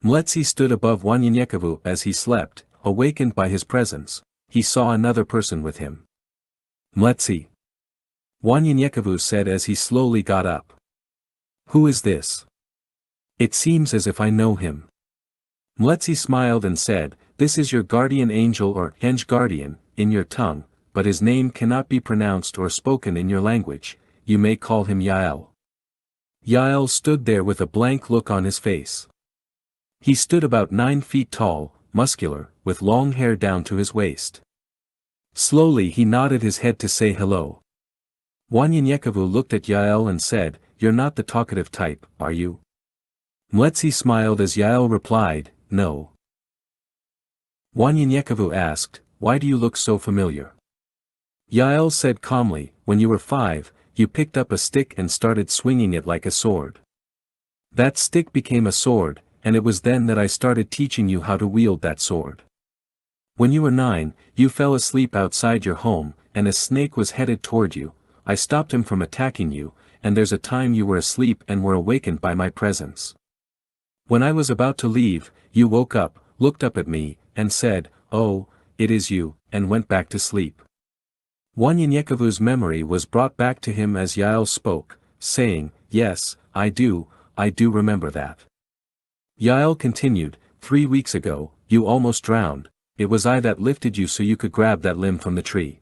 Mletsi stood above Wanyanyekavu as he slept, awakened by his presence. He saw another person with him. Mletsi. Wanyanyekavu said as he slowly got up. Who is this? It seems as if I know him. Mletsi smiled and said, this is your guardian angel or henge guardian, in your tongue, but his name cannot be pronounced or spoken in your language, you may call him Yael. Yael stood there with a blank look on his face. He stood about 9 feet tall, muscular, with long hair down to his waist. Slowly he nodded his head to say hello. Wanyanyekavu looked at Yael and said, you're not the talkative type, are you? Mletsi smiled as Yael replied, no. Wanyanyekavu asked, why do you look so familiar? Yael said calmly, when you were 5, you picked up a stick and started swinging it like a sword. That stick became a sword, and it was then that I started teaching you how to wield that sword. When you were 9, you fell asleep outside your home, and a snake was headed toward you. I stopped him from attacking you, and there's a time you were asleep and were awakened by my presence. When I was about to leave, you woke up, looked up at me, and said, oh, it is you, and went back to sleep. Wanyanyekavu's memory was brought back to him as Yael spoke, saying, yes, I do remember that. Yael continued, 3 weeks ago, you almost drowned, it was I that lifted you so you could grab that limb from the tree.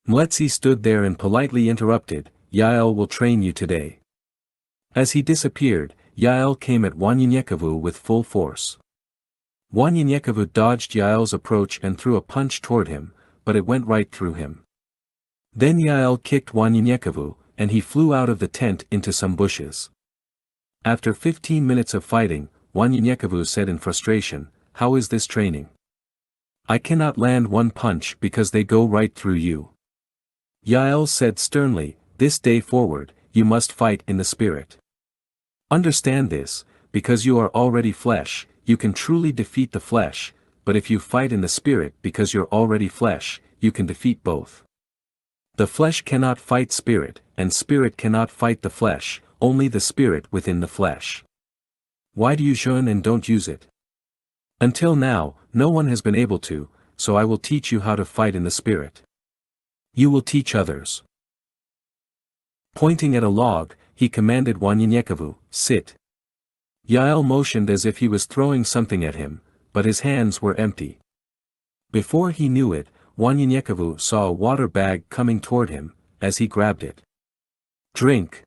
Mletsi stood there and politely interrupted, Yael will train you today. As he disappeared, Yael came at Wanyanyekavu with full force. Wanyanyekavu dodged Yael's approach and threw a punch toward him, but it went right through him. Then Yael kicked Wanyanyekavu, and he flew out of the tent into some bushes. After 15 minutes of fighting, Wanyanyekavu said in frustration, how is this training? I cannot land one punch because they go right through you. Yael said sternly, this day forward, you must fight in the spirit. Understand this, because you are already flesh, you can truly defeat the flesh, but if you fight in the spirit because you're already flesh, you can defeat both. The flesh cannot fight spirit, and spirit cannot fight the flesh, only the spirit within the flesh. Why do you jeûn and don't use it? Until now, no one has been able to, so I will teach you how to fight in the spirit. You will teach others. Pointing at a log, he commanded Wanyanyekavu, sit. Yael motioned as if he was throwing something at him, but his hands were empty. Before he knew it, Wanyanyekavu saw a water bag coming toward him, as he grabbed it. Drink.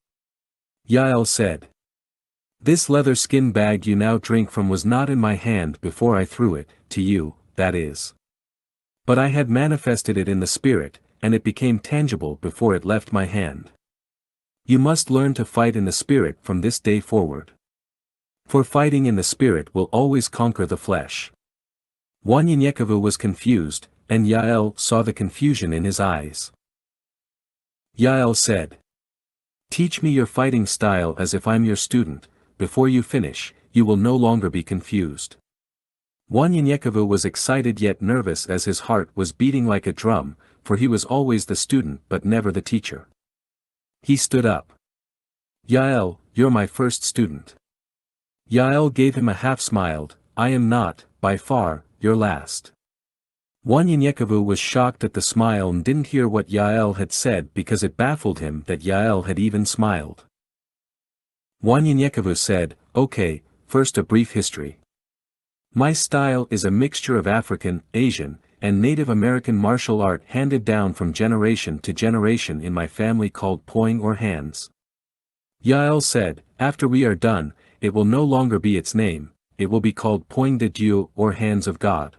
Yael said. This leather skin bag you now drink from was not in my hand before I threw it, to you, that is. But I had manifested it in the spirit, and it became tangible before it left my hand. You must learn to fight in the spirit from this day forward. For fighting in the spirit will always conquer the flesh. Wanyanyekavu was confused, and Yael saw the confusion in his eyes. Yael said, teach me your fighting style as if I'm your student. Before you finish, you will no longer be confused. Wanyanyekavu was excited yet nervous as his heart was beating like a drum, for he was always the student but never the teacher. He stood up. Yael, you're my first student. Yael gave him a half-smiled, I am not, by far, your last. Wanyanyekavu was shocked at the smile and didn't hear what Yael had said because it baffled him that Yael had even smiled. Wanyanyekavu said, "Okay, first a brief history. My style is a mixture of African, Asian, and Native American martial art handed down from generation to generation in my family called poing or hands." Yael said, "After we are done, it will no longer be its name, it will be called poing de Dieu or hands of God."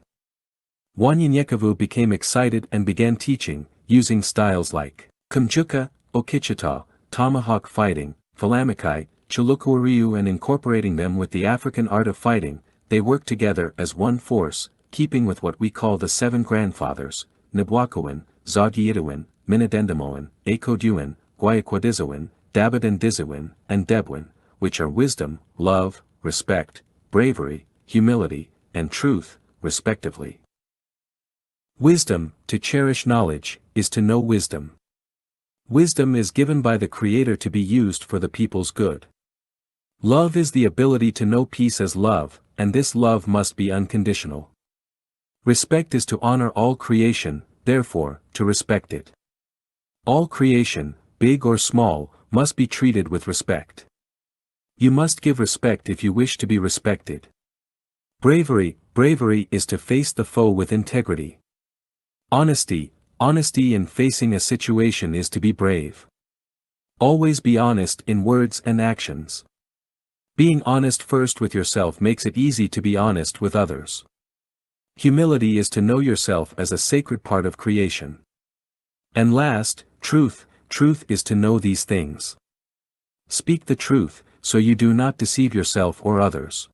Wanyanyekavu became excited and began teaching, using styles like Kumjuka, Okichita, tomahawk fighting, Falamikai, Chulukwariu and incorporating them with the African art of fighting. They work together as one force, keeping with what we call the seven grandfathers, Nibwakawan, Zogyidawan, Minadendamoan, Akoduan, Guayakwadizawin, Dabadandizawan, and Debwin, which are wisdom, love, respect, bravery, humility, and truth, respectively. Wisdom, to cherish knowledge, is to know wisdom. Wisdom is given by the Creator to be used for the people's good. Love is the ability to know peace as love, and this love must be unconditional. Respect is to honor all creation, therefore, to respect it. All creation, big or small, must be treated with respect. You must give respect if you wish to be respected. Bravery is to face the foe with integrity. Honesty in facing a situation is to be brave. Always be honest in words and actions. Being honest first with yourself makes it easy to be honest with others. Humility is to know yourself as a sacred part of creation. And last, truth is to know these things. Speak the truth, so you do not deceive yourself or others.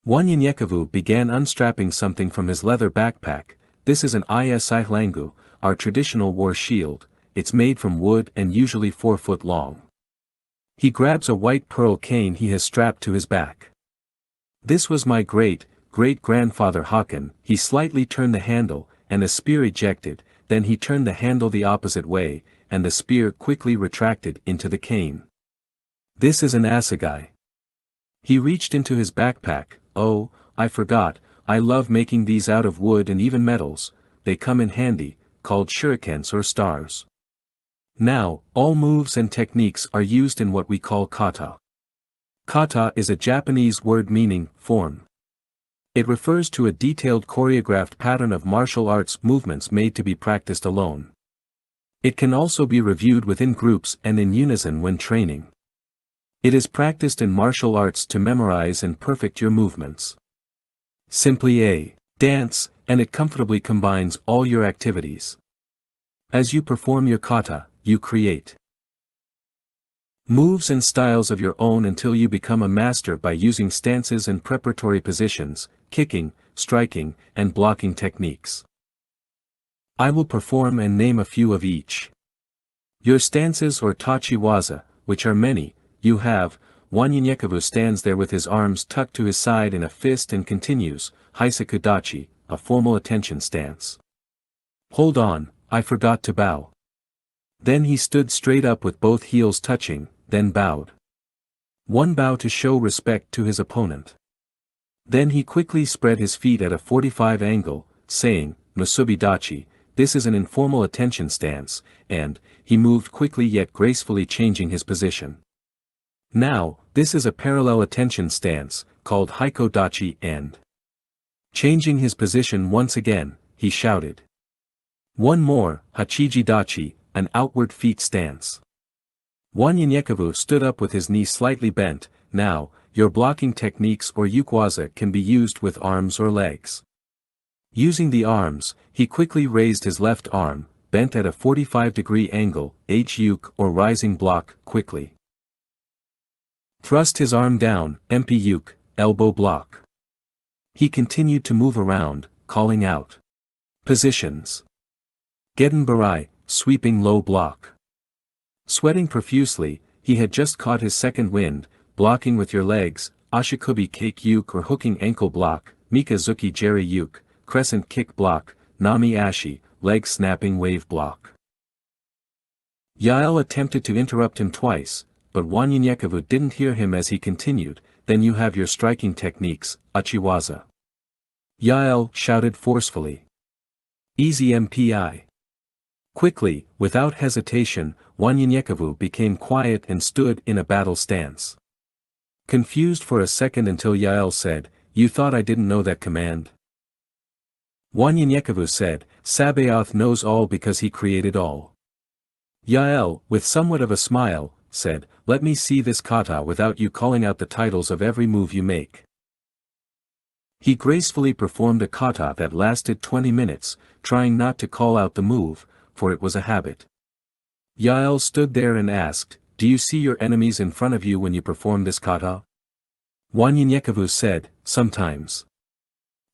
Wanyanyekavu began unstrapping something from his leather backpack. This is an isihlangu, our traditional war shield. It's made from wood and usually 4 foot long. He grabs a white pearl cane he has strapped to his back. "This was my great-grandfather Hakan." He slightly turned the handle, and a spear ejected, then he turned the handle the opposite way, and the spear quickly retracted into the cane. "This is an assegai." He reached into his backpack. "Oh, I forgot, I love making these out of wood and even metals, they come in handy, called shurikens or stars." Now, all moves and techniques are used in what we call kata. Kata is a Japanese word meaning form. It refers to a detailed choreographed pattern of martial arts movements made to be practiced alone. It can also be reviewed within groups and in unison when training. It is practiced in martial arts to memorize and perfect your movements. Simply a dance, and it comfortably combines all your activities. As you perform your kata, you create moves and styles of your own until you become a master by using stances and preparatory positions, kicking, striking, and blocking techniques. I will perform and name a few of each. Your stances or tachiwaza, which are many, you have. Wanyanyekavu stands there with his arms tucked to his side in a fist and continues, Hisakudachi, a formal attention stance. "Hold on, I forgot to bow." Then he stood straight up with both heels touching, then bowed. One bow to show respect to his opponent. Then he quickly spread his feet at a 45 angle, saying, Musubidachi, this is an informal attention stance, and, he moved quickly yet gracefully changing his position. Now, this is a parallel attention stance, called Hikodachi and. Changing his position once again, he shouted. One more, Hachijidachi, an outward feet stance. Wanyanyekavu stood up with his knee slightly bent. Now, your blocking techniques or yukwaza can be used with arms or legs. Using the arms, he quickly raised his left arm, bent at a 45-degree angle, H-yuk or rising block, quickly. Thrust his arm down, MP-yuk, elbow block. He continued to move around, calling out. Positions. Geden Barai, sweeping low block. Sweating profusely, he had just caught his second wind, blocking with your legs, Ashikubi cake yuk or hooking ankle block, Mikazuki jerry yuk, crescent kick block, Nami ashi, leg snapping wave block. Yael attempted to interrupt him twice, but Wanyanyekavu didn't hear him as he continued. Then you have your striking techniques, Achiwaza. Yael shouted forcefully. Easy MPI. Quickly, without hesitation, Wanyanyekavu became quiet and stood in a battle stance. Confused for a second until Yael said, "You thought I didn't know that command?" Wanyanyekavu said, "Sabaoth knows all because he created all." Yael, with somewhat of a smile, said, "Let me see this kata without you calling out the titles of every move you make." He gracefully performed a kata that lasted 20 minutes, trying not to call out the move, for it was a habit. Yael stood there and asked, "Do you see your enemies in front of you when you perform this kata?" Wanyanyekavu said, "Sometimes."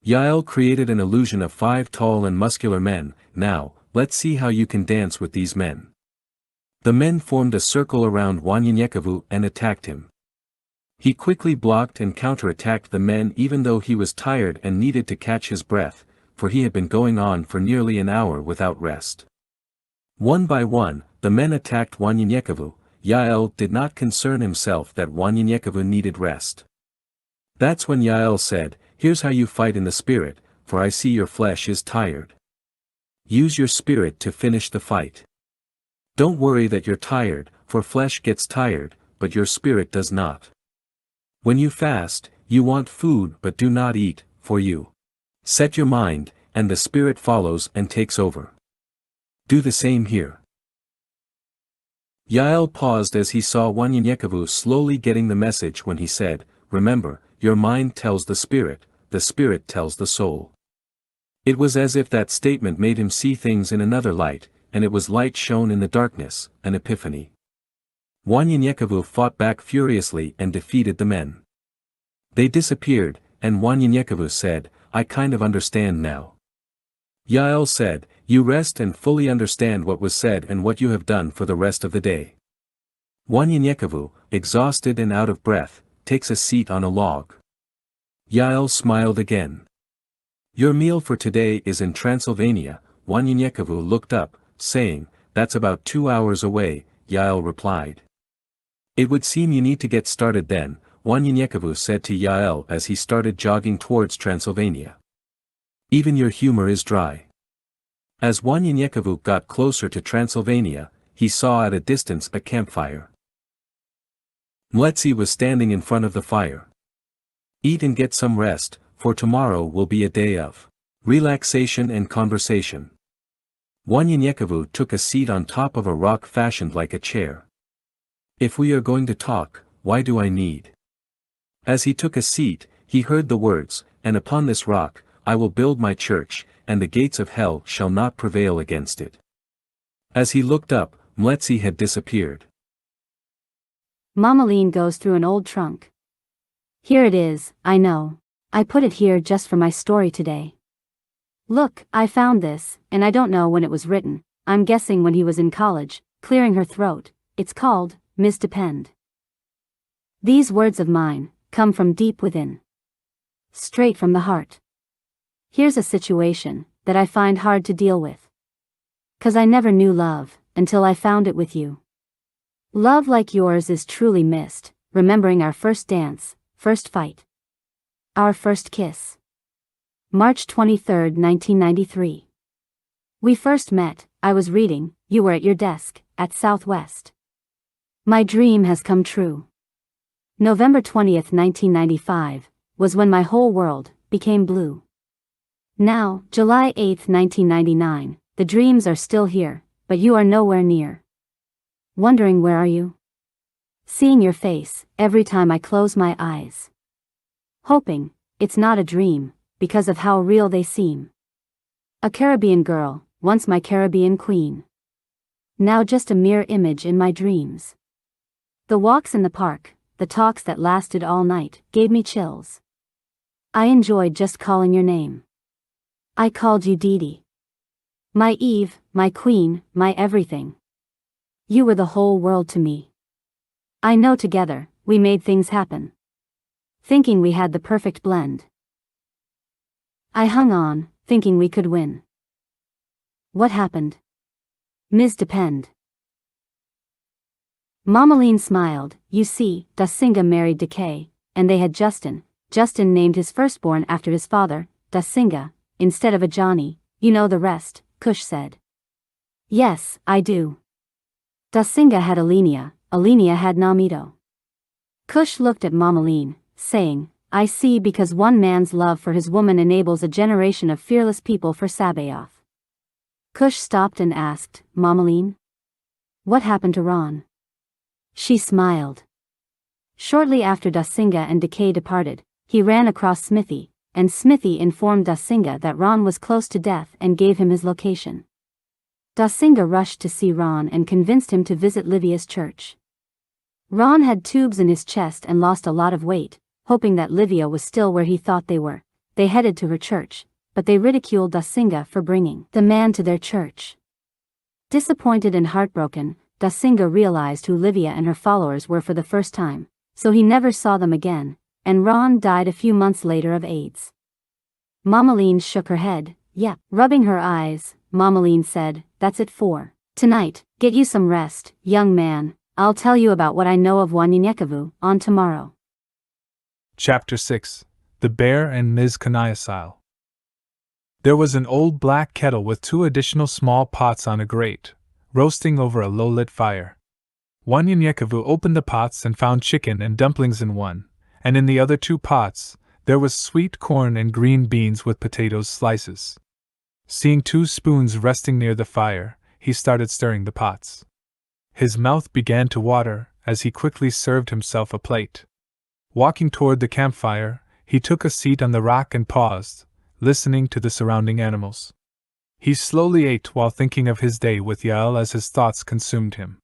Yael created an illusion of 5 tall and muscular men. "Now, let's see how you can dance with these men." The men formed a circle around Wanyanyekavu and attacked him. He quickly blocked and counterattacked the men even though he was tired and needed to catch his breath, for he had been going on for nearly an hour without rest. One by one, the men attacked Wanyanyekavu. Yael did not concern himself that Wanyanyekavu needed rest. That's when Yael said, "Here's how you fight in the spirit, for I see your flesh is tired. Use your spirit to finish the fight. Don't worry that you're tired, for flesh gets tired, but your spirit does not. When you fast, you want food but do not eat, for you set your mind, and the spirit follows and takes over. Do the same here." Yael paused as he saw Wanyanyekavu slowly getting the message when he said, "Remember, your mind tells the spirit tells the soul." It was as if that statement made him see things in another light, and it was light shown in the darkness, an epiphany. Wanyanyekavu fought back furiously and defeated the men. They disappeared, and Wanyanyekavu said, "I kind of understand now." Yael said, "You rest and fully understand what was said and what you have done for the rest of the day." Wanyanyekavu, exhausted and out of breath, takes a seat on a log. Yael smiled again. "Your meal for today is in Transylvania." Wanyanyekavu looked up, saying, "That's about 2 hours away," Yael replied. "It would seem you need to get started then," Wanyanyekavu said to Yael as he started jogging towards Transylvania. "Even your humor is dry." As Wanyanyekavu got closer to Transylvania, he saw at a distance a campfire. Mletsi was standing in front of the fire. "Eat and get some rest, for tomorrow will be a day of relaxation and conversation." Wanyanyekavu took a seat on top of a rock fashioned like a chair. "If we are going to talk, why do I need?" As he took a seat, he heard the words, "And upon this rock, I will build my church, and the gates of hell shall not prevail against it." As he looked up, Mletsi had disappeared. Mamaline goes through an old trunk. "Here it is, I know. I put it here just for my story today. Look, I found this, and I don't know when it was written. I'm guessing when he was in college," clearing her throat. "It's called, Ms. Depend. These words of mine come from deep within. Straight from the heart. Here's a situation that I find hard to deal with. 'Cause I never knew love until I found it with you. Love like yours is truly missed, remembering our first dance, first fight. Our first kiss. March 23, 1993. We first met, I was reading, you were at your desk, at Southwest. My dream has come true. November 20th, 1995, was when my whole world became blue. Now, July 8th, 1999, the dreams are still here, but you are nowhere near. Wondering where are you? Seeing your face, every time I close my eyes. Hoping, it's not a dream, because of how real they seem. A Caribbean girl, once my Caribbean queen. Now just a mere image in my dreams. The walks in the park, the talks that lasted all night, gave me chills. I enjoyed just calling your name. I called you Dee. My Eve, my queen, my everything. You were the whole world to me. I know together, we made things happen. Thinking we had the perfect blend. I hung on, thinking we could win. What happened? Ms. Depend. Mamaline smiled. You see, Dasinga married Decay, and they had Justin. Justin named his firstborn after his father, Dasinga, instead of a Johnny. You know the rest, Cush said. Yes, I do. Dasinga had Alenia had Namito. Cush looked at Mamaline, saying, I see, because one man's love for his woman enables a generation of fearless people for Sabaoth. Cush stopped and asked, Mamaline? What happened to Ron? She smiled. Shortly after Dasinga and Decay departed, he ran across Smithy, and Smithy informed Dasinga that Ron was close to death and gave him his location. Dasinga rushed to see Ron and convinced him to visit Livia's church. Ron had tubes in his chest and lost a lot of weight. Hoping that Livia was still where he thought they were, they headed to her church, but they ridiculed Dasinga for bringing the man to their church. Disappointed and heartbroken, Dasinga realized who Livia and her followers were for the first time, so he never saw them again, and Ron died a few months later of AIDS. Mamaline shook her head. Yeah. Rubbing her eyes, Mamaline said, that's it for tonight. Get you some rest, young man. I'll tell you about what I know of Wanyanyekavu on tomorrow. Chapter 6. The Bear and Ms. Kaniasile. There was an old black kettle with 2 additional small pots on a grate, roasting over a low-lit fire. Wanyanyekavu opened the pots and found chicken and dumplings in one, and in the other 2 pots, there was sweet corn and green beans with potatoes slices. Seeing 2 spoons resting near the fire, he started stirring the pots. His mouth began to water as he quickly served himself a plate. Walking toward the campfire, he took a seat on the rock and paused, listening to the surrounding animals. He slowly ate while thinking of his day with Yael as his thoughts consumed him.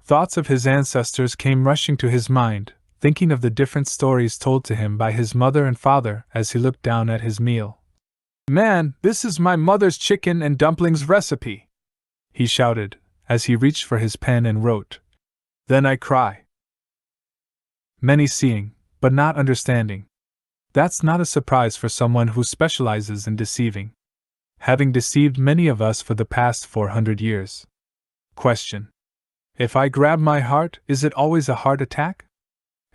Thoughts of his ancestors came rushing to his mind, thinking of the different stories told to him by his mother and father as he looked down at his meal. Man, this is my mother's chicken and dumplings recipe! He shouted, as he reached for his pen and wrote. Then I cry. Many seeing, but not understanding. That's not a surprise for someone who specializes in deceiving. Having deceived many of us for the past 400 years. Question. If I grab my heart, is it always a heart attack?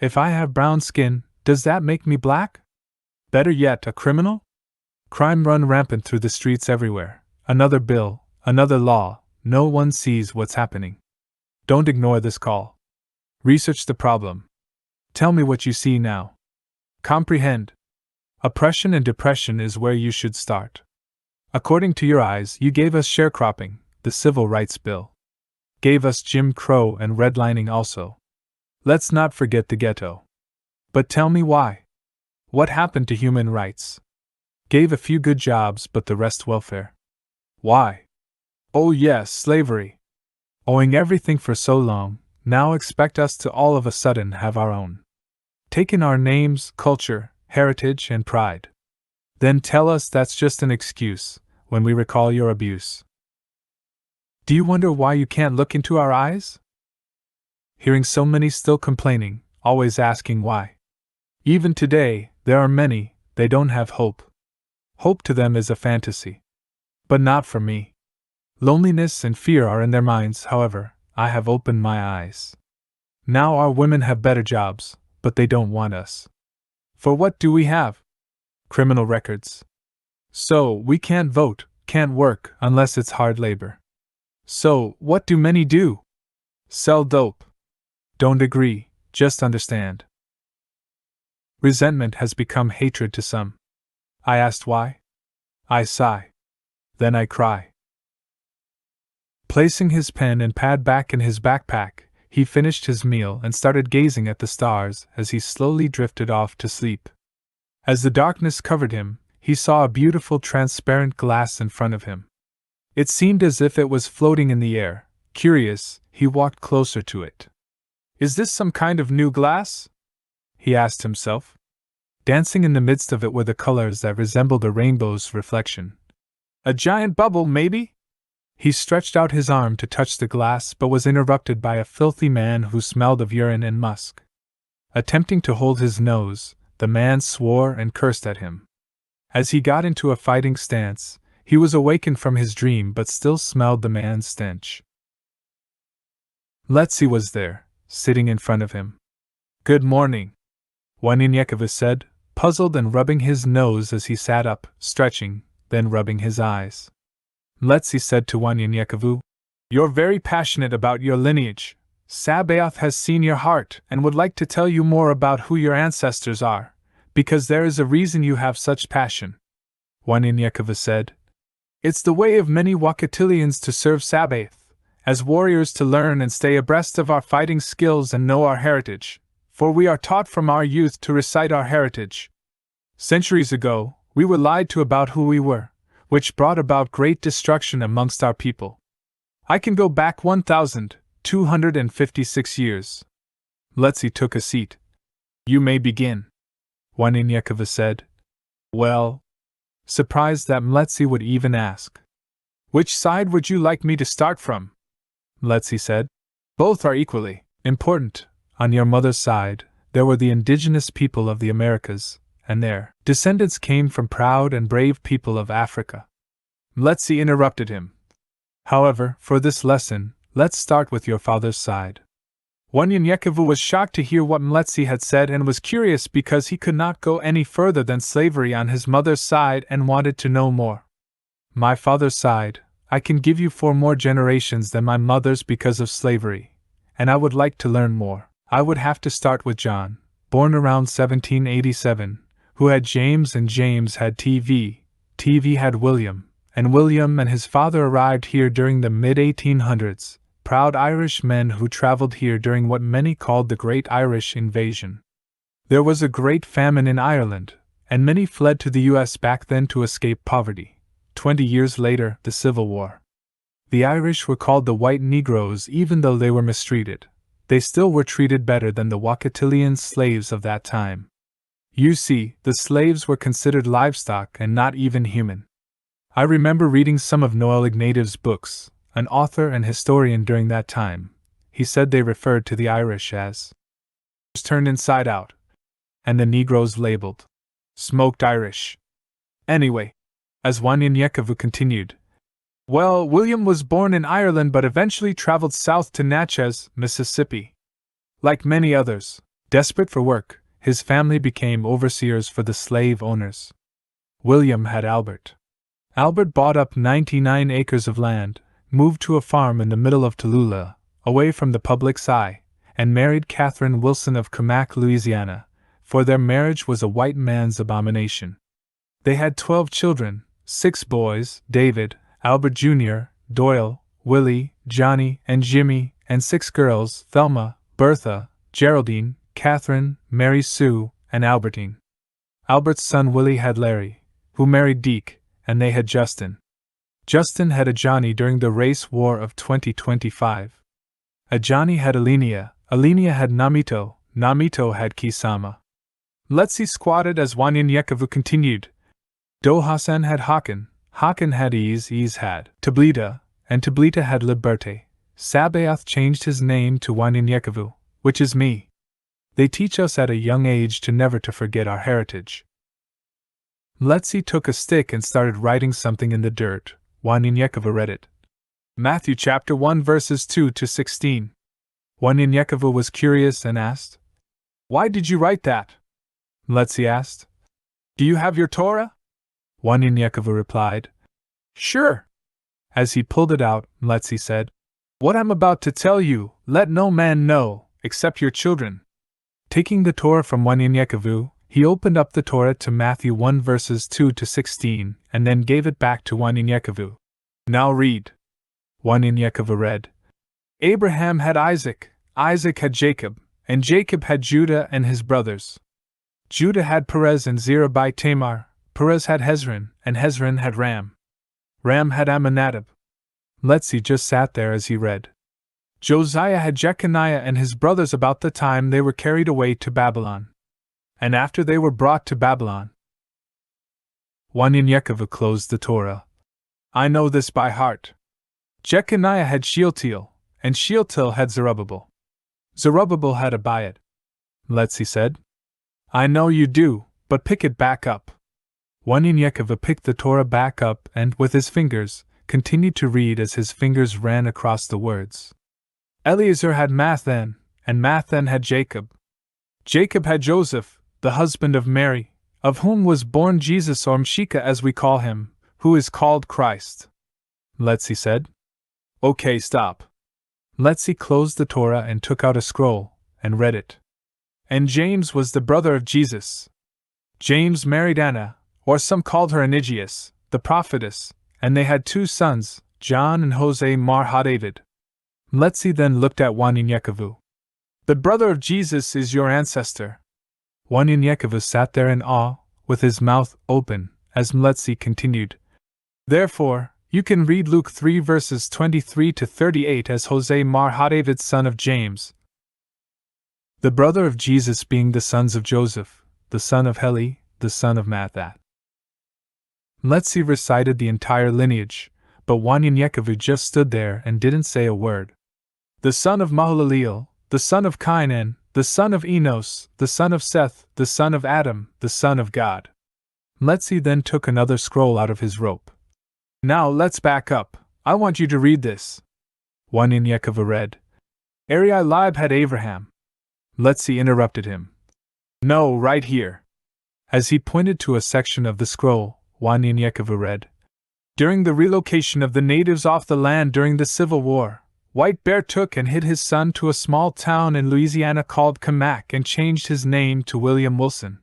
If I have brown skin, does that make me black? Better yet, a criminal? Crime run rampant through the streets everywhere. Another bill, another law, no one sees what's happening. Don't ignore this call. Research the problem. Tell me what you see now. Comprehend. Oppression and depression is where you should start. According to your eyes, you gave us sharecropping, the Civil Rights Bill. Gave us Jim Crow and redlining also. Let's not forget the ghetto. But tell me why. What happened to human rights? Gave a few good jobs but the rest welfare. Why? Oh yes, slavery. Owing everything for so long, now expect us to all of a sudden have our own. Taken our names, culture, heritage, and pride. Then tell us that's just an excuse, when we recall your abuse. Do you wonder why you can't look into our eyes? Hearing so many still complaining, always asking why. Even today, there are many, they don't have hope. Hope to them is a fantasy. But not for me. Loneliness and fear are in their minds, however, I have opened my eyes. Now our women have better jobs, but they don't want us. For what do we have? Criminal records. So, we can't vote, can't work, unless it's hard labor. So, what do many do? Sell dope. Don't agree, just understand. Resentment has become hatred to some. I asked why? I sigh. Then I cry. Placing his pen and pad back in his backpack, he finished his meal and started gazing at the stars as he slowly drifted off to sleep. As the darkness covered him, he saw a beautiful transparent glass in front of him. It seemed as if it was floating in the air. Curious, he walked closer to it. Is this some kind of new glass? He asked himself. Dancing in the midst of it were the colors that resembled a rainbow's reflection. A giant bubble, maybe? He stretched out his arm to touch the glass but was interrupted by a filthy man who smelled of urine and musk. Attempting to hold his nose, the man swore and cursed at him. As he got into a fighting stance, he was awakened from his dream but still smelled the man's stench. Letzi was there, sitting in front of him. Good morning, Wanyanyekavu said, puzzled and rubbing his nose as he sat up, stretching, then rubbing his eyes. Mletsi said to Wanyanyekevu. You're very passionate about your lineage. Sabaoth has seen your heart and would like to tell you more about who your ancestors are, because there is a reason you have such passion. Wanyanyekevu said. It's the way of many Wakatilians to serve Sabaoth, as warriors to learn and stay abreast of our fighting skills and know our heritage, for we are taught from our youth to recite our heritage. Centuries ago, we were lied to about who we were, which brought about great destruction amongst our people. I can go back 1,256 years. Mletsi took a seat. You may begin. Wanyanyekevu said. Well, surprised that Mletsi would even ask. Which side would you like me to start from? Mletsi said. Both are equally important. On your mother's side, there were the indigenous people of the Americas, and their descendants came from proud and brave people of Africa. Mletsi interrupted him. However, for this lesson, let's start with your father's side. Wanyanyekevu was shocked to hear what Mletsi had said and was curious because he could not go any further than slavery on his mother's side and wanted to know more. My father's side, I can give you 4 more generations than my mother's because of slavery, and I would like to learn more. I would have to start with John, born around 1787, who had James and James had TV had William, and William and his father arrived here during the mid-1800s, proud Irish men who traveled here during what many called the Great Irish Invasion. There was a great famine in Ireland, and many fled to the US back then to escape poverty. 20 years later, the Civil War. The Irish were called the White Negroes even though they were mistreated. They still were treated better than the Wakatilian slaves of that time. You see, the slaves were considered livestock and not even human. I remember reading some of Noel Ignatiev's books, an author and historian during that time. He said they referred to the Irish as turned inside out, and the Negroes labeled smoked Irish. Anyway, as Wanyanyekevu continued, well, William was born in Ireland but eventually traveled south to Natchez, Mississippi. Like many others, desperate for work, his family became overseers for the slave owners. William had Albert. Albert bought up 99 acres of land, moved to a farm in the middle of Tallulah, away from the public's eye, and married Catherine Wilson of Comac, Louisiana, for their marriage was a white man's abomination. They had 12 children, 6 boys, David, Albert Jr., Doyle, Willie, Johnny, and Jimmy, and 6 girls, Thelma, Bertha, Geraldine, Catherine, Mary Sue, and Albertine. Albert's son Willie had Larry, who married Deke, and they had Justin. Justin had a Johnny during the race war of 2025. A Johnny had Alenia, Alenia had Namito, Namito had Kisama. Mletsi squatted as Wanyanyekevu continued. Dohasan had Hakan, Hakan had Ease had Tablita, and Tablita had Liberte. Sabaoth changed his name to Wanyanyekevu, which is me. They teach us at a young age to never to forget our heritage. Mletsi took a stick and started writing something in the dirt. Wanyanyekevu read it. Matthew chapter 1 verses 2 to 16. Wanyanyekevu was curious and asked, Why did you write that? Mletsi asked. Do you have your Torah? Wanyanyekevu replied, Sure. As he pulled it out, Mletsi said, What I'm about to tell you, let no man know, except your children. Taking the Torah from Wanyanyekevu, he opened up the Torah to Matthew 1 verses 2 to 16, and then gave it back to Wanyanyekevu. Now read. Wanyanyekevu read. Abraham had Isaac, Isaac had Jacob, and Jacob had Judah and his brothers. Judah had Perez and Zerah by Tamar, Perez had Hezron, and Hezron had Ram. Ram had Amminadab. Mletsi just sat there as he read. Josiah had Jeconiah and his brothers about the time they were carried away to Babylon. And after they were brought to Babylon. Wanyanyekevu closed the Torah. I know this by heart. Jeconiah had Shealtiel, and Shealtiel had Zerubbabel. Zerubbabel had Abiad. Mletsi said. I know you do, but pick it back up. Wanyanyekevu picked the Torah back up and, with his fingers, continued to read as his fingers ran across the words. Eliezer had Mathan, and Mathan had Jacob. Jacob had Joseph, the husband of Mary, of whom was born Jesus or Mshika as we call him, who is called Christ. Letzi said. Okay, stop. Letzi closed the Torah and took out a scroll, and read it. And James was the brother of Jesus. James married Anna, or some called her Anigius, the prophetess, and they had 2 sons, John and Jose Mar Ha-David. Letzi then looked at Wanyenyekevu. The brother of Jesus is your ancestor. Wanyenyekevu sat there in awe, with his mouth open, as Letzi continued. Therefore, you can read Luke 3 verses 23 to 38 as Jose Mar Ha-David son of James, the brother of Jesus being the sons of Joseph, the son of Heli, the son of Mathat. Letzi recited the entire lineage, but Wanyenyekevu just stood there and didn't say a word. The son of Mahalaleel, the son of Kainan, the son of Enos, the son of Seth, the son of Adam, the son of God. Letzi then took another scroll out of his rope. Now let's back up. I want you to read this. Wanyenyekevu read. Ariai Lib had Abraham. Letzi interrupted him. No, right here. As he pointed to a section of the scroll, Wanyenyekevu read. During the relocation of the natives off the land during the Civil War, White Bear took and hid his son to a small town in Louisiana called Kamak and changed his name to William Wilson.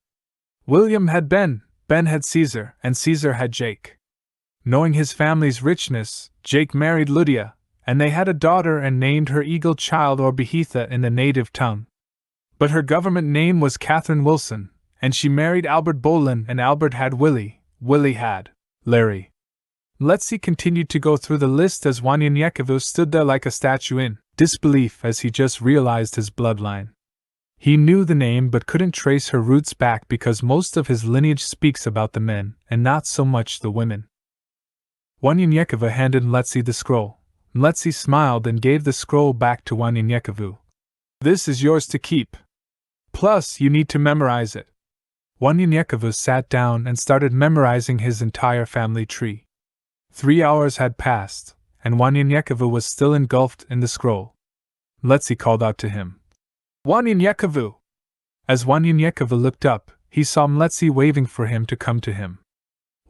William had Ben, Ben had Caesar, and Caesar had Jake. Knowing his family's richness, Jake married Lydia, and they had a daughter and named her Eagle Child or Behitha in the native tongue. But her government name was Catherine Wilson, and she married Albert Bolin, and Albert had Willie, Willie had Larry. Letzi continued to go through the list as Wanyenyekevu stood there like a statue in disbelief as he just realized his bloodline. He knew the name but couldn't trace her roots back because most of his lineage speaks about the men and not so much the women. Wanyenyekevu handed Letzi the scroll. Letzi smiled and gave the scroll back to Wanyenyekevu. This is yours to keep. Plus, you need to memorize it. Wanyenyekevu sat down and started memorizing his entire family tree. 3 hours had passed, and Wanyenyekevu was still engulfed in the scroll. Letzi called out to him. Wanyenyekevu! As Wanyenyekevu looked up, he saw Letzi waving for him to come to him.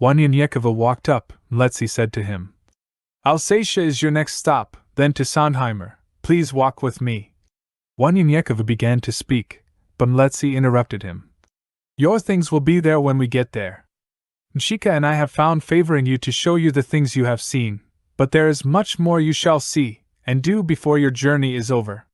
Wanyenyekevu walked up. Letzi said to him. Alsatia is your next stop, then to Sondheimer. Please walk with me. Wanyenyekevu began to speak, but Letzi interrupted him. Your things will be there when we get there. Nshika and I have found favor in you to show you the things you have seen, but there is much more you shall see, and do before your journey is over.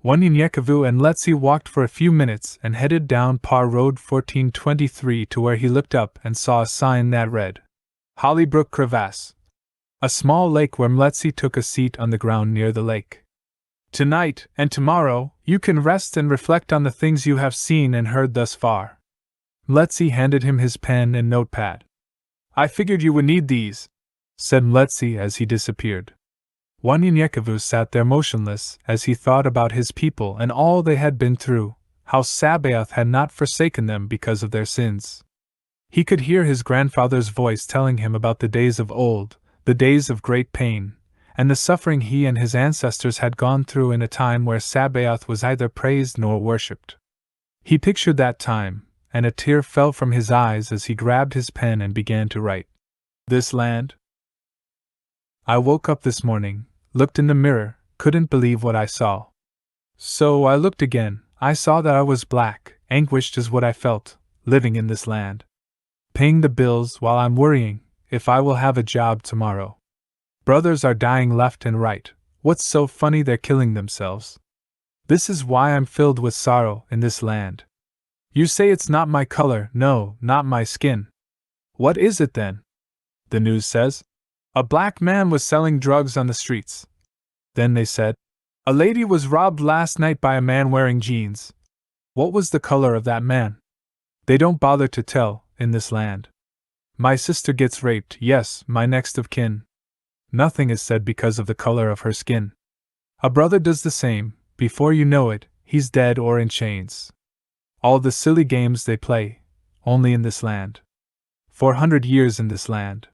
Wanyenyekevu and Letzi walked for a few minutes and headed down Par Road 1423 to where he looked up and saw a sign that read, Hollybrook Crevasse. A small lake where Letzi took a seat on the ground near the lake. Tonight and tomorrow, you can rest and reflect on the things you have seen and heard thus far. Letzi handed him his pen and notepad. I figured you would need these, said Letzi as he disappeared. Wanyenyekevu sat there motionless as he thought about his people and all they had been through, how Sabaoth had not forsaken them because of their sins. He could hear his grandfather's voice telling him about the days of old, the days of great pain, and the suffering he and his ancestors had gone through in a time where Sabaoth was neither praised nor worshipped. He pictured that time, and a tear fell from his eyes as he grabbed his pen and began to write. This land? I woke up this morning, looked in the mirror, couldn't believe what I saw. So I looked again. I saw that I was black, anguished is what I felt, living in this land. Paying the bills while I'm worrying if I will have a job tomorrow. Brothers are dying left and right. What's so funny they're killing themselves? This is why I'm filled with sorrow in this land. You say it's not my color, no, not my skin. What is it then? The news says. A black man was selling drugs on the streets. Then they said, a lady was robbed last night by a man wearing jeans. What was the color of that man? They don't bother to tell, in this land. My sister gets raped, yes, my next of kin. Nothing is said because of the color of her skin. A brother does the same, before you know it, he's dead or in chains. All the silly games they play, only in this land. 400 years in this land.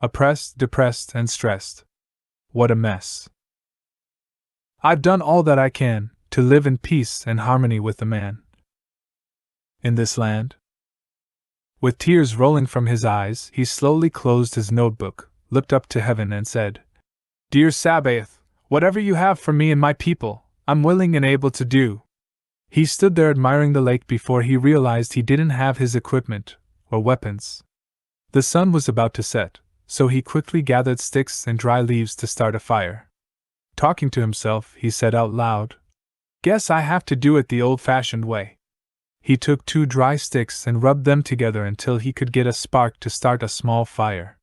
Oppressed, depressed, and stressed. What a mess. I've done all that I can to live in peace and harmony with the man. In this land? With tears rolling from his eyes, he slowly closed his notebook, looked up to heaven and said, "Dear Sabaoth, whatever you have for me and my people, I'm willing and able to do." He stood there admiring the lake before he realized he didn't have his equipment or weapons. The sun was about to set, so he quickly gathered sticks and dry leaves to start a fire. Talking to himself, he said out loud, "Guess I have to do it the old-fashioned way." He took 2 dry sticks and rubbed them together until he could get a spark to start a small fire.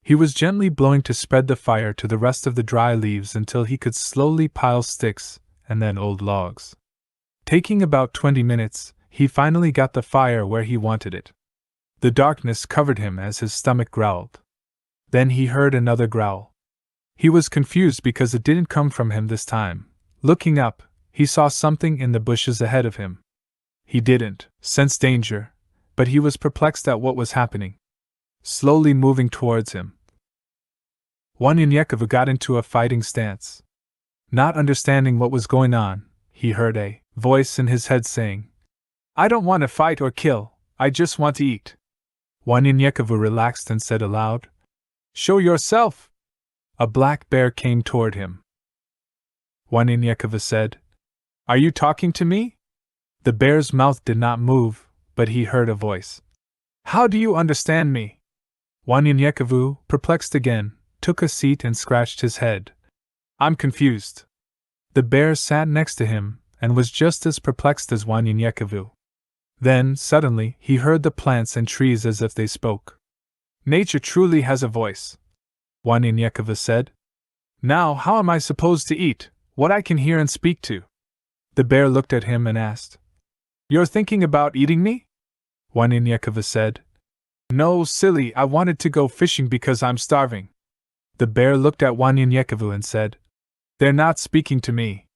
He was gently blowing to spread the fire to the rest of the dry leaves until he could slowly pile sticks and then old logs. Taking about 20 minutes, he finally got the fire where he wanted it. The darkness covered him as his stomach growled. Then he heard another growl. He was confused because it didn't come from him this time. Looking up, he saw something in the bushes ahead of him. He didn't sense danger, but he was perplexed at what was happening. Slowly moving towards him, Wanyanyekovu got into a fighting stance. Not understanding what was going on, he heard a voice in his head saying, "I don't want to fight or kill, I just want to eat." Wanyanyekovu relaxed and said aloud, "Show yourself!" A black bear came toward him. Wanyanyekovu said, "Are you talking to me?" The bear's mouth did not move, but he heard a voice. "How do you understand me?" Wanyanyekovu, perplexed again, took a seat and scratched his head. "I'm confused." The bear sat next to him and was just as perplexed as Wanyanyekovu. Then, suddenly, he heard the plants and trees as if they spoke. "Nature truly has a voice," Wanyanyekovu said. "Now, how am I supposed to eat what I can hear and speak to?" The bear looked at him and asked, "You're thinking about eating me?" Wanyanyekovu said, "No, silly, I wanted to go fishing because I'm starving." The bear looked at Wanyanyekovu and said, "They're not speaking to me."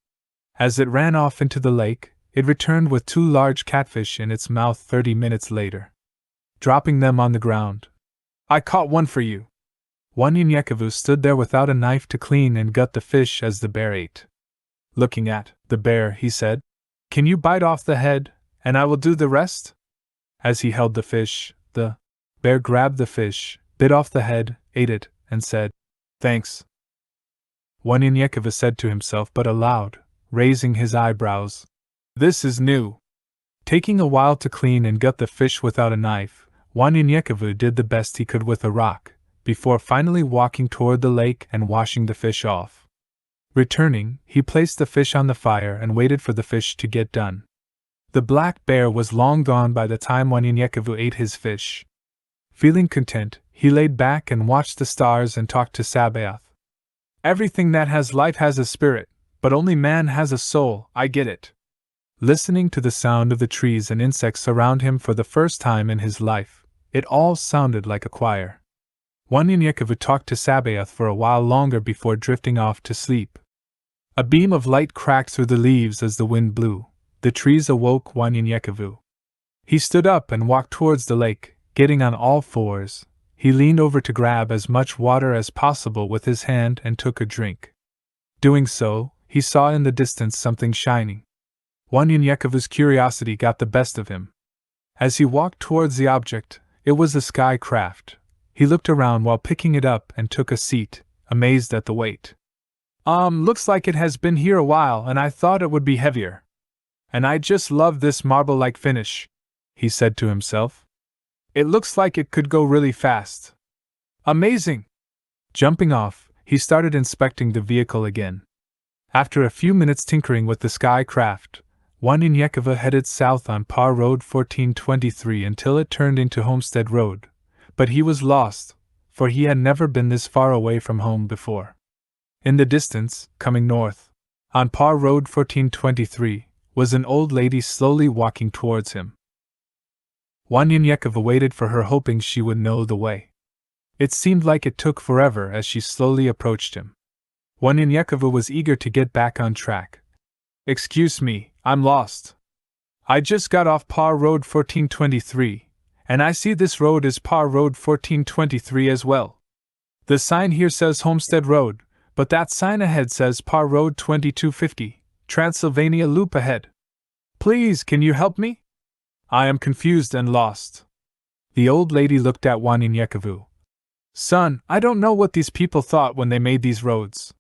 As it ran off into the lake, it returned with 2 large catfish in its mouth 30 minutes later. Dropping them on the ground, "I caught one for you." Wanyanyekovu stood there without a knife to clean and gut the fish as the bear ate. Looking at the bear, he said, "Can you bite off the head, and I will do the rest?" As he held the fish, the bear grabbed the fish, bit off the head, ate it, and said, "Thanks." Wanyanyekovu said to himself but aloud, raising his eyebrows, "This is new." Taking a while to clean and gut the fish without a knife, Wanyanyekovu did the best he could with a rock, before finally walking toward the lake and washing the fish off. Returning, he placed the fish on the fire and waited for the fish to get done. The black bear was long gone by the time Wanyanyekovu ate his fish. Feeling content, he laid back and watched the stars and talked to Sabaoth. "Everything that has life has a spirit, but only man has a soul, I get it." Listening to the sound of the trees and insects around him for the first time in his life, it all sounded like a choir. Wanyanyekovu talked to Sabaoth for a while longer before drifting off to sleep. A beam of light cracked through the leaves as the wind blew. The trees awoke Wanyanyekovu. He stood up and walked towards the lake, getting on all fours. He leaned over to grab as much water as possible with his hand and took a drink. Doing so, he saw in the distance something shining. Wanyanyekovu's curiosity got the best of him. As he walked towards the object, it was a sky craft. He looked around while picking it up and took a seat, amazed at the weight. Looks like it has been here a while and I thought it would be heavier. And I just love this marble-like finish," he said to himself. "It looks like it could go really fast. Amazing!" Jumping off, he started inspecting the vehicle again. After a few minutes tinkering with the sky craft, Wanyanyekovu headed south on Par Road 1423 until it turned into Homestead Road, but he was lost, for he had never been this far away from home before. In the distance, coming north, on Par Road 1423, was an old lady slowly walking towards him. Wanyanyekovu waited for her, hoping she would know the way. It seemed like it took forever as she slowly approached him. Wanyanyekovu was eager to get back on track. "Excuse me, I'm lost. I just got off Par Road 1423, and I see this road is Par Road 1423 as well. The sign here says Homestead Road, but that sign ahead says Par Road 2250, Transylvania Loop ahead. Please, can you help me? I am confused and lost." The old lady looked at Wanyanyekovu. Son, I don't know what these people thought when they made these roads.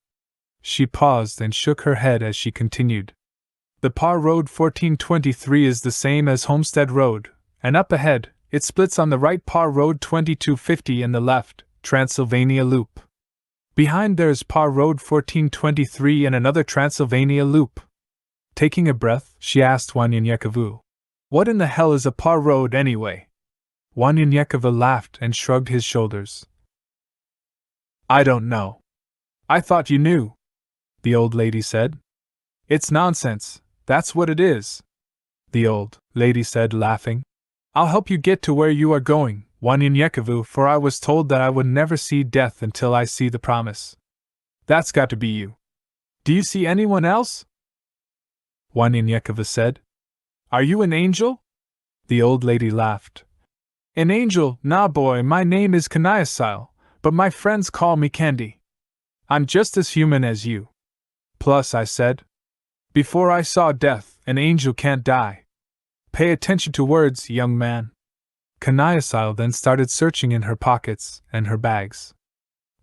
She paused and shook her head as she continued. The Par Road 1423 is the same as Homestead Road, and up ahead, it splits on the right Par Road 2250 and the left, Transylvania Loop. Behind there's Par Road 1423 and another Transylvania Loop. Taking a breath, she asked Wanyanyekavu, "What in the hell is a Par Road anyway?" Wanyanyekava laughed and shrugged his shoulders. "I don't know. I thought you knew," the old lady said. "It's nonsense, that's what it is," the old lady said, laughing. "I'll help you get to where you are going, Wanyanyekavu, for I was told that I would never see death until I see the promise. That's got to be you. Do you see anyone else?" Wanyanyekava said. "Are you an angel?" The old lady laughed. "An angel? Nah boy, my name is Kaniasil, but my friends call me Candy. I'm just as human as you. Plus, I said, before I saw death, an angel can't die. Pay attention to words, young man." Kaniasil then started searching in her pockets and her bags.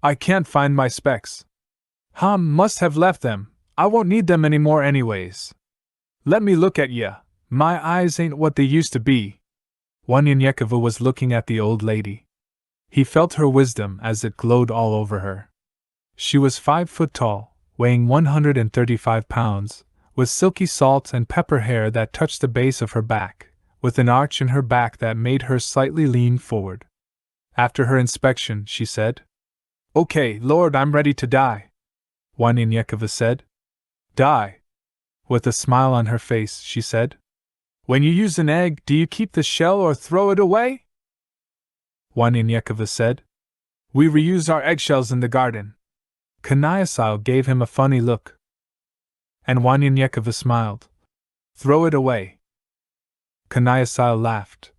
"I can't find my specs. Must have left them. I won't need them anymore anyways. Let me look at ya. My eyes ain't what they used to be." Wanyanyekava was looking at the old lady. He felt her wisdom as it glowed all over her. She was 5 foot tall, weighing 135 pounds, with silky salt and pepper hair that touched the base of her back, with an arch in her back that made her slightly lean forward. After her inspection, she said, "Okay, Lord, I'm ready to die." Wanyanyekava said. "Die?" With a smile on her face, she said. "When you use an egg, do you keep the shell or throw it away?" Wanyanyekava said. "We reuse our eggshells in the garden." Kaniasil gave him a funny look. And Wanyanyekava smiled. "Throw it away." Kaniasil laughed.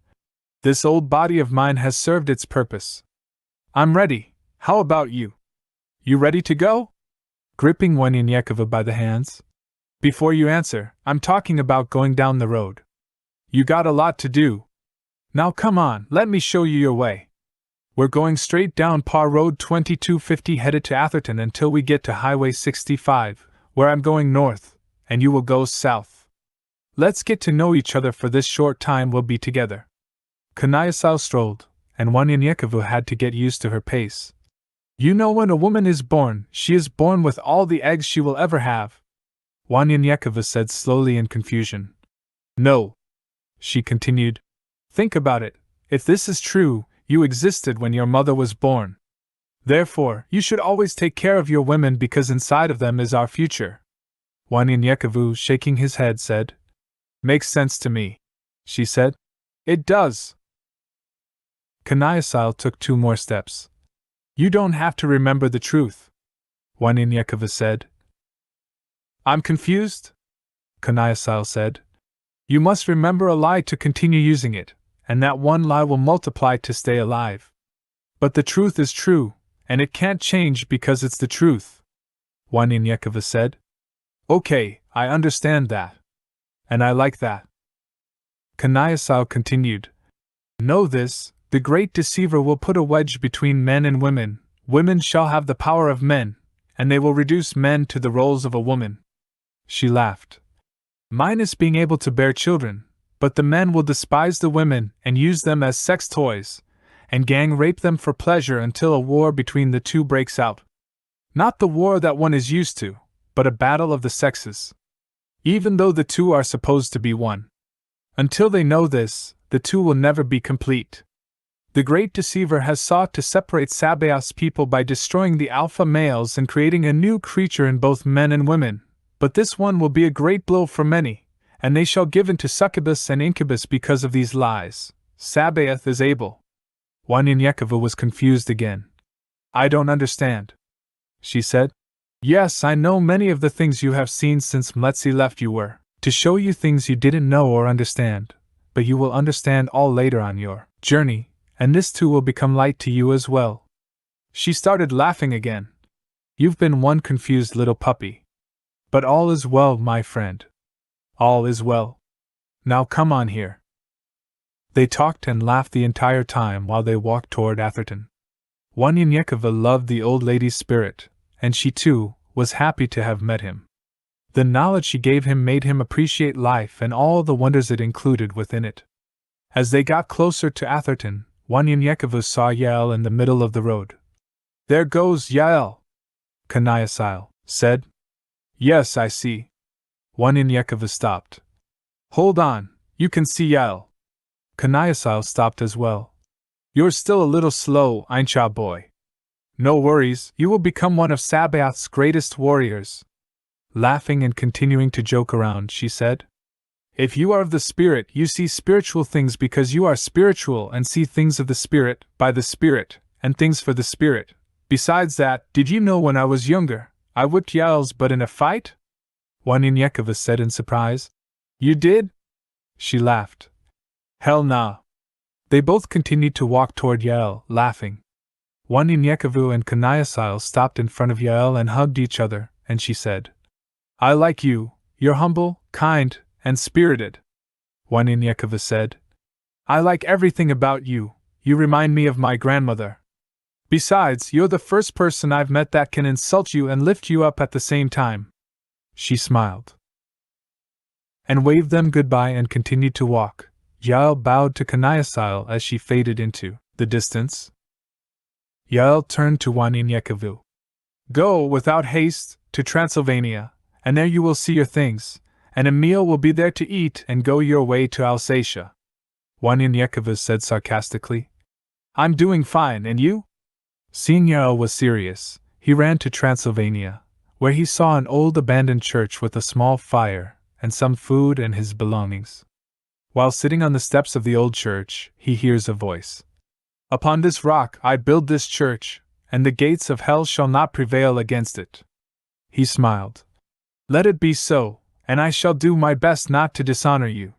"This old body of mine has served its purpose. I'm ready. How about you? You ready to go?" Gripping Wanyanyekava by the hands. "Before you answer, I'm talking about going down the road. You got a lot to do. Now come on, let me show you your way. We're going straight down Par Road 2250 headed to Atherton until we get to Highway 65, where I'm going north, and you will go south. Let's get to know each other for this short time we'll be together." Kaniasil strolled, and Wanyanyekava had to get used to her pace. "You know, when a woman is born, she is born with all the eggs she will ever have," Wanyanyekava said slowly in confusion. "No," she continued. "Think about it. If this is true, you existed when your mother was born. Therefore, you should always take care of your women because inside of them is our future." Wanyanyekava, shaking his head, said, "Makes sense to me," she said. "It does." Kaniasil took 2 more steps. "You don't have to remember the truth," Wanyanyekava said. "I'm confused?" Kaniasil said. "You must remember a lie to continue using it, and that one lie will multiply to stay alive. But the truth is true, and it can't change because it's the truth," Wanyanyekava said. "Okay, I understand that. And I like that." Kaniasil continued. "Know this, the great deceiver will put a wedge between men and women. Women shall have the power of men, and they will reduce men to the roles of a woman." She laughed. "Minus being able to bear children, but the men will despise the women and use them as sex toys, and gang rape them for pleasure until a war between the two breaks out. Not the war that one is used to, but a battle of the sexes. Even though the two are supposed to be one. Until they know this, the two will never be complete. The great deceiver has sought to separate Sabaoth's people by destroying the alpha males and creating a new creature in both men and women, but this one will be a great blow for many, and they shall give in to succubus and incubus because of these lies. Sabaoth is able." Wanyanyekava was confused again. "I don't understand," she said. "Yes, I know many of the things you have seen since Mletsi left you were to show you things you didn't know or understand, but you will understand all later on your journey, and this too will become light to you as well." She started laughing again. "You've been one confused little puppy. But all is well, my friend. All is well. Now come on here." They talked and laughed the entire time while they walked toward Atherton. Wanyanyekova loved the old lady's spirit, and she too was happy to have met him. The knowledge she gave him made him appreciate life and all the wonders it included within it. As they got closer to Atherton, Wanyanyekova saw Yael in the middle of the road. "There goes Yael," Kaniasil said. "Yes, I see." Wanyanyekova stopped. "Hold on, you can see Yael." Kaniasil stopped as well. "You're still a little slow, Eincha boy. No worries, you will become one of Sabaoth's greatest warriors." Laughing and continuing to joke around, she said, "If you are of the Spirit, you see spiritual things because you are spiritual and see things of the Spirit, by the Spirit, and things for the Spirit. Besides that, did you know when I was younger, I whipped Yael's butt in a fight?" Wanyanyekova said in surprise. "You did?" She laughed. "Hell nah." They both continued to walk toward Yael, laughing. Wanyanyekova and Kaniasil stopped in front of Yael and hugged each other, and she said, "I like you, you're humble, kind, and spirited." Wanyanyekova said, "I like everything about you, you remind me of my grandmother. Besides, you're the first person I've met that can insult you and lift you up at the same time." She smiled and waved them goodbye and continued to walk. Yael bowed to Kaniasil as she faded into the distance. Yael turned to Wanyanyekova. "Go, without haste, to Transylvania, and there you will see your things, and a meal will be there to eat and go your way to Alsatia." Wanyanyekova said sarcastically, "I'm doing fine, and you?" Seeing Yael was serious, he ran to Transylvania, where he saw an old abandoned church with a small fire, and some food and his belongings. While sitting on the steps of the old church, he hears a voice. "Upon this rock I build this church, and the gates of hell shall not prevail against it." He smiled. "Let it be so, and I shall do my best not to dishonor you."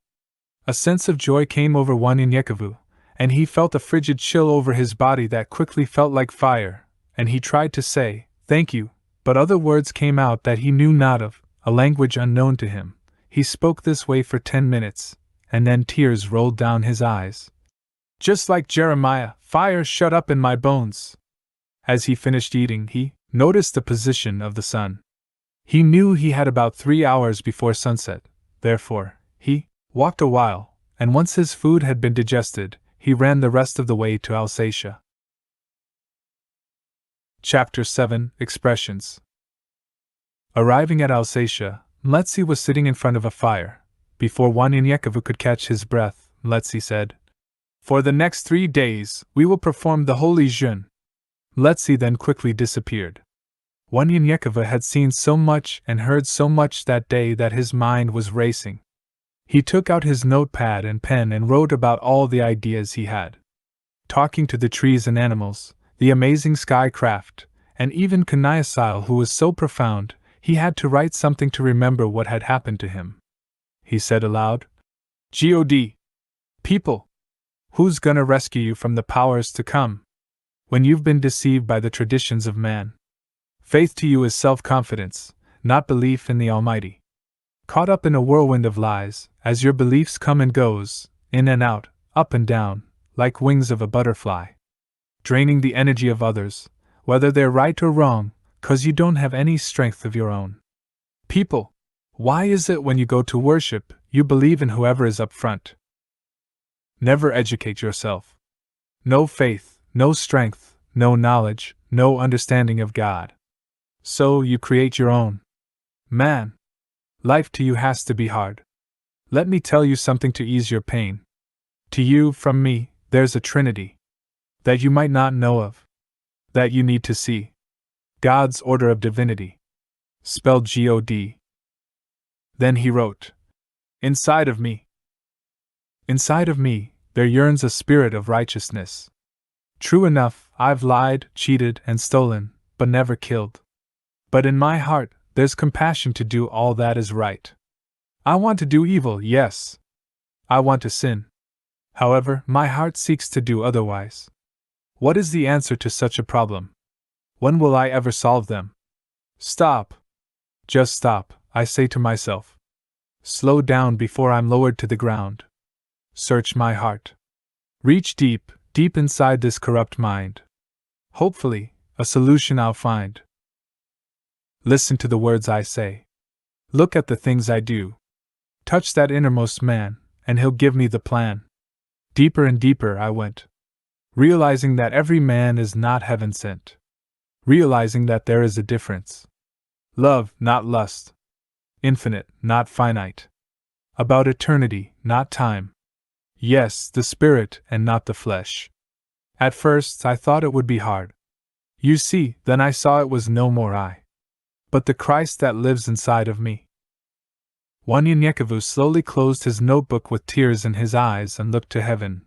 A sense of joy came over Wanyanyekova, and he felt a frigid chill over his body that quickly felt like fire, and he tried to say, "Thank you," but other words came out that he knew not of, a language unknown to him. He spoke this way for 10 minutes, and then tears rolled down his eyes. "Just like Jeremiah, fire shut up in my bones." As he finished eating, he noticed the position of the sun. He knew he had about 3 hours before sunset, therefore, he walked a while, and once his food had been digested, he ran the rest of the way to Alsatia. Chapter 7 Expressions. Arriving at Alsatia, Mletsi was sitting in front of a fire. Before Wanyanyekova could catch his breath, Mletsi said, "For the next 3 days, we will perform the holy jeûne." Mletsi then quickly disappeared. Wanyanyekova had seen so much and heard so much that day that his mind was racing. He took out his notepad and pen and wrote about all the ideas he had. Talking to the trees and animals, the amazing skycraft, and even Kaniasil, who was so profound, he had to write something to remember what had happened to him. He said aloud, "God, people, who's gonna rescue you from the powers to come? When you've been deceived by the traditions of man. Faith to you is self-confidence, not belief in the Almighty. Caught up in a whirlwind of lies, as your beliefs come and goes, in and out, up and down, like wings of a butterfly. Draining the energy of others, whether they're right or wrong, 'cause you don't have any strength of your own. People, why is it when you go to worship, you believe in whoever is up front? Never educate yourself. No faith, no strength, no knowledge, no understanding of God. So you create your own. Man, life to you has to be hard. Let me tell you something to ease your pain. To you, from me, there's a Trinity. That you might not know of. That you need to see. God's order of divinity. Spelled God. Then he wrote, Inside of me, there yearns a spirit of righteousness. True enough, I've lied, cheated, and stolen, but never killed. But in my heart, there's compassion to do all that is right. I want to do evil, yes. I want to sin. However, my heart seeks to do otherwise. What is the answer to such a problem? When will I ever solve them? Stop. Just stop, I say to myself. Slow down before I'm lowered to the ground. Search my heart. Reach deep, deep inside this corrupt mind. Hopefully, a solution I'll find. Listen to the words I say. Look at the things I do. Touch that innermost man, and he'll give me the plan. Deeper and deeper I went, realizing that every man is not heaven sent. Realizing that there is a difference. Love, not lust. Infinite, not finite. About eternity, not time. Yes, the spirit and not the flesh. At first I thought it would be hard. You see, then I saw it was no more I, but the Christ that lives inside of me. Wanyanyekevu slowly closed his notebook with tears in his eyes and looked to heaven.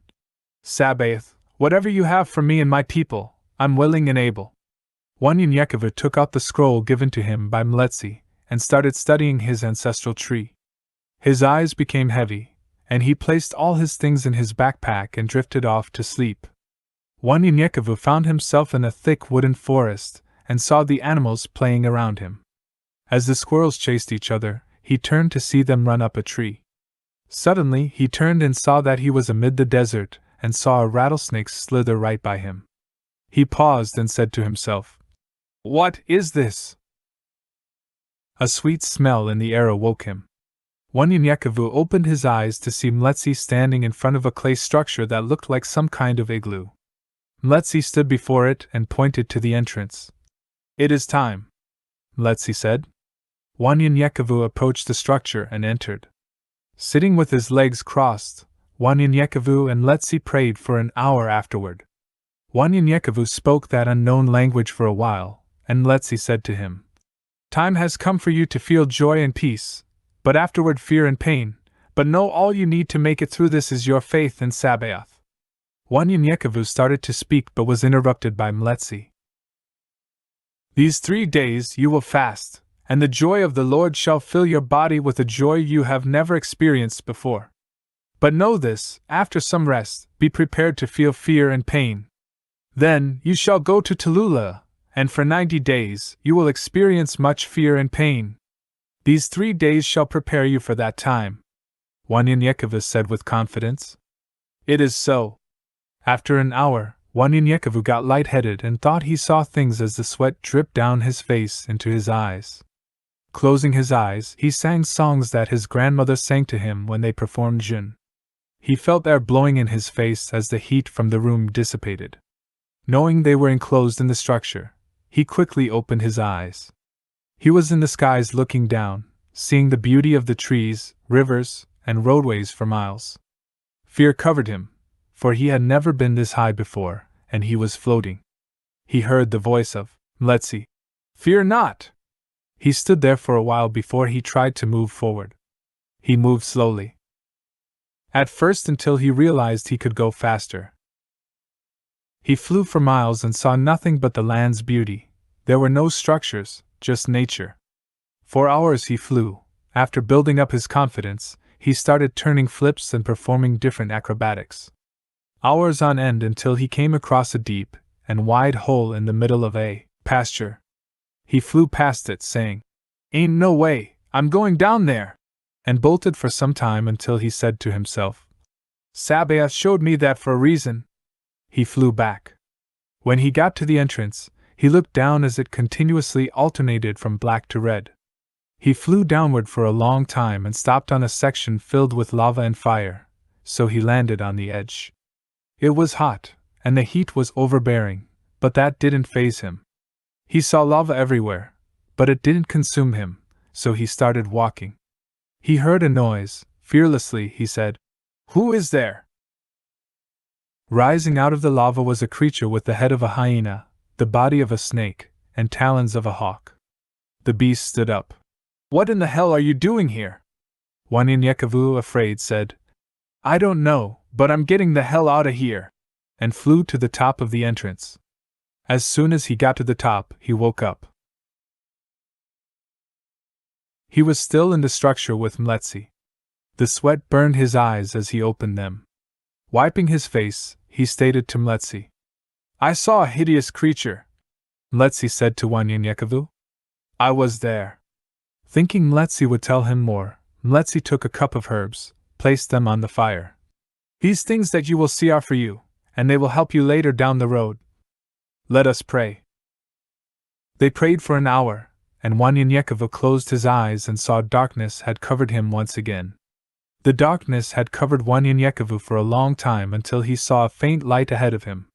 Sabaoth, whatever you have for me and my people, I'm willing and able. Wanyanyekevu took out the scroll given to him by Mletsi and started studying his ancestral tree. His eyes became heavy, and he placed all his things in his backpack and drifted off to sleep. Wanyanyekevu found himself in a thick wooden forest and saw the animals playing around him. As the squirrels chased each other, he turned to see them run up a tree. Suddenly he turned and saw that he was amid the desert and saw a rattlesnake slither right by him. He paused and said to himself, "What is this?" A sweet smell in the air awoke him. Wanyanyekevu opened his eyes to see Mletsi standing in front of a clay structure that looked like some kind of igloo. Mletsi stood before it and pointed to the entrance. "It is time," Mletsi said. Wanyanyekevu approached the structure and entered. Sitting with his legs crossed, Wanyanyekevu and Mletsi prayed for an hour afterward. Wanyanyekevu spoke that unknown language for a while, and Mletsi said to him, "Time has come for you to feel joy and peace, but afterward fear and pain, but know all you need to make it through this is your faith in Sabaoth." Wanyanyekevu started to speak but was interrupted by Mletsi. "These 3 days you will fast, and the joy of the Lord shall fill your body with a joy you have never experienced before. But know this, after some rest, be prepared to feel fear and pain. Then you shall go to Tallulah, and for 90 days you will experience much fear and pain. These 3 days shall prepare you for that time," Wanyanyekevu said with confidence. "It is so." After an hour, Wanyanyekevu got lightheaded and thought he saw things as the sweat dripped down his face into his eyes. Closing his eyes, he sang songs that his grandmother sang to him when they performed jinn. He felt air blowing in his face as the heat from the room dissipated. Knowing they were enclosed in the structure, he quickly opened his eyes. He was in the skies looking down, seeing the beauty of the trees, rivers, and roadways for miles. Fear covered him, for he had never been this high before, and he was floating. He heard the voice of Mletsi. "Fear not!" He stood there for a while before he tried to move forward. He moved slowly. At first until he realized he could go faster. He flew for miles and saw nothing but the land's beauty. There were no structures, just nature. For hours he flew. After building up his confidence, he started turning flips and performing different acrobatics. Hours on end until he came across a deep and wide hole in the middle of a pasture. He flew past it, saying, "Ain't no way, I'm going down there," and bolted for some time until he said to himself, "Sabaoth showed me that for a reason." He flew back. When he got to the entrance, he looked down as it continuously alternated from black to red. He flew downward for a long time and stopped on a section filled with lava and fire, so he landed on the edge. It was hot, and the heat was overbearing, but that didn't faze him. He saw lava everywhere, but it didn't consume him, so he started walking. He heard a noise. Fearlessly he said, "Who is there?" Rising out of the lava was a creature with the head of a hyena, the body of a snake, and talons of a hawk. The beast stood up. "What in the hell are you doing here?" Wanyanyekevu, afraid, said, "I don't know, but I'm getting the hell out of here," and flew to the top of the entrance. As soon as he got to the top, he woke up. He was still in the structure with Mletsi. The sweat burned his eyes as he opened them. Wiping his face, he stated to Mletsi, "I saw a hideous creature." Mletsi said to Wanyanyekevu, "I was there." Thinking Mletsi would tell him more, Mletsi took a cup of herbs, placed them on the fire. "These things that you will see are for you, and they will help you later down the road." Let us pray. They prayed for an hour, and Wanyanyekovu closed his eyes and saw darkness had covered him once again. The darkness had covered Wanyanyekovu for a long time until he saw a faint light ahead of him.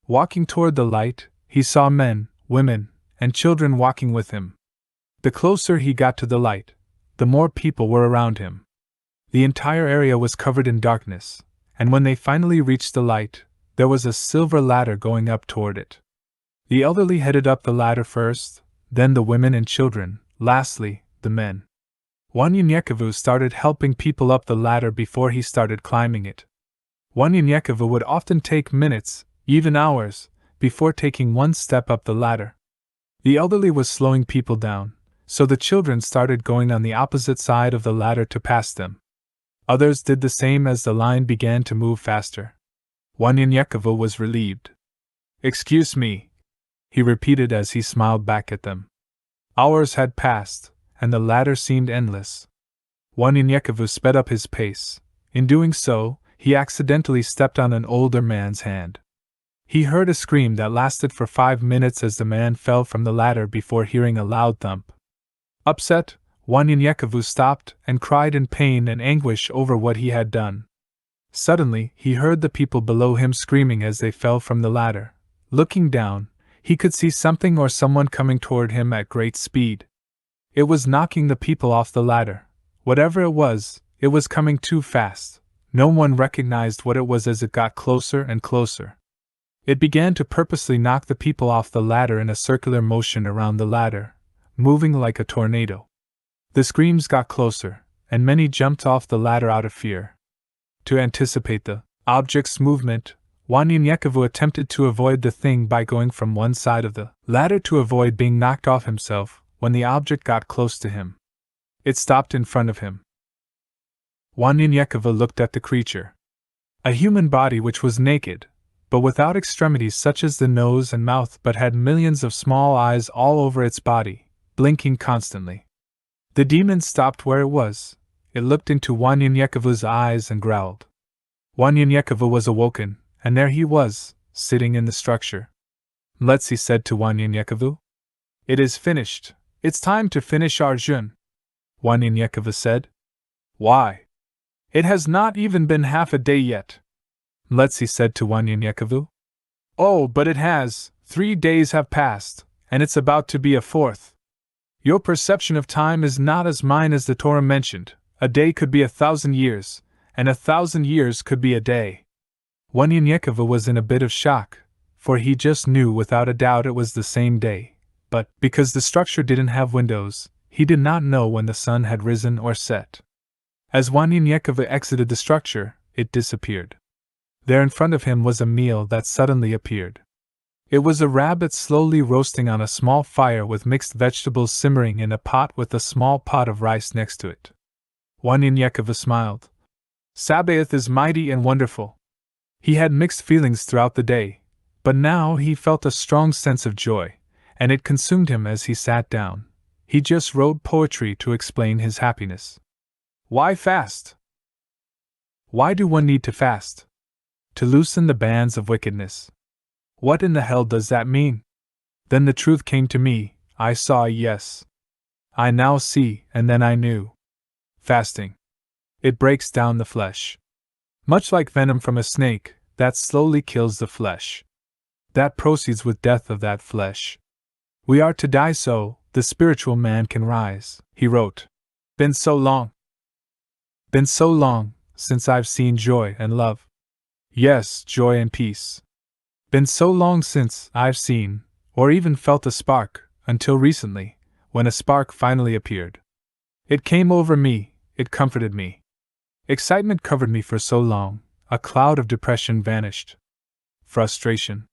Walking toward the light, he saw men, women, and children walking with him. The closer he got to the light, the more people were around him. The entire area was covered in darkness, and when they finally reached the light, there was a silver ladder going up toward it. The elderly headed up the ladder first, then the women and children, lastly, the men. Wanyanyekovu started helping people up the ladder before he started climbing it. Wanyanyekovu would often take minutes, even hours, before taking one step up the ladder. The elderly was slowing people down, so the children started going on the opposite side of the ladder to pass them. Others did the same as the line began to move faster. Wanyanyekovu was relieved. "Excuse me," he repeated as he smiled back at them. Hours had passed, and the ladder seemed endless. Wanyanyekovu sped up his pace. In doing so, he accidentally stepped on an older man's hand. He heard a scream that lasted for 5 minutes as the man fell from the ladder before hearing a loud thump. Upset, Wanyanyekovu stopped and cried in pain and anguish over what he had done. Suddenly, he heard the people below him screaming as they fell from the ladder. Looking down, he could see something or someone coming toward him at great speed. It was knocking the people off the ladder. Whatever it was coming too fast. No one recognized what it was as it got closer and closer. It began to purposely knock the people off the ladder in a circular motion around the ladder, moving like a tornado. The screams got closer, and many jumped off the ladder out of fear. To anticipate the object's movement, Wanyanyekovu attempted to avoid the thing by going from one side of the ladder to avoid being knocked off himself. When the object got close to him, it stopped in front of him. Wanyanyekovu looked at the creature. A human body which was naked, but without extremities such as the nose and mouth, but had millions of small eyes all over its body, blinking constantly. The demon stopped where it was. It looked into Wanyanyekovu's eyes and growled. Wanyanyekovu was awoken, and there he was, sitting in the structure. "Let's," said to Wanyanyekovu. "It is finished. It's time to finish Arjun," Wanyanyekovu said. "Why? It has not even been half a day yet," Letzi said to Wanyanyekovu. "Oh, but it has. 3 days have passed, and it's about to be a fourth. Your perception of time is not as mine as the Torah mentioned. A day could be 1,000 years, and 1,000 years could be a day." Wanyanyekovu was in a bit of shock, for he just knew without a doubt it was the same day. But, because the structure didn't have windows, he did not know when the sun had risen or set. As Wanyanyekovu exited the structure, it disappeared. There in front of him was a meal that suddenly appeared. It was a rabbit slowly roasting on a small fire with mixed vegetables simmering in a pot with a small pot of rice next to it. Wanyanyekovu smiled. Sabaoth is mighty and wonderful. He had mixed feelings throughout the day, but now he felt a strong sense of joy, and it consumed him as he sat down. He just wrote poetry to explain his happiness. Why fast? Why do one need to fast? To loosen the bands of wickedness. What in the hell does that mean? Then the truth came to me. I saw, yes. I now see, and then I knew. Fasting. It breaks down the flesh. Much like venom from a snake, that slowly kills the flesh. That proceeds with death of that flesh. We are to die so, the spiritual man can rise, he wrote. Been so long. Been so long, since I've seen joy and love. Yes, joy and peace. Been so long since I've seen, or even felt a spark, until recently, when a spark finally appeared. It came over me, it comforted me. Excitement covered me for so long, a cloud of depression vanished. Frustration.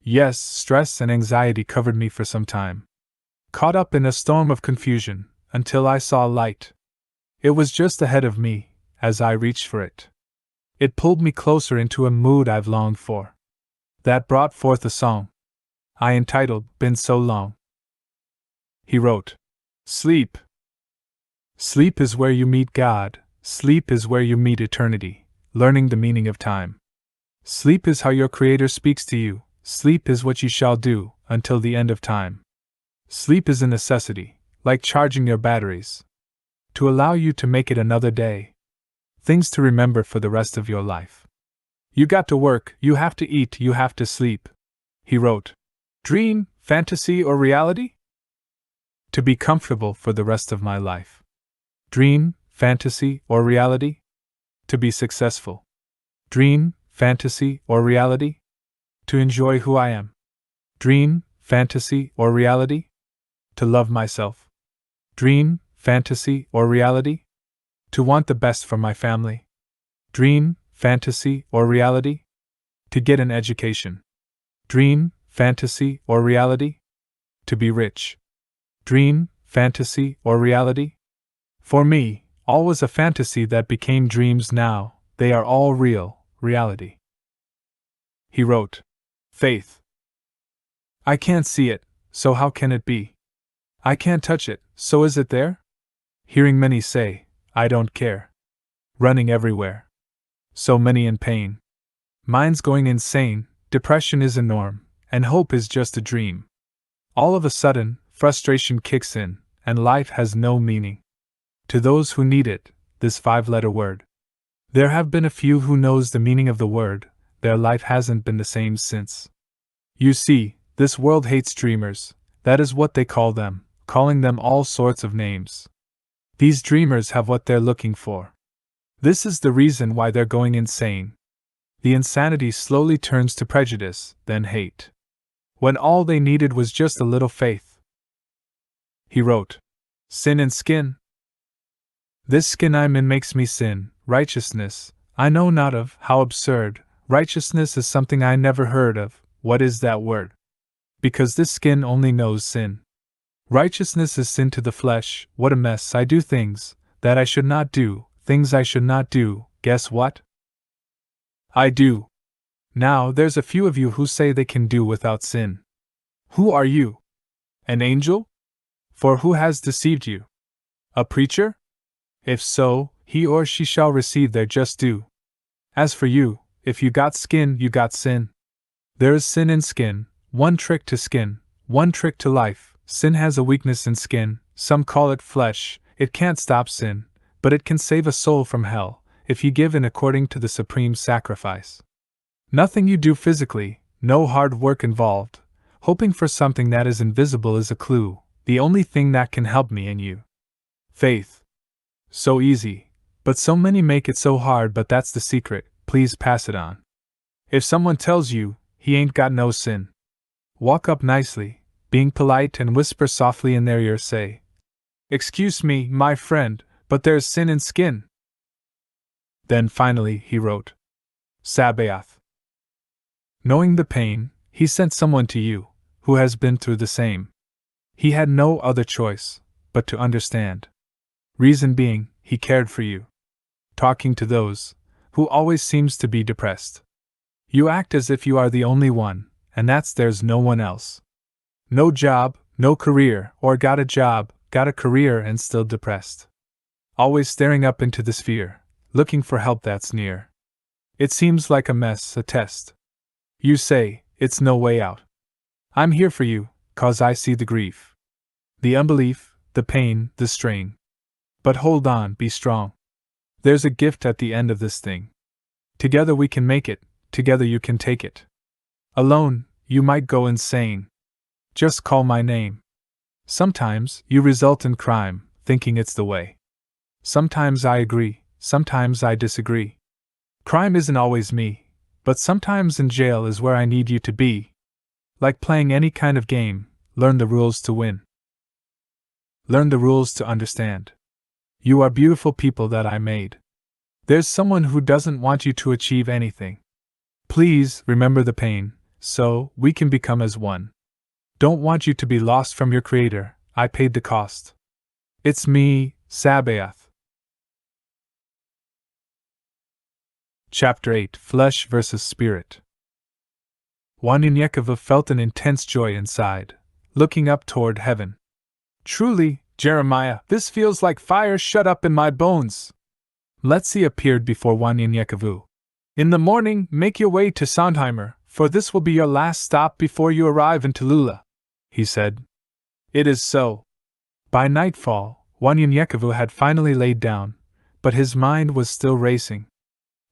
Yes, stress and anxiety covered me for some time. Caught up in a storm of confusion, until I saw light. It was just ahead of me, as I reached for it. It pulled me closer into a mood I've longed for. That brought forth a song. I entitled, Been So Long. He wrote, Sleep. Sleep is where you meet God, sleep is where you meet eternity, learning the meaning of time. Sleep is how your Creator speaks to you, sleep is what you shall do until the end of time. Sleep is a necessity, like charging your batteries, to allow you to make it another day. Things to remember for the rest of your life. You got to work, you have to eat, you have to sleep. He wrote. Dream, fantasy, or reality? To be comfortable for the rest of my life. Dream, fantasy, or reality? To be successful. Dream, fantasy, or reality? To enjoy who I am. Dream, fantasy, or reality? To love myself. Dream, fantasy, or reality? To want the best for my family. Dream, fantasy, or reality? To get an education. Dream, fantasy, or reality? To be rich. Dream, fantasy, or reality? For me, all was a fantasy that became dreams now, they are all real, reality. He wrote. Faith. I can't see it, so how can it be? I can't touch it, so is it there? Hearing many say, I don't care. Running everywhere. So many in pain. Minds going insane, depression is a norm, and hope is just a dream. All of a sudden, frustration kicks in, and life has no meaning. To those who need it, this 5-letter word. There have been a few who knows the meaning of the word, their life hasn't been the same since. You see, this world hates dreamers, that is what they call them, calling them all sorts of names. These dreamers have what they're looking for. This is the reason why they're going insane. The insanity slowly turns to prejudice, then hate. When all they needed was just a little faith. He wrote. Sin and skin. This skin I'm in makes me sin, righteousness, I know not of, how absurd, righteousness is something I never heard of, what is that word? Because this skin only knows sin. Righteousness is sin to the flesh, what a mess, I do things that I should not do, things I should not do, guess what? I do. Now there's a few of you who say they can do without sin. Who are you? An angel? For who has deceived you? A preacher? If so, he or she shall receive their just due. As for you, if you got skin, you got sin. There is sin in skin, one trick to skin, one trick to life. Sin has a weakness in skin, some call it flesh, it can't stop sin, but it can save a soul from hell, if you give in according to the supreme sacrifice. Nothing you do physically, no hard work involved, hoping for something that is invisible is a clue, the only thing that can help me and you. Faith. So easy, but so many make it so hard, but that's the secret, please pass it on. If someone tells you, he ain't got no sin, walk up nicely, being polite and whisper softly in their ear, say, excuse me, my friend, but there's sin in skin. Then finally he wrote. Sabaoth. Knowing the pain, he sent someone to you, who has been through the same. He had no other choice, but to understand. Reason being, he cared for you. Talking to those, who always seems to be depressed. You act as if you are the only one, and that's there's no one else. No job, no career, or got a job, got a career and still depressed. Always staring up into the sphere, looking for help that's near. It seems like a mess, a test. You say, it's no way out. I'm here for you, 'cause I see the grief. The unbelief, the pain, the strain. But hold on, be strong. There's a gift at the end of this thing. Together we can make it, together you can take it. Alone, you might go insane. Just call my name. Sometimes you result in crime, thinking it's the way. Sometimes I agree, sometimes I disagree. Crime isn't always me, but sometimes in jail is where I need you to be. Like playing any kind of game, learn the rules to win. Learn the rules to understand. You are beautiful people that I made. There's someone who doesn't want you to achieve anything. Please remember the pain, so we can become as one. Don't want you to be lost from your Creator, I paid the cost. It's me, Sabaoth. Chapter 8, Flesh versus Spirit. Anakataas felt an intense joy inside, looking up toward heaven. Truly, Jeremiah, this feels like fire shut up in my bones. Letzi appeared before Anakataas. In the morning, make your way to Sondheimer, for this will be your last stop before you arrive in Tallulah," he said. "It is so." By nightfall, Wanyanyekevu had finally laid down, but his mind was still racing.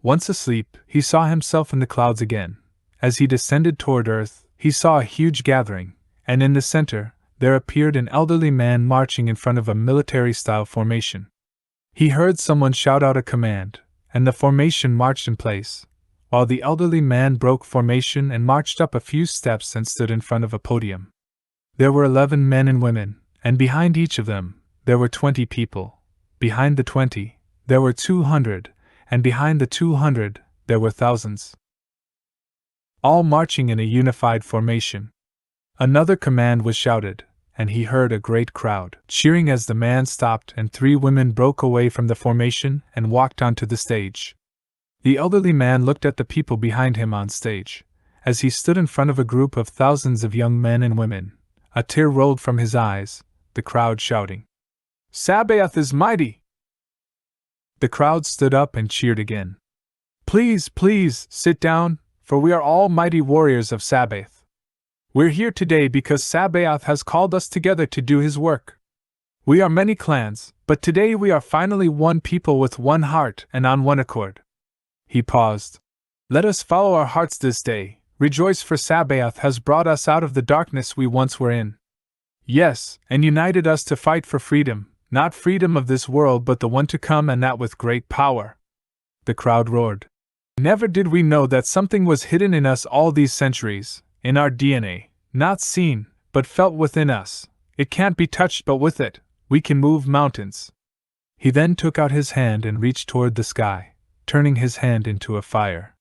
Once asleep, he saw himself in the clouds again. As he descended toward earth, he saw a huge gathering, and in the center, there appeared an elderly man marching in front of a military-style formation. He heard someone shout out a command, and the formation marched in place, while the elderly man broke formation and marched up a few steps and stood in front of a podium. There were 11 men and women, and behind each of them, there were 20 people. Behind the 20, there were 200, and behind the 200, there were thousands. All marching in a unified formation. Another command was shouted, and he heard a great crowd cheering as the man stopped and 3 women broke away from the formation and walked onto the stage. The elderly man looked at the people behind him on stage. As he stood in front of a group of thousands of young men and women, a tear rolled from his eyes, the crowd shouting, "Sabaoth is mighty!" The crowd stood up and cheered again. "Please, please, sit down, for we are all mighty warriors of Sabaoth. We're here today because Sabaoth has called us together to do his work. We are many clans, but today we are finally one people with one heart and on one accord." He paused. "Let us follow our hearts this day, rejoice, for Sabaoth has brought us out of the darkness we once were in. Yes, and united us to fight for freedom, not freedom of this world but the one to come, and that with great power." The crowd roared. "Never did we know that something was hidden in us all these centuries, in our DNA, not seen, but felt within us. It can't be touched, but with it, we can move mountains." He then took out his hand and reached toward the sky, turning his hand into a fire.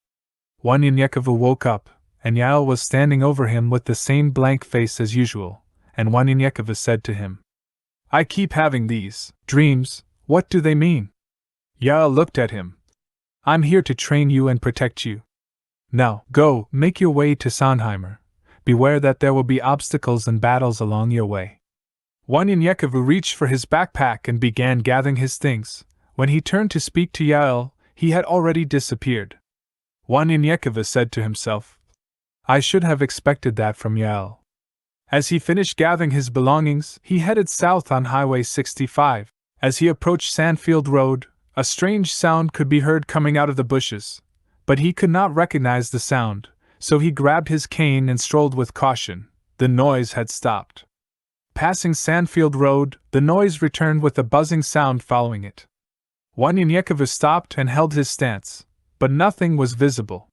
Wanyanyekevu woke up, and Yael was standing over him with the same blank face as usual, and Wanyanyekevu said to him, "I keep having these dreams, what do they mean?" Yael looked at him. "I'm here to train you and protect you. Now, go, make your way to Sondheimer. Beware that there will be obstacles and battles along your way." Wanyanyekevu reached for his backpack and began gathering his things. When he turned to speak to Yael, he had already disappeared. Wanyanyekevu said to himself, "I should have expected that from Yael." As he finished gathering his belongings, he headed south on Highway 65. As he approached Sandfield Road, a strange sound could be heard coming out of the bushes, but he could not recognize the sound, so he grabbed his cane and strolled with caution. The noise had stopped. Passing Sandfield Road, the noise returned with a buzzing sound following it. Wanyanyekevu stopped and held his stance, but nothing was visible.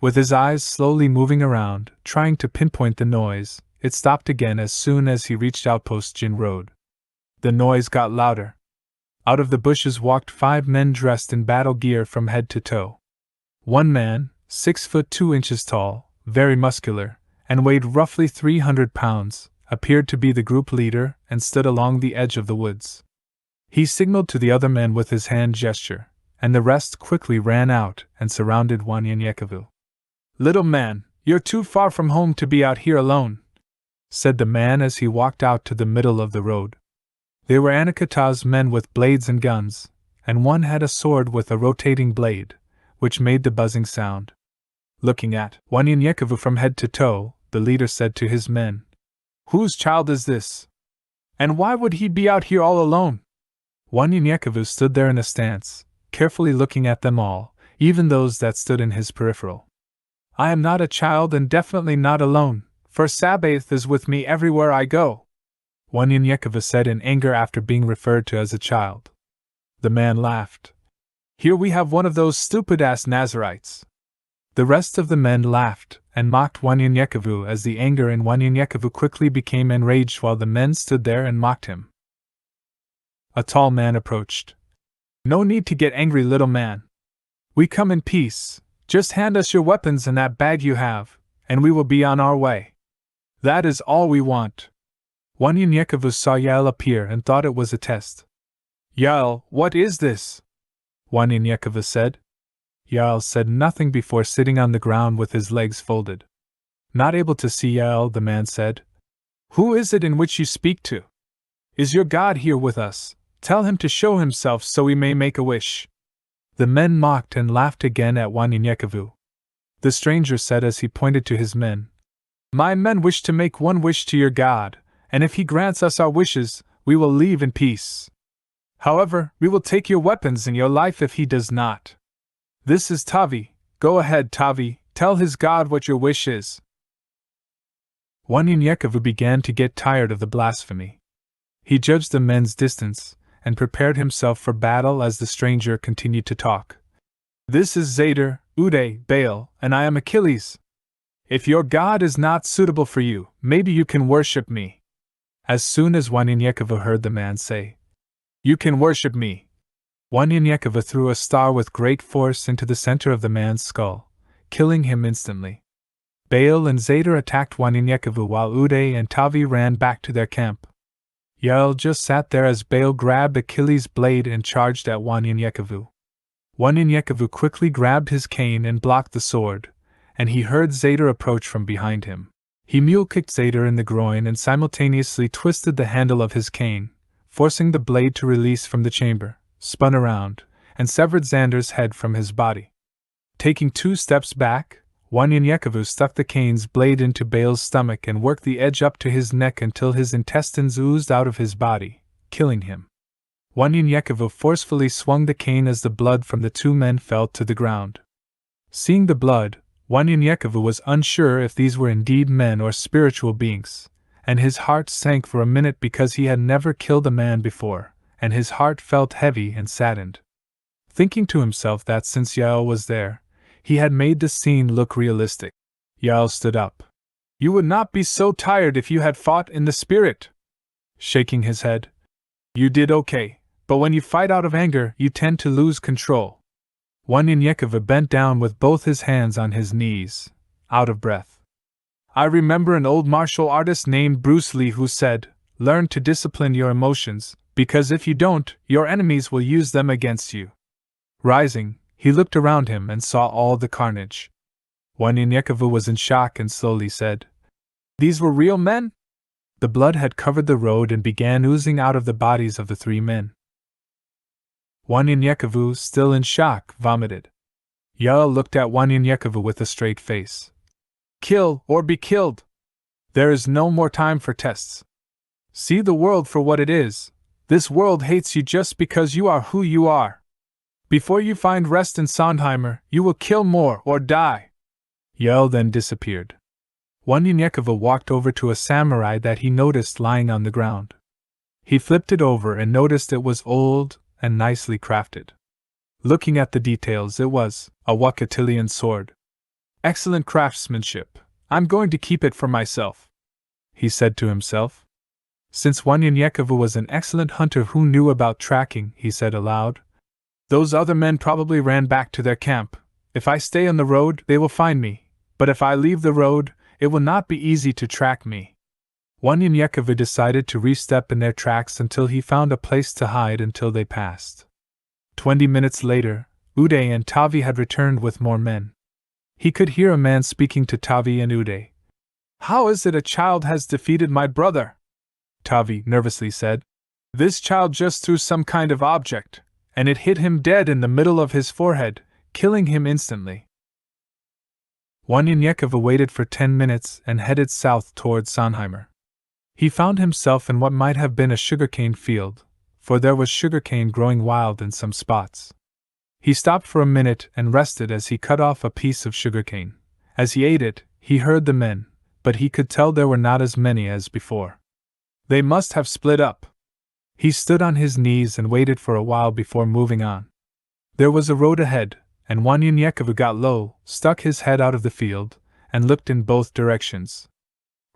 With his eyes slowly moving around, trying to pinpoint the noise, it stopped again as soon as he reached Outpost Jin Road. The noise got louder. Out of the bushes walked 5 men dressed in battle gear from head to toe. One man, 6 foot 2 inches tall, very muscular, and weighed roughly 300 pounds, appeared to be the group leader and stood along the edge of the woods. He signaled to the other men with his hand gesture, and the rest quickly ran out and surrounded Wanyanyekevu. "Little man, you're too far from home to be out here alone," said the man as he walked out to the middle of the road. They were Anakataas men with blades and guns, and one had a sword with a rotating blade, which made the buzzing sound. Looking at Wanyanyekevu from head to toe, the leader said to his men, "Whose child is this? And why would he be out here all alone?" Wanyanyekevu stood there in a stance, carefully looking at them all, even those that stood in his peripheral. "I am not a child and definitely not alone, for Sabaoth is with me everywhere I go," Wanyanyekevu said in anger after being referred to as a child. The man laughed. "Here we have one of those stupid-ass Nazarites." The rest of the men laughed and mocked Wanyanyekevu as the anger in Wanyanyekevu quickly became enraged while the men stood there and mocked him. A tall man approached. "No need to get angry, little man. We come in peace. Just hand us your weapons and that bag you have, and we will be on our way. That is all we want." Wanyanyekevu saw Yael appear and thought it was a test. "Yael, what is this?" Wanyanyekevu said. Yael said nothing before sitting on the ground with his legs folded. Not able to see Yael, the man said, "Who is it in which you speak to? Is your God here with us? Tell him to show himself so we may make a wish." The men mocked and laughed again at Wanyanyekevu. The stranger said as he pointed to his men. My men wish to make one wish to your God, and if he grants us our wishes, we will leave in peace. However, we will take your weapons and your life if he does not. This is Tavi. Go ahead, Tavi, tell his God what your wish is. Wanyanyekevu began to get tired of the blasphemy. He judged the men's distance, and prepared himself for battle as the stranger continued to talk. This is Zader, Uday, Baal, and I am Achilles. If your God is not suitable for you, maybe you can worship me. As soon as Wanyanyekevu heard the man say, You can worship me, Wanyanyekevu threw a star with great force into the center of the man's skull, killing him instantly. Baal and Zader attacked Wanyanyekevu while Uday and Tavi ran back to their camp. Yael just sat there as Baal grabbed Achilles' blade and charged at Wanyanyekevu. Wanyanyekevu quickly grabbed his cane and blocked the sword, and he heard Zader approach from behind him. He mule-kicked Zader in the groin and simultaneously twisted the handle of his cane, forcing the blade to release from the chamber, spun around, and severed Xander's head from his body. Taking 2 steps back, Wanyanyekevu stuck the cane's blade into Baal's stomach and worked the edge up to his neck until his intestines oozed out of his body, killing him. Wanyanyekevu forcefully swung the cane as the blood from the 2 men fell to the ground. Seeing the blood, Wanyanyekevu was unsure if these were indeed men or spiritual beings, and his heart sank for a minute because he had never killed a man before, and his heart felt heavy and saddened. Thinking to himself that since Yael was there, he had made the scene look realistic. Yael stood up. You would not be so tired if you had fought in the spirit. Shaking his head. You did okay, but when you fight out of anger, you tend to lose control. Wanyanyekevu bent down with both his hands on his knees, out of breath. I remember an old martial artist named Bruce Lee who said, Learn to discipline your emotions, because if you don't, your enemies will use them against you. Rising, he looked around him and saw all the carnage. Wanyanyekevu was in shock and slowly said, These were real men? The blood had covered the road and began oozing out of the bodies of the 3 men. Wanyanyekevu, still in shock, vomited. Yael looked at Wanyanyekevu with a straight face. Kill or be killed. There is no more time for tests. See the world for what it is. This world hates you just because you are who you are. Before you find rest in Sondheimer, you will kill more or die. Yael then disappeared. Wanyanyekevu walked over to a samurai that he noticed lying on the ground. He flipped it over and noticed it was old and nicely crafted. Looking at the details, it was a Wakatilian sword. Excellent craftsmanship. I'm going to keep it for myself, he said to himself. Since Wanyanyekevu was an excellent hunter who knew about tracking, he said aloud, Those other men probably ran back to their camp. If I stay on the road, they will find me, but if I leave the road, it will not be easy to track me. Wanyanyekevu decided to re-step in their tracks until he found a place to hide until they passed. 20 minutes later, Uday and Tavi had returned with more men. He could hear a man speaking to Tavi and Uday. How is it a child has defeated my brother? Tavi nervously said. This child just threw some kind of object, and it hit him dead in the middle of his forehead, killing him instantly. Wanyanyekevu waited for 10 minutes and headed south towards Sondheimer. He found himself in what might have been a sugarcane field, for there was sugarcane growing wild in some spots. He stopped for a minute and rested as he cut off a piece of sugarcane. As he ate it, he heard the men, but he could tell there were not as many as before. They must have split up. He stood on his knees and waited for a while before moving on. There was a road ahead, and Wanyanyekevu got low, stuck his head out of the field, and looked in both directions.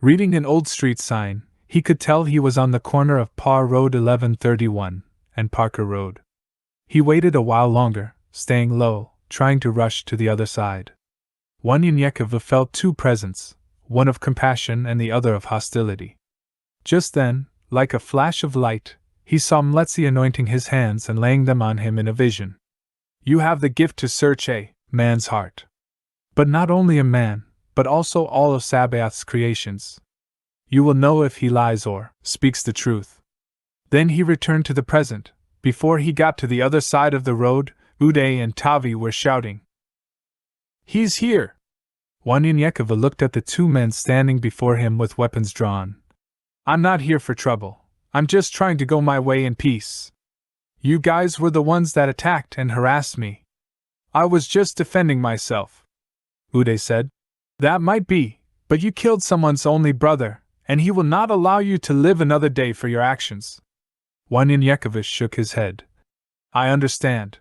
Reading an old street sign, he could tell he was on the corner of Parr Road 1131 and Parker Road. He waited a while longer, staying low, trying to rush to the other side. Wanyanyekevu felt 2 presence, one of compassion and the other of hostility. Just then, like a flash of light, he saw Mletsi anointing his hands and laying them on him in a vision. You have the gift to search a man's heart. But not only a man, but also all of Sabaoth's creations. You will know if he lies or speaks the truth. Then he returned to the present. Before he got to the other side of the road, Uday and Tavi were shouting. He's here! Wanyanyekova looked at the two men standing before him with weapons drawn. I'm not here for trouble. I'm just trying to go my way in peace. You guys were the ones that attacked and harassed me. I was just defending myself, Uday said. That might be, but you killed someone's only brother, and he will not allow you to live another day for your actions. Wanyanyekova shook his head. I understand.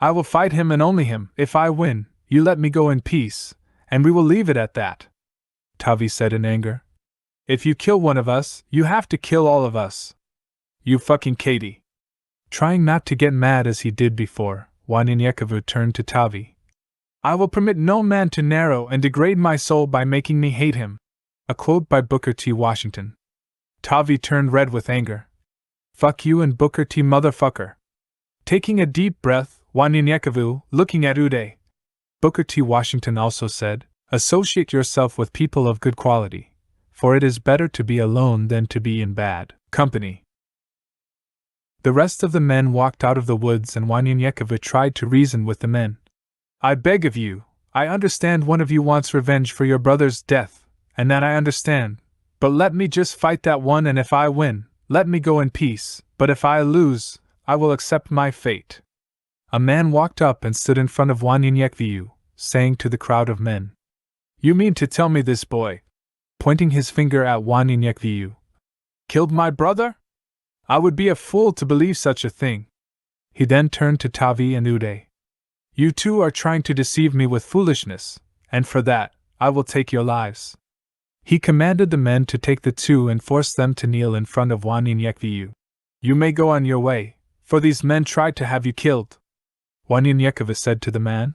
I will fight him and only him. If I win, you let me go in peace, and we will leave it at that, Tavi said in anger. If you kill one of us, you have to kill all of us. You fucking Katie. Trying not to get mad as he did before, Wanyanyekova turned to Tavi. I will permit no man to narrow and degrade my soul by making me hate him. A quote by Booker T. Washington. Tavi turned red with anger. Fuck you and Booker T. motherfucker. Taking a deep breath, Wanyanyekova, looking at Uday. Booker T. Washington also said, associate yourself with people of good quality, for it is better to be alone than to be in bad company. The rest of the men walked out of the woods and Wanyanyekova tried to reason with the men. I beg of you, I understand one of you wants revenge for your brother's death, and that I understand, but let me just fight that one, and if I win, let me go in peace, but if I lose, I will accept my fate. A man walked up and stood in front of Wanyanyekova, saying to the crowd of men, You mean to tell me this boy, pointing his finger at Wanyanyekova, killed my brother? I would be a fool to believe such a thing. He then turned to Tavi and Uday. You two are trying to deceive me with foolishness, and for that, I will take your lives. He commanded the men to take the two and forced them to kneel in front of Wanyanyekova. You may go on your way, for these men tried to have you killed. Wanyanyekova said to the man.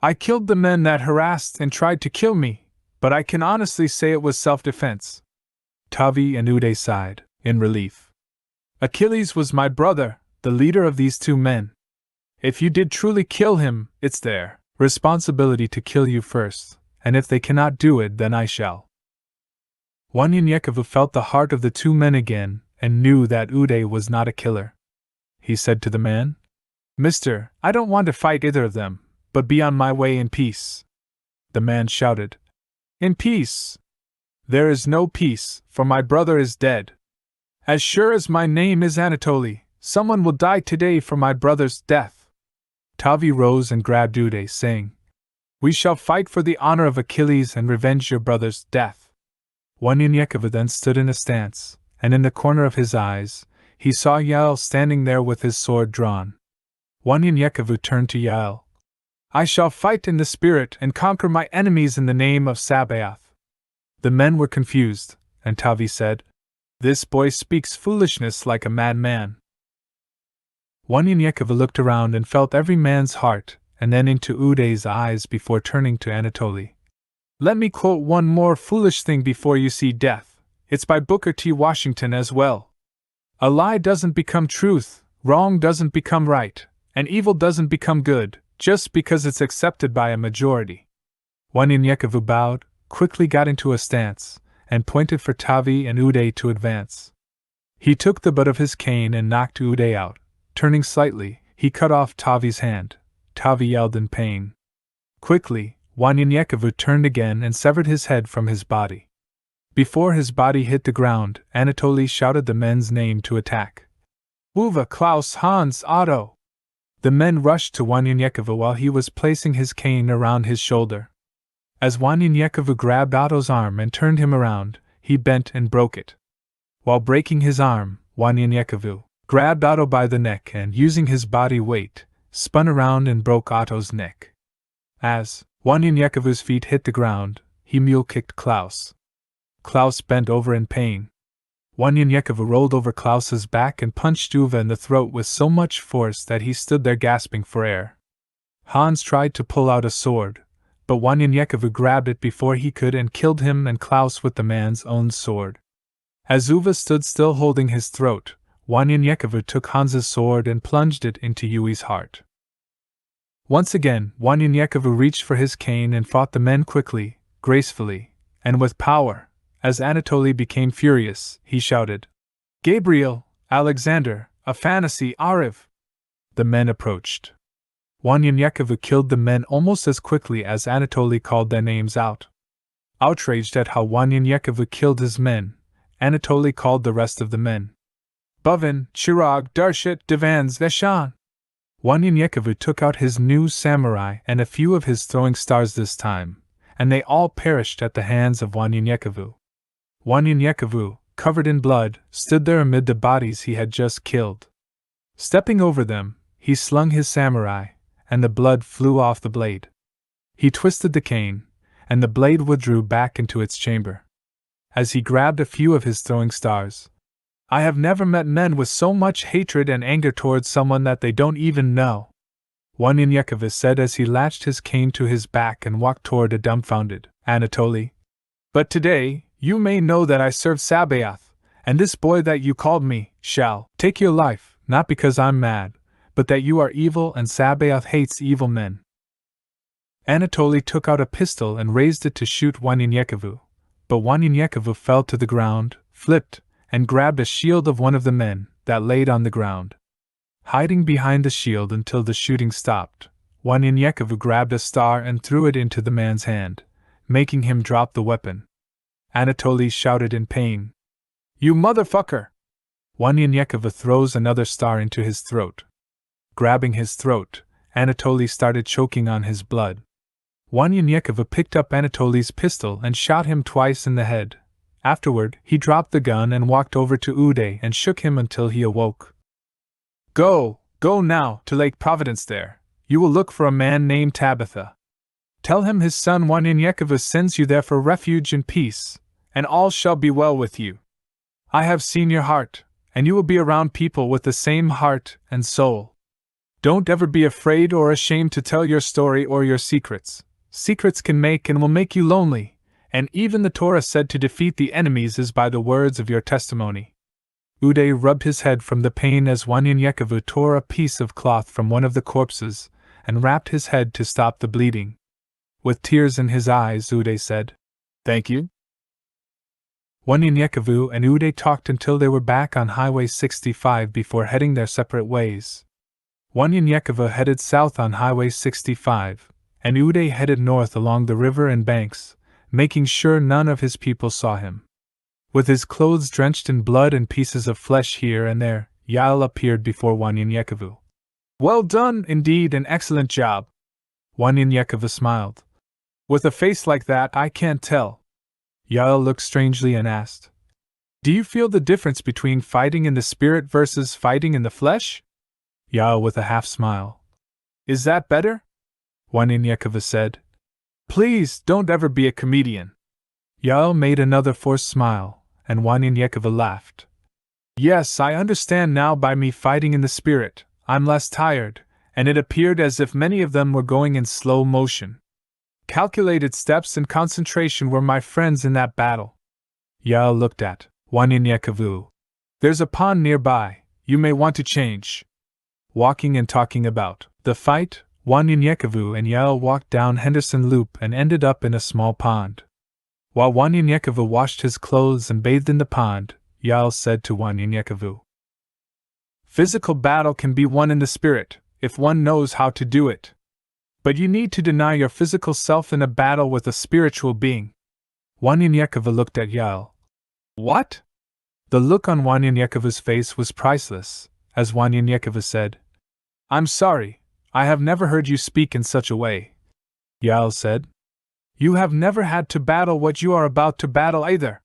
I killed the men that harassed and tried to kill me, but I can honestly say it was self-defense. Tavi and Uday sighed, in relief. Achilles was my brother, the leader of these two men. If you did truly kill him, it's their responsibility to kill you first, and if they cannot do it, then I shall. Wanyanyekova felt the heart of the two men again, and knew that Uday was not a killer. He said to the man, Mister, I don't want to fight either of them, but be on my way in peace. The man shouted, In peace? There is no peace, for my brother is dead. As sure as my name is Anatoly, someone will die today for my brother's death. Tavi rose and grabbed Uday, saying, We shall fight for the honor of Achilles and revenge your brother's death. Wanyanyekova then stood in a stance, and in the corner of his eyes, he saw Yael standing there with his sword drawn. Wanyanyekova turned to Yael. I shall fight in the spirit and conquer my enemies in the name of Sabaoth. The men were confused, and Tavi said, This boy speaks foolishness like a madman. Wanyanyekova looked around and felt every man's heart, and then into Uday's eyes before turning to Anatoly. Let me quote one more foolish thing before you see death. It's by Booker T. Washington as well. A lie doesn't become truth, wrong doesn't become right, and evil doesn't become good, just because it's accepted by a majority. Wanyanyekova bowed, quickly got into a stance, and pointed for Tavi and Uday to advance. He took the butt of his cane and knocked Uday out. Turning slightly, he cut off Tavi's hand. Tavi yelled in pain. Quickly, Wanyanyekova turned again and severed his head from his body. Before his body hit the ground, Anatoly shouted the men's name to attack. Uwe, Klaus, Hans, Otto! The men rushed to Wanyanyekova while he was placing his cane around his shoulder. As Wanyanyekova grabbed Otto's arm and turned him around, he bent and broke it. While breaking his arm, Wanyanyekova grabbed Otto by the neck and, using his body weight, spun around and broke Otto's neck. As Wanyanyekova's feet hit the ground, he mule-kicked Klaus. Klaus bent over in pain. Wanyanyekova rolled over Klaus's back and punched Uwe in the throat with so much force that he stood there gasping for air. Hans tried to pull out a sword, but Wanyanyekova grabbed it before he could and killed him and Klaus with the man's own sword. As Uwe stood still holding his throat, Wanyanyekova took Hans's sword and plunged it into Yui's heart. Once again, Wanyanyekova reached for his cane and fought the men quickly, gracefully, and with power. As Anatoly became furious, he shouted, Gabriel, Alexander, Afanasy, Ariv! The men approached. Wanyanyekevu killed the men almost as quickly as Anatoly called their names out. Outraged at how Wanyanyekevu killed his men, Anatoly called the rest of the men. Buvin, Chirag, Darshit, Divans, Veshan. Wanyanyekevu took out his new samurai and a few of his throwing stars this time, and they all perished at the hands of Wanyanyekevu. Wanyanyekevu, covered in blood, stood there amid the bodies he had just killed. Stepping over them, he slung his samurai, and the blood flew off the blade. He twisted the cane, and the blade withdrew back into its chamber. As he grabbed a few of his throwing stars, I have never met men with so much hatred and anger towards someone that they don't even know, Wanyanyekevu said as he latched his cane to his back and walked toward a dumbfounded Anatoly. But today, you may know that I serve Sabaoth, and this boy that you called me shall take your life, not because I'm mad, but that you are evil and Sabaoth hates evil men. Anatoly took out a pistol and raised it to shoot Wanyanyekevu, but Wanyanyekevu fell to the ground, flipped, and grabbed a shield of one of the men that laid on the ground. Hiding behind the shield until the shooting stopped, Wanyanyekevu grabbed a star and threw it into the man's hand, making him drop the weapon. Anatoly shouted in pain, "You motherfucker!" Wanyanyekevu throws another star into his throat. Grabbing his throat, Anatoly started choking on his blood. Wanyanyekevu picked up Anatoly's pistol and shot him twice in the head. Afterward, he dropped the gun and walked over to Uday and shook him until he awoke. Go now to Lake Providence there. You will look for a man named Tabitha. Tell him his son Wanyanyekevu sends you there for refuge and peace, and all shall be well with you. I have seen your heart, and you will be around people with the same heart and soul. Don't ever be afraid or ashamed to tell your story or your secrets. Secrets can make and will make you lonely, and even the Torah said to defeat the enemies is by the words of your testimony. Uday rubbed his head from the pain as Wanyanyekevu tore a piece of cloth from one of the corpses and wrapped his head to stop the bleeding. With tears in his eyes, Uday said, "Thank you." Wanyanyekevu and Uday talked until they were back on Highway 65 before heading their separate ways. Wanyanyekevu headed south on Highway 65, and Uday headed north along the river and banks, making sure none of his people saw him. With his clothes drenched in blood and pieces of flesh here and there, Yael appeared before Wanyanyekevu. "Well done, indeed, an excellent job." Wanyanyekevu smiled. "With a face like that, I can't tell." Yael looked strangely and asked, "Do you feel the difference between fighting in the spirit versus fighting in the flesh?" Yael with a half smile. "Is that better?" Wanyanyekevu said. "Please, don't ever be a comedian." Yael made another forced smile, and Wanyanyekevu laughed. "Yes, I understand now. By me fighting in the spirit, I'm less tired, and it appeared as if many of them were going in slow motion. Calculated steps and concentration were my friends in that battle." Yael looked at Wanyanyekevu. "There's a pond nearby, you may want to change." Walking and talking about the fight, Wanyanyekevu and Yael walked down Henderson Loop and ended up in a small pond. While Wanyanyekevu washed his clothes and bathed in the pond, Yael said to Wanyanyekevu, "Physical battle can be won in the spirit, if one knows how to do it. But you need to deny your physical self in a battle with a spiritual being." Wanyanyekevu looked at Yael. "What?" The look on Wanyanyekevu's face was priceless, as Wanyanyekevu said, "I'm sorry, I have never heard you speak in such a way." Yael said, "You have never had to battle what you are about to battle either."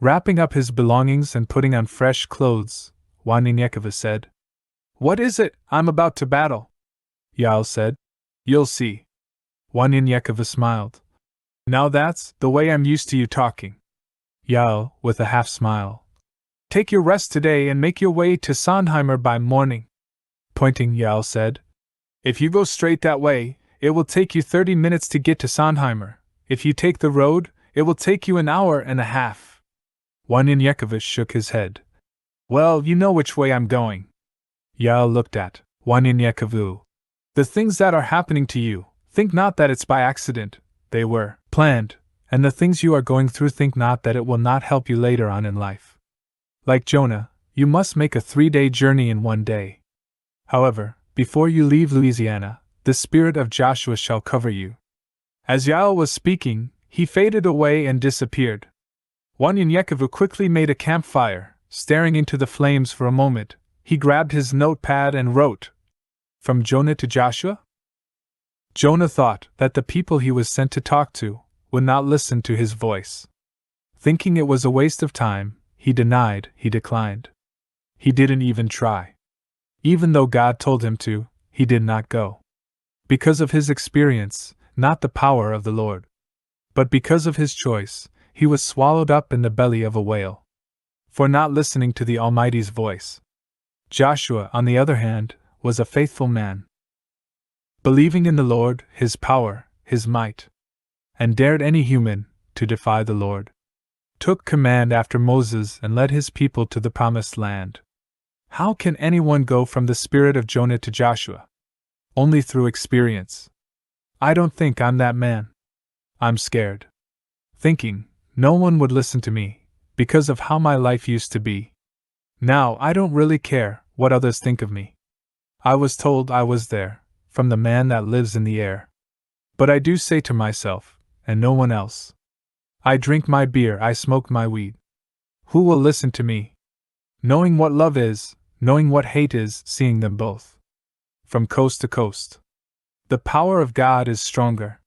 Wrapping up his belongings and putting on fresh clothes, Wanyanyekevu said, "What is it I'm about to battle?" Yael said, "You'll see." Wanyanyekevu smiled. "Now that's the way I'm used to you talking." Yael, with a half smile, "Take your rest today and make your way to Sondheimer by morning." Pointing, Yael said, "If you go straight that way, it will take you 30 minutes to get to Sondheimer. If you take the road, it will take you an hour and a half." Wanyanyekevu shook his head. "Well, you know which way I'm going." Yael looked at Wanyanyekevu. "The things that are happening to you, think not that it's by accident, they were planned, and the things you are going through, think not that it will not help you later on in life. Like Jonah, you must make a 3-day journey in one day. However, before you leave Louisiana, The spirit of Joshua shall cover you. As Yael was speaking, he faded away and disappeared. Wanyanyekevu quickly made a campfire, staring into the flames for a moment. He grabbed his notepad and wrote, "From Jonah to Joshua?" Jonah thought that the people he was sent to talk to would not listen to his voice. Thinking it was a waste of time, he declined. He didn't even try. Even though God told him to, he did not go. Because of his experience, not the power of the Lord. But because of his choice, he was swallowed up in the belly of a whale. For not listening to the Almighty's voice. Joshua, on the other hand, was a faithful man. Believing in the Lord, his power, his might. And dared any human to defy the Lord. Took command after Moses and led his people to the promised land. How can anyone go from the spirit of Jonah to Joshua? Only through experience. I don't think I'm that man. I'm scared. Thinking, no one would listen to me, because of how my life used to be. Now I don't really care what others think of me. I was told I was there, from the man that lives in the air. But I do say to myself, and no one else. I drink my beer, I smoke my weed. Who will listen to me? Knowing what love is, knowing what hate is, seeing them both. From coast to coast. The power of God is stronger.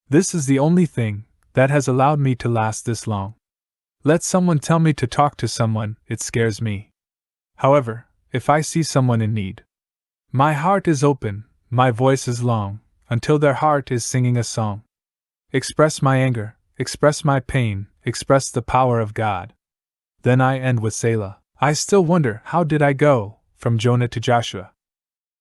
This is the only thing that has allowed me to last this long. Let someone tell me to talk to someone, it scares me. However, if I see someone in need, my heart is open, my voice is long, until their heart is singing a song. Express my anger, express my pain, express the power of God. Then I end with Selah. I still wonder, how did I go from Jonah to Joshua?